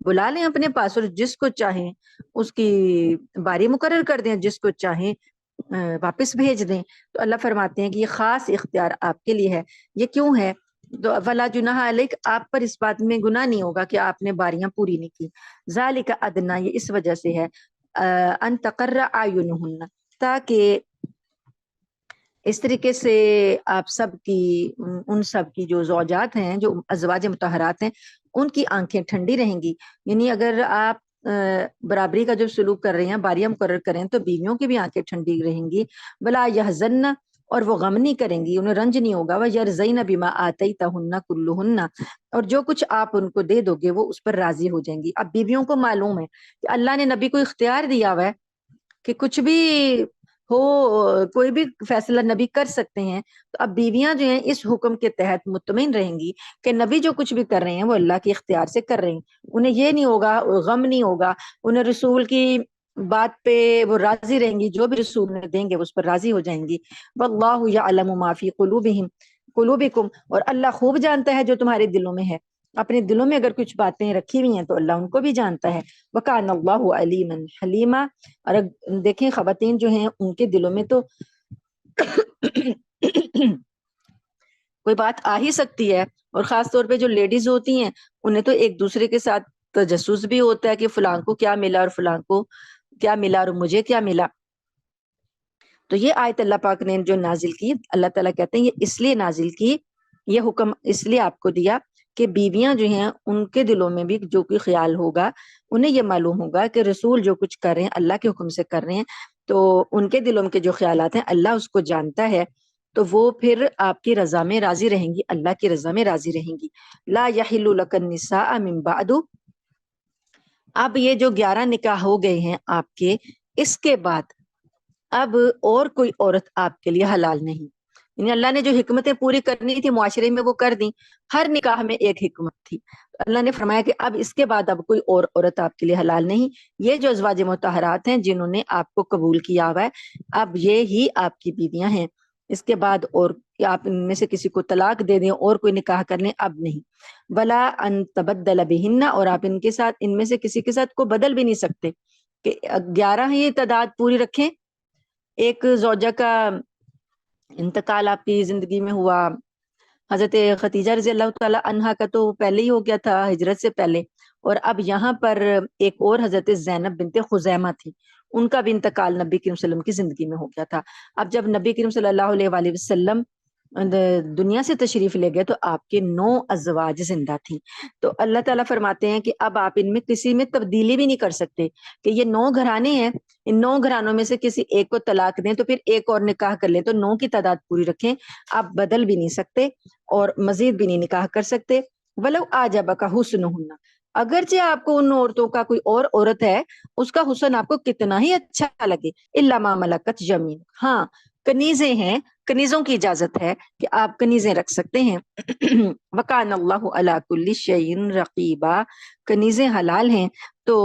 Speaker 1: بلا لیں اپنے پاس اور جس کو چاہیں اس کی باری مقرر کر دیں، جس کو چاہیں واپس بھیج دیں۔ تو اللہ فرماتے ہیں کہ یہ خاص اختیار آپ کے لیے ہے۔ یہ کیوں ہے؟ تو ولا جناح علیک، آپ پر اس بات میں گناہ نہیں ہوگا کہ آپ نے باریاں پوری نہیں کی۔ ذالک ادنا، یہ اس وجہ سے ہے ان تقر اعینہن، تاکہ اس طریقے سے آپ سب کی، ان سب کی جو زوجات ہیں، جو ازواج مطہرات ہیں، ان کی آنکھیں ٹھنڈی رہیں گی۔ یعنی اگر آپ برابری کا جو سلوک کر رہے ہیں، باریاں مقرر کریں، تو بیویوں کی بھی آنکھیں ٹھنڈی رہیں گی۔ ولا یحزن، اور وہ غم نہیں کریں گی، انہیں رنج نہیں ہوگا۔ وَيَرْضَيْنَ بِمَا آتَيْتَهُنَّ كُلُّهُنَّ، اور جو کچھ آپ ان کو دے دو گے وہ اس پر راضی ہو جائیں گی۔ اب بیویوں کو معلوم ہے کہ اللہ نے نبی کو اختیار دیا ہوا ہے کہ کچھ بھی ہو، کوئی بھی فیصلہ نبی کر سکتے ہیں، تو اب بیویاں جو ہیں اس حکم کے تحت مطمئن رہیں گی کہ نبی جو کچھ بھی کر رہے ہیں وہ اللہ کے اختیار سے کر رہے ہیں، انہیں یہ نہیں ہوگا، غم نہیں ہوگا، انہیں رسول کی بات پہ وہ راضی رہیں گی، جو بھی رسول نے دیں گے اس پر راضی ہو جائیں گی۔ واللہ یعلم ما فی قلوبکم، اور اللہ خوب جانتا ہے جو تمہارے دلوں میں ہے، اپنے دلوں میں اگر کچھ باتیں رکھی ہوئی ہیں تو اللہ ان کو بھی جانتا ہے۔ وکان اللہ علیما حلیما، اور دیکھیں خواتین جو ہیں ان کے دلوں میں تو کوئی بات آ ہی سکتی ہے، اور خاص طور پہ جو لیڈیز ہوتی ہیں انہیں تو ایک دوسرے کے ساتھ تجسس بھی ہوتا ہے کہ فلاں کو کیا ملا اور فلاں کو کیا ملا اور مجھے کیا ملا۔ تو یہ آیت اللہ پاک نے جو نازل کی، اللہ تعالیٰ کہتے ہیں یہ اس لیے نازل کی یہ حکم اس لیے آپ کو دیا کہ بیویاں جو ہیں ان کے دلوں میں بھی جو کوئی خیال ہوگا، انہیں یہ معلوم ہوگا کہ رسول جو کچھ کر رہے ہیں اللہ کے حکم سے کر رہے ہیں، تو ان کے دلوں میں کے جو خیالات ہیں اللہ اس کو جانتا ہے، تو وہ پھر آپ کی رضا میں راضی رہیں گی، اللہ کی رضا میں راضی رہیں گی۔ لا یحل لک النساء من بعد، اب یہ جو 11 نکاح ہو گئے ہیں آپ کے، اس کے بعد اب اور کوئی عورت آپ کے لیے حلال نہیں، یعنی اللہ نے جو حکمتیں پوری کرنی تھی معاشرے میں وہ کر دی، ہر نکاح میں ایک حکمت تھی، اللہ نے فرمایا کہ اب اس کے بعد اب کوئی اور عورت آپ کے لیے حلال نہیں، یہ جو ازواج مطہرات ہیں جنہوں نے آپ کو قبول کیا ہوا ہے اب یہ ہی آپ کی بیویاں ہیں، اس کے بعد اور آپ ان میں سے کسی کو طلاق دے دیں اور کوئی نکاح کر لیں اب نہیں، بلا ان تبدل بہن، اور آپ ان کے ساتھ ان میں سے کسی کے ساتھ کو بدل بھی نہیں سکتے کہ 11 ہی تعداد پوری رکھیں۔ ایک زوجہ کا انتقال آپ کی زندگی میں ہوا، حضرت خدیجہ رضی اللہ تعالی عنہا کا تو پہلے ہی ہو گیا تھا ہجرت سے پہلے، اور اب یہاں پر ایک اور حضرت زینب بنت خزیمہ تھی، ان کا بھی انتقال نبی کریم صلی اللہ علیہ وسلم کی زندگی میں ہو گیا تھا۔ اب جب نبی کریم صلی اللہ علیہ وآلہ وسلم دنیا سے تشریف لے گئے تو آپ کے 9 ازواج زندہ تھیں، تو اللہ تعالیٰ فرماتے ہیں کہ اب آپ ان میں کسی میں تبدیلی بھی نہیں کر سکتے کہ یہ 9 گھرانے ہیں، ان 9 گھرانوں میں سے کسی ایک کو طلاق دیں تو پھر ایک اور نکاح کر لیں، تو 9 کی تعداد پوری رکھیں، آپ بدل بھی نہیں سکتے اور مزید بھی نہیں نکاح کر سکتے۔ ولو آجبک حسنہن، اگرچہ آپ کو ان عورتوں کا کوئی اور عورت ہے اس کا حسن آپ کو کتنا ہی اچھا لگے، الا ما ملکت یمین، ہاں کنیزیں ہیں، کنیزوں کی اجازت ہے کہ آپ کنیزیں رکھ سکتے ہیں۔ وکان اللہ علی کل شیء رقیبا، کنیزیں حلال ہیں تو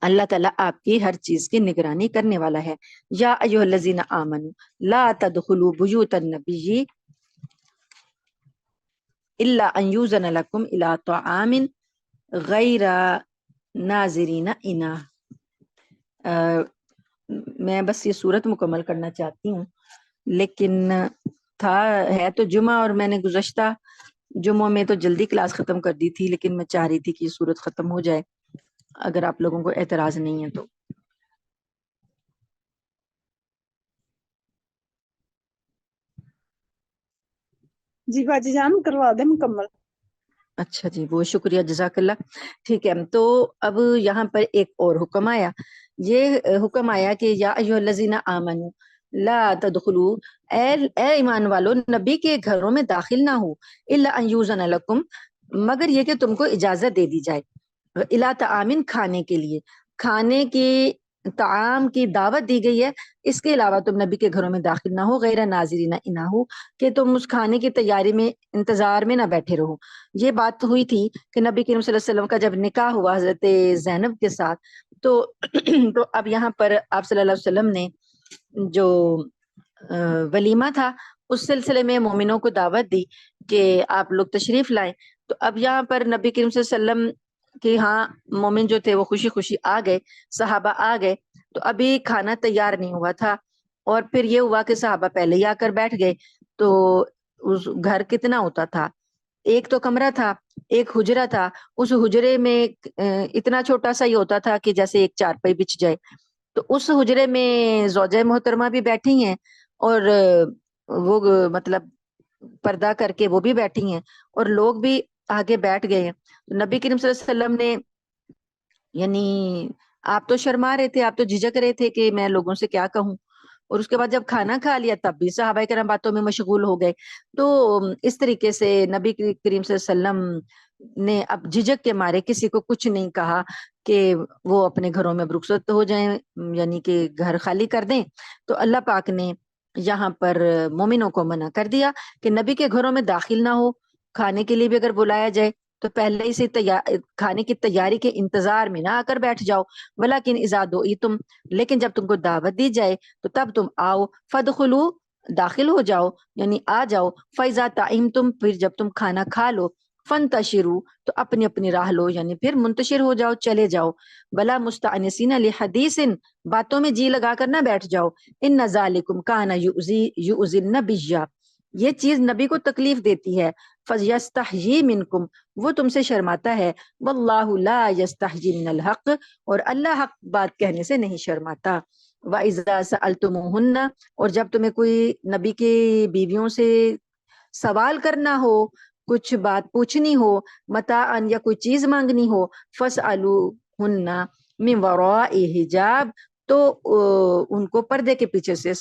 Speaker 1: اللہ تعالیٰ آپ کی ہر چیز کی نگرانی کرنے والا ہے۔ یا ایھا الذین آمنوا لا تدخلوا بیوت النبی الا ان یؤذن لکم الی طعام غیر ناظرین اناہ۔ میں بس یہ صورت مکمل کرنا چاہتی ہوں، لیکن ہے تو جمعہ اور میں نے گزشتہ جمعوں میں تو جلدی کلاس ختم کر دی تھی، لیکن میں چاہ رہی تھی کہ یہ صورت ختم ہو جائے اگر آپ لوگوں کو اعتراض نہیں ہے تو۔
Speaker 2: جی باجی جان کروا دیں مکمل۔
Speaker 1: اچھا جی، بہت شکریہ، جزاک اللہ۔ ٹھیک ہے، تو اب یہاں پر ایک اور حکم آیا، یہ حکم آیا کہ یا ایھا الذین آمنوا لا تدخلوا، اے ایمان والو نبی کے گھروں میں داخل نہ ہو، الا ان یؤذن لکم، مگر یہ کہ تم کو اجازت دے دی جائے، الی طعام، کھانے کے لیے، کھانے کی طعام کی دعوت دی گئی ہے، اس کے علاوہ تم نبی کے گھروں میں داخل نہ ہو، غیر ناظرین اناہ، کہ تم اس کھانے کی تیاری میں انتظار میں نہ بیٹھے رہو۔ یہ بات ہوئی تھی کہ نبی کریم صلی اللہ علیہ وسلم کا جب نکاح ہوا حضرت زینب کے ساتھ تو تو اب یہاں پر آپ صلی اللہ علیہ وسلم نے جو ولیمہ تھا اس سلسلے میں مومنوں کو دعوت دی کہ آپ لوگ تشریف لائیں، تو اب یہاں پر نبی کریم صلی اللہ علیہ وسلم کہ ہاں مومن جو تھے وہ خوشی خوشی آ گئے، صحابہ آ گئے، تو ابھی کھانا تیار نہیں ہوا تھا، اور پھر یہ ہوا کہ صحابہ پہلے ہی آ کر بیٹھ گئے، تو اس گھر کتنا ہوتا تھا، ایک تو کمرہ تھا، ایک حجرہ تھا، اس حجرے میں اتنا چھوٹا سا ہی ہوتا تھا کہ جیسے ایک چارپائی بچھ جائے، تو اس حجرے میں زوجہ محترمہ بھی بیٹھی ہیں اور وہ مطلب پردہ کر کے وہ بھی بیٹھی ہیں اور لوگ بھی آگے بیٹھ گئے ہیں۔ نبی کریم صلی اللہ علیہ وسلم نے یعنی آپ تو شرما رہے تھے، آپ تو جھجک رہے تھے کہ میں لوگوں سے کیا کہوں، اور اس کے بعد جب کھانا کھا لیا تب بھی صحابہ کرام باتوں میں مشغول ہو گئے، تو اس طریقے سے نبی کریم صلی اللہ علیہ وسلم نے اب جھجک کے مارے کسی کو کچھ نہیں کہا کہ وہ اپنے گھروں میں رخصت ہو جائیں، یعنی کہ گھر خالی کر دیں، تو اللہ پاک نے یہاں پر مومنوں کو منع کر دیا کہ نبی کے گھروں میں داخل نہ ہو، کھانے کے لیے بھی اگر بلایا جائے تو پہلے ہی سے کھانے کی تیاری کے انتظار میں نہ آ کر بیٹھ جاؤ، ولیکن اذا دعیتم، لیکن جب تم کو دعوت دی جائے تو تب تم آؤ، فادخلوا، داخل ہو جاؤ، یعنی آ جاؤ، فاذا طعمتم، پھر جب تم کھانا کھا لو، فانتشروا، تو اپنی اپنی راہ لو، یعنی پھر منتشر ہو جاؤ، چلے جاؤ، بلا مستأنسین لحدیث، باتوں میں جی لگا کر نہ بیٹھ جاؤ، ان ذالکم کان یؤذی النبی، یہ چیز نبی کو تکلیف دیتی ہے، فیستحیی منکم، وہ تم سے شرماتا ہے، واللہ لا یستحیی من الحق، اور اللہ حق بات کہنے سے نہیں شرماتا، وَإِذَا سَأَلْتُمُوهُنَّ، اور جب تمہیں کوئی نبی کی بیویوں سے سوال کرنا ہو، کچھ بات پوچھنی ہو، متاعن یا کوئی چیز مانگنی ہو، فاسألوہن من وراء حجاب، تو ان کو پردے کے پیچھے سے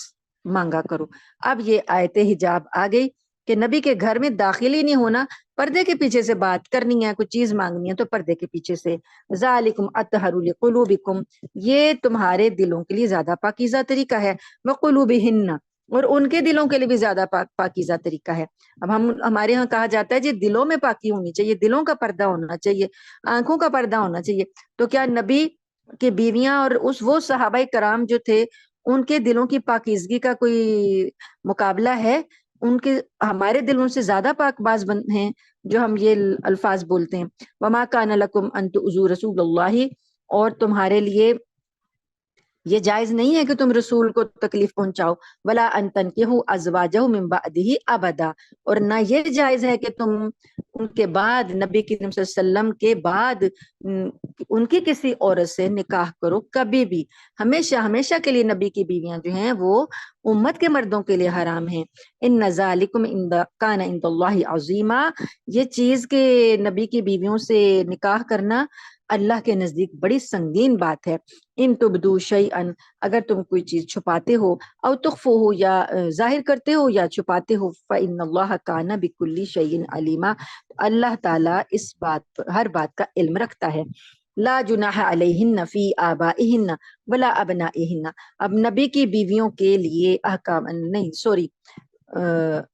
Speaker 1: مانگا کرو۔ اب یہ آیت حجاب آ گئی کہ نبی کے گھر میں داخل ہی نہیں ہونا، پردے کے پیچھے سے بات کرنی ہے، کوئی چیز مانگنی ہے تو پردے کے پیچھے سے۔ ذالکم اطہر لقلوبکم، یہ تمہارے دلوں کے لیے زیادہ پاکیزہ طریقہ ہے، وقلوبہن، اور ان کے دلوں کے لیے بھی زیادہ پاکیزہ طریقہ ہے۔ اب ہمارے ہاں کہا جاتا ہے جی دلوں میں پاکی ہونی چاہیے، دلوں کا پردہ ہونا چاہیے، آنکھوں کا پردہ ہونا چاہیے، تو کیا نبی کے بیویاں اور وہ صحابہ کرام جو تھے ان کے دلوں کی پاکیزگی کا کوئی مقابلہ ہے؟ ان کے ہمارے دلوں سے زیادہ پاک باز بند ہیں جو ہم یہ الفاظ بولتے ہیں۔ وما کان لکم ان تؤذوا رسول اللہ، اور تمہارے لیے یہ جائز نہیں ہے کہ تم رسول کو تکلیف پہنچاؤ، ولا ان تنکحوا ازواجہ من بعدہ ابدا، اور نہ یہ جائز ہے کہ تم ان کے بعد، نبی کریم صلی اللہ علیہ وسلم کے بعد ان کی کسی عورت سے نکاح کرو کبھی بھی، ہمیشہ ہمیشہ کے لیے نبی کی بیویاں جو ہیں وہ امت کے مردوں کے لیے حرام ہیں۔ ان ذالکم کان عند اللہ عظیما، یہ چیز کہ نبی کی بیویوں سے نکاح کرنا اللہ کے نزدیک بڑی سنگین بات ہے۔ ان تبدو شیئا، اگر تم کوئی چیز چھپاتے ہو، او تخفوہ، یا ظاہر کرتے ہو یا چھپاتے ہو، فإن اللہ کان بکل شیء علیما، اللہ تعالیٰ اس بات پر، ہر بات کا علم رکھتا ہے۔ لا جناح علیہن فی آبائہن ولا ابنائہن، اب نبی کی بیویوں کے لیے احکام نہیں، سوری،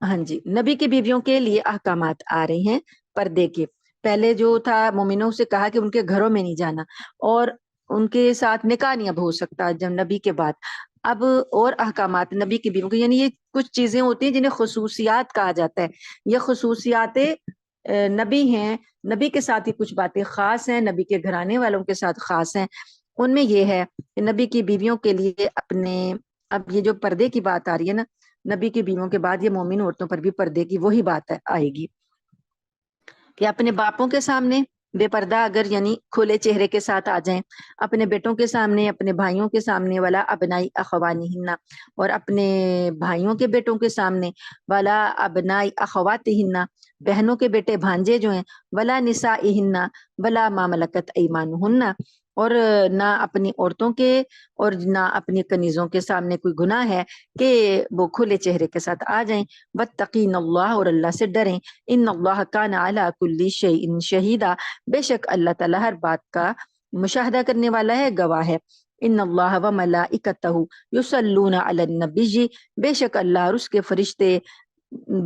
Speaker 1: ہاں جی، نبی کی بیویوں کے لیے احکامات آ رہے ہیں پردے کے۔ پہلے جو تھا مومنوں سے کہا کہ ان کے گھروں میں نہیں جانا اور ان کے ساتھ نکاح نہیں اب ہو سکتا جب نبی کے بعد، اب اور احکامات نبی کی بیویوں کے، یعنی یہ کچھ چیزیں ہوتی ہیں جنہیں خصوصیات کہا جاتا ہے، یہ خصوصیات نبی ہیں، نبی کے ساتھ ہی کچھ باتیں خاص ہیں، نبی کے گھرانے والوں کے ساتھ خاص ہیں۔ ان میں یہ ہے کہ نبی کی بیویوں کے لیے اپنے، اب یہ جو پردے کی بات آ رہی ہے نا، نبی کی بیویوں کے بعد یہ مومن عورتوں پر بھی پردے کی وہی بات آئے گی کہ اپنے باپوں کے سامنے بے پردہ اگر یعنی کھلے چہرے کے ساتھ آ جائیں، اپنے بیٹوں کے سامنے، اپنے بھائیوں کے سامنے، ولا ابنائی اخوانہن، اور اپنے بھائیوں کے بیٹوں کے سامنے، ولا ابنائی اخواتہن، بہنوں کے بیٹے بھانجے جو ہیں، ولا نسائہن ولا ما ملکت ایمانہن، اور نہ اپنی عورتوں کے اور نہ اپنی کنیزوں کے سامنے کوئی گناہ ہے کہ وہ کھلے چہرے کے ساتھ آ جائیں۔ واتقین اللہ، اور اللہ سے ڈریں۔ ان اللہ کان علی کل شیء شہیدا، بے شک اللہ تعالیٰ ہر بات کا مشاہدہ کرنے والا ہے، گواہ ہے۔ ان اللہ و ملائکتہ یصلون علی النبی، بے شک اللہ اور اس کے فرشتے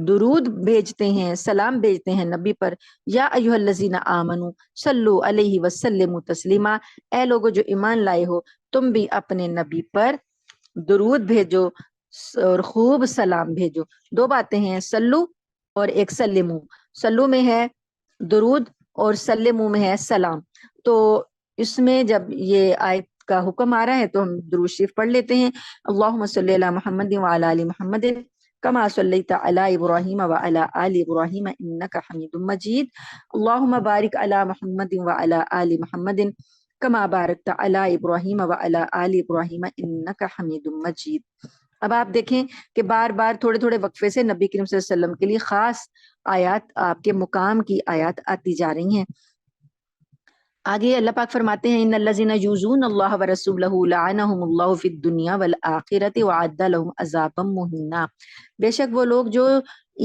Speaker 1: درود بھیجتے ہیں، سلام بھیجتے ہیں نبی پر۔ یا ایھا الذین آمنوا صلوا علیہ وسلموا تسلیما، اے لوگو جو ایمان لائے ہو تم بھی اپنے نبی پر درود بھیجو اور خوب سلام بھیجو۔ دو باتیں ہیں، سلو اور ایک سلمو۔ سلو میں ہے درود اور سلمو میں ہے سلام۔ تو اس میں جب یہ آیت کا حکم آ رہا ہے تو ہم درود شریف پڑھ لیتے ہیں۔ اللہم صلی علی محمد وعلی آل محمد کما صلیت علی ابراہیم وعلی آل ابراہیم انک حمید مجید۔ اللہم بارک علی محمد وعلی آل محمد کما بارکت علی ابراہیم وعلی آل ابراہیم انک حمید مجید۔ اب آپ دیکھیں کہ بار بار تھوڑے تھوڑے وقفے سے نبی کریم صلی اللہ علیہ وسلم کے لیے خاص آیات، آپ کے مقام کی آیات آتی جا رہی ہیں۔ آگے اللہ پاک فرماتے ہیں ان الذین یؤذون اللہ ورسولہ لعنہم اللہ فی الدنیا والآخرۃ وأعد لهم عذابا مہینا، بے شک وہ لوگ جو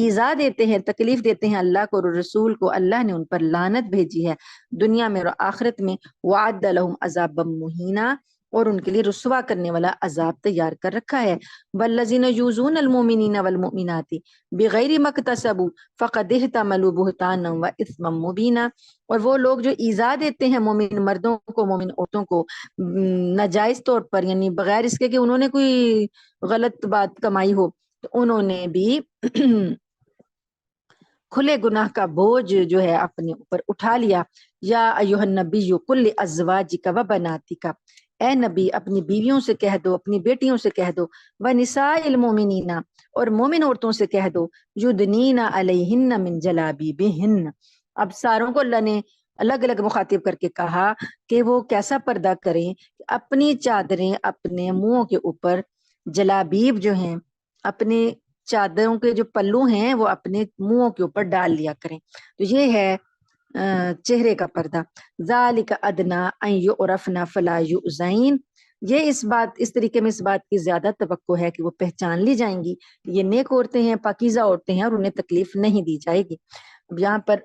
Speaker 1: ایذا دیتے ہیں، تکلیف دیتے ہیں اللہ کو اور رسول کو، اللہ نے ان پر لعنت بھیجی ہے دنیا میں اور آخرت میں۔ وأعد لهم عذابا مہینا، اور ان کے لیے رسوا کرنے والا عذاب تیار کر رکھا ہے۔ والذین یؤذون المؤمنین والمؤمنات بغیر ما اکتسبوا فقد احتملوا بہتانا واثما مبینا، اور وہ لوگ جو ایذا دیتے ہیں مومن مردوں کو، مومن عورتوں کو ناجائز طور پر، یعنی بغیر اس کے کہ انہوں نے کوئی غلط بات کمائی ہو، تو انہوں نے بھی کھلے گناہ کا بوجھ جو ہے اپنے اوپر اٹھا لیا۔ یا ایھا النبی قل لازواجک وبناتک، اے نبی اپنی بیویوں سے کہہ دو، اپنی بیٹیوں سے کہہ دو، ونساء المؤمنین، اور مومن عورتوں سے کہہ دو، یدنین علیہن من جلابیبہن۔ اب ساروں کو اللہ نے الگ الگ مخاطب کر کے کہا کہ وہ کیسا پردہ کریں، اپنی چادریں اپنے منہوں کے اوپر، جلابیب جو ہیں اپنے چادروں کے جو پلو ہیں وہ اپنے منہوں کے اوپر ڈال لیا کریں. تو یہ ہے چہرے کا پردہ. ذالک ادنا ان یعرفن فلا یؤذین. یہ اس طریقے میں اس بات کی زیادہ توقع ہے کہ وہ پہچان لی جائیں گی کہ یہ نیک عورتیں ہیں، پاکیزہ عورتیں ہیں، اور انہیں تکلیف نہیں دی جائے گی. اب یہاں پر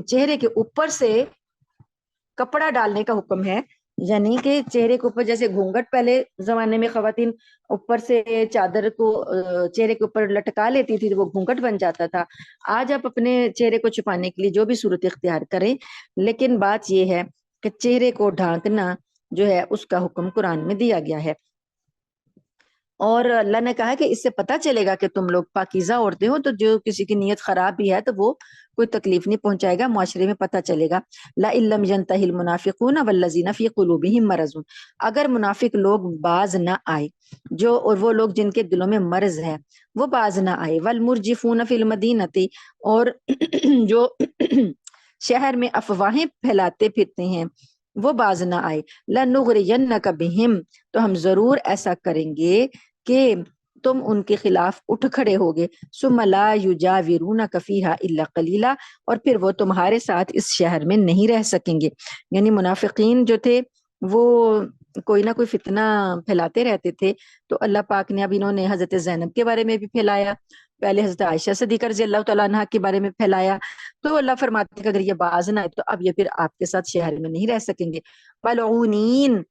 Speaker 1: چہرے کے اوپر سے کپڑا ڈالنے کا حکم ہے، یعنی کہ چہرے کے اوپر جیسے گھونگھٹ پہلے زمانے میں خواتین اوپر سے چادر کو چہرے کے اوپر لٹکا لیتی تھی تو وہ گھونگھٹ بن جاتا تھا. آج آپ اپنے چہرے کو چھپانے کے لیے جو بھی صورت اختیار کریں، لیکن بات یہ ہے کہ چہرے کو ڈھانکنا جو ہے اس کا حکم قرآن میں دیا گیا ہے. اور اللہ نے کہا کہ اس سے پتہ چلے گا کہ تم لوگ پاکیزہ عورتیں ہو، تو جو کسی کی نیت خراب بھی ہے تو وہ کوئی تکلیف نہیں پہنچائے گا، معاشرے میں پتہ چلے گا. لَإِن لَّمْ يَنْتَهِ الْمُنَافِقُونَ وَالَّذِينَ فِي قُلُوبِهِم مَّرَضٌ. اگر منافق لوگ باز نہ آئے، جو اور وہ لوگ جن کے دلوں میں مرض ہے وہ باز نہ آئے، وَالْمُرْجِفُونَ فِي الْمَدِينَةِ، اور جو شہر میں افواہیں پھیلاتے پھرتے ہیں وہ باز نہ آئے، لَنُغْرِيَنَّكَ بِهِمْ، تو ہم ضرور ایسا کریں گے کہ تم ان کے خلاف اٹھ کھڑے ہوگے. ثم لا یجاورونک فیہا الا قلیلا، اور پھر وہ تمہارے ساتھ اس شہر میں نہیں رہ سکیں گے. یعنی منافقین جو تھے وہ کوئی نہ کوئی فتنہ پھیلاتے رہتے تھے. تو اللہ پاک نے اب انہوں نے حضرت زینب کے بارے میں بھی پھیلایا، پہلے حضرت عائشہ صدیقہ رضی اللہ تعالیٰ عنہ کے بارے میں پھیلایا. تو اللہ فرماتے ہیں کہ اگر یہ باز نہ آئے تو اب یہ پھر آپ کے ساتھ شہر میں نہیں رہ سکیں گے. ملعونین،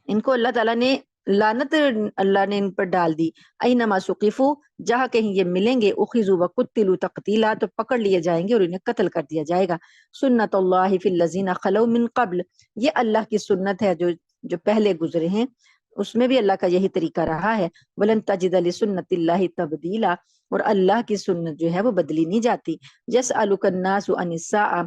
Speaker 1: ان کو اللہ تعالیٰ نے لعنت اللہ نے ان پر ڈال دی. اینما ثقفوا، جہاں کہیں یہ ملیں گے، اخذوا وقتلوا تقتیلا، تو پکڑ لیے جائیں گے اور انہیں قتل کر دیا جائے گا. سنت اللہ فی الذین خلو من قبل، یہ اللہ کی سنت ہے جو پہلے گزرے ہیں، اس میں بھی اللہ کا یہی طریقہ رہا ہے. ولن تجد لسنت اللہ تبدیلا، اور اللہ کی سنت جو ہے وہ بدلی نہیں جاتی. یسألک الناس عن الساعہ،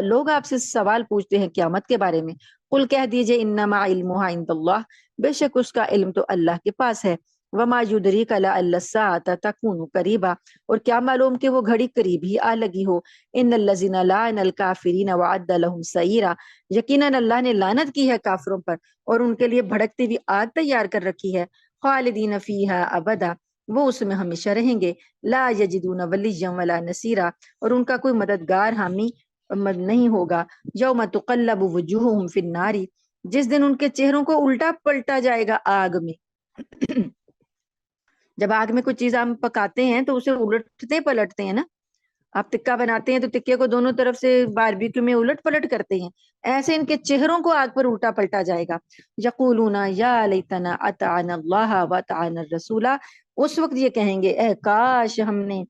Speaker 1: لوگ آپ سے سوال پوچھتے ہیں قیامت کے بارے میں. قل کہہ دیجئے انما علمها عند اللہ، بے شک اس کا علم تو اللہ کے پاس ہے. وما یدریک لعل الساعة تکون قریبا، اور کیا معلوم کہ وہ گھڑی قریب ہی آ لگی ہو. ان الذین لعن الکافرین وعد لهم سعیرا، یقیناً اللہ نے لعنت کی ہے کافروں پر اور ان کے لیے بھڑکتی ہوئی آگ تیار کر رکھی ہے. خالدین فیہا ابدا، وہ اس میں ہمیشہ رہیں گے. لا یجدون ولیا ولا نصیرا، اور ان کا کوئی مددگار حامی نہیں ہوگا. یوم تقلب وجوہہم فی النار، جس دن ان کے چہروں کو الٹا پلٹا جائے گا آگ میں. جب آگ میں کوئی چیز ہم پکاتے ہیں تو اسے الٹتے پلٹتے ہیں نا. آپ ٹکا بناتے ہیں تو ٹکے کو دونوں طرف سے باربیکیو میں الٹ پلٹ کرتے ہیں، ایسے ان کے چہروں کو آگ پر الٹا پلٹا جائے گا. یقولون یا لیتنا اطعنا اللہ واطعنا الرسول، اس وقت یہ کہیں گے اے کاش ہم نے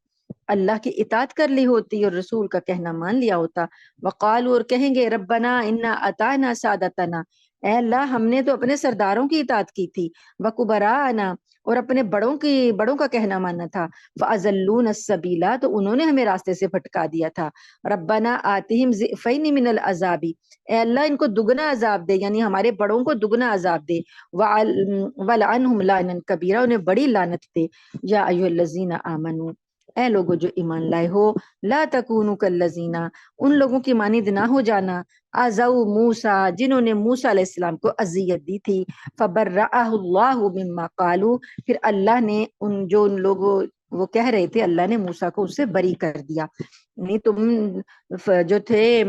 Speaker 1: اللہ کی اطاعت کر لی ہوتی اور رسول کا کہنا مان لیا ہوتا. وقالوا، اور کہیں گے ربنا انا اطعنا سادتنا، اے اللہ ہم نے تو اپنے سرداروں کی اطاعت کی تھی. وکبراءنا، اور اپنے بڑوں کا کہنا ماننا تھا. فاضلون السبیل، تو انہوں نے ہمیں راستے سے بھٹکا دیا تھا. ربنا آتہم ضعفین من العذاب، اے اللہ ان کو دگنا عذاب دے، یعنی ہمارے بڑوں کو دگنا عذاب دے. ولعنہم لعنا کبیرا، انہیں بڑی لعنت دے. یا ایھا الذین آمنو، اے لوگوں جو ایمان لائے ہو، لا تکونوا کالذین، ان لوگوں کی مانند نہ ہو جانا، آذوا موسیٰ، جنہوں نے موسیٰ علیہ السلام کو اذیت دی تھی. فبرأہ اللہ مما قالوا، پھر اللہ نے ان لوگوں وہ کہہ رہے تھے، اللہ نے موسیٰ کو اس سے بری کر دیا. نہیں تم جو تھے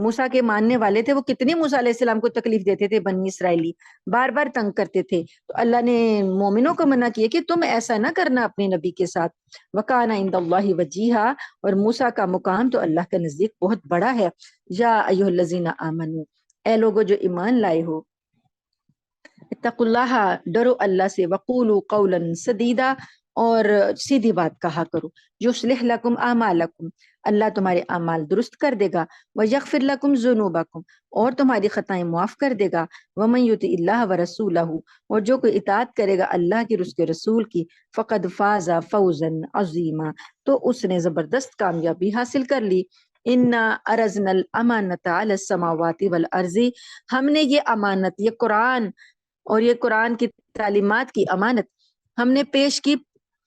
Speaker 1: موسیٰ کے ماننے والے تھے وہ کتنی موسیٰ علیہ السلام کو تکلیف دیتے تھے، بنی اسرائیلی بار بار تنگ کرتے تھے. تو اللہ نے مومنوں کو منع کیا کہ تم ایسا نہ کرنا اپنے نبی کے ساتھ. وکان عند اللہ وجیہا، اور موسیٰ کا مقام تو اللہ کے نزدیک بہت بڑا ہے. یا ایھا الذین آمنو، اے لوگوں جو ایمان لائے ہو، اتقوا اللہ، ڈرو اللہ سے. وقولوا قولا سدیدا، اور سیدھی بات کہا کرو. یصلح لکم اعمالکم، اللہ تمہارے اعمال درست کر دے گا. ویغفر لکم ذنوبکم، اور تمہاری خطائیں معاف کر دے گا. ومن یطع اللہ ورسولہ، اور جو کوئی اطاعت کرے گا اللہ کی اور اس کے رسول کی، فقد فاز فوزا عظیما، تو اس نے زبردست کامیابی حاصل کر لی. انا عرضنا الامانۃ علی السماوات والارض، ہم نے یہ امانت، یہ قرآن کی تعلیمات کی امانت ہم نے پیش کی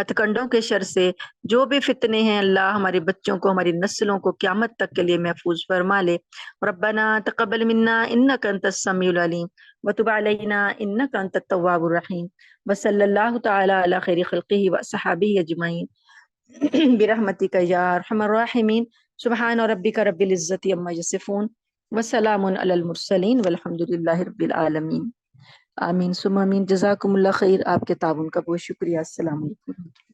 Speaker 1: ہتھ کنڈوں کے شر سے، جو بھی فتنے ہیں اللہ ہمارے بچوں کو، ہماری نسلوں کو قیامت تک کے لیے محفوظ فرما لے۔ ربنا تقبل منا انک انت السمیع العلیم وتب علینا انک انت التواب الرحیم وصلی اللہ تعالی علی خیر خلقہ وصحابہ اجمعین برحمتک یا ارحم الراحمین۔ سبحان ربک رب العزت عما یصفون وسلام علی المرسلین والحمد للہ رب العالمین۔ آمین ثم آمین۔ جزاکم اللہ خیر، آپ کے تعاون کا بہت شکریہ۔ السلام علیکم۔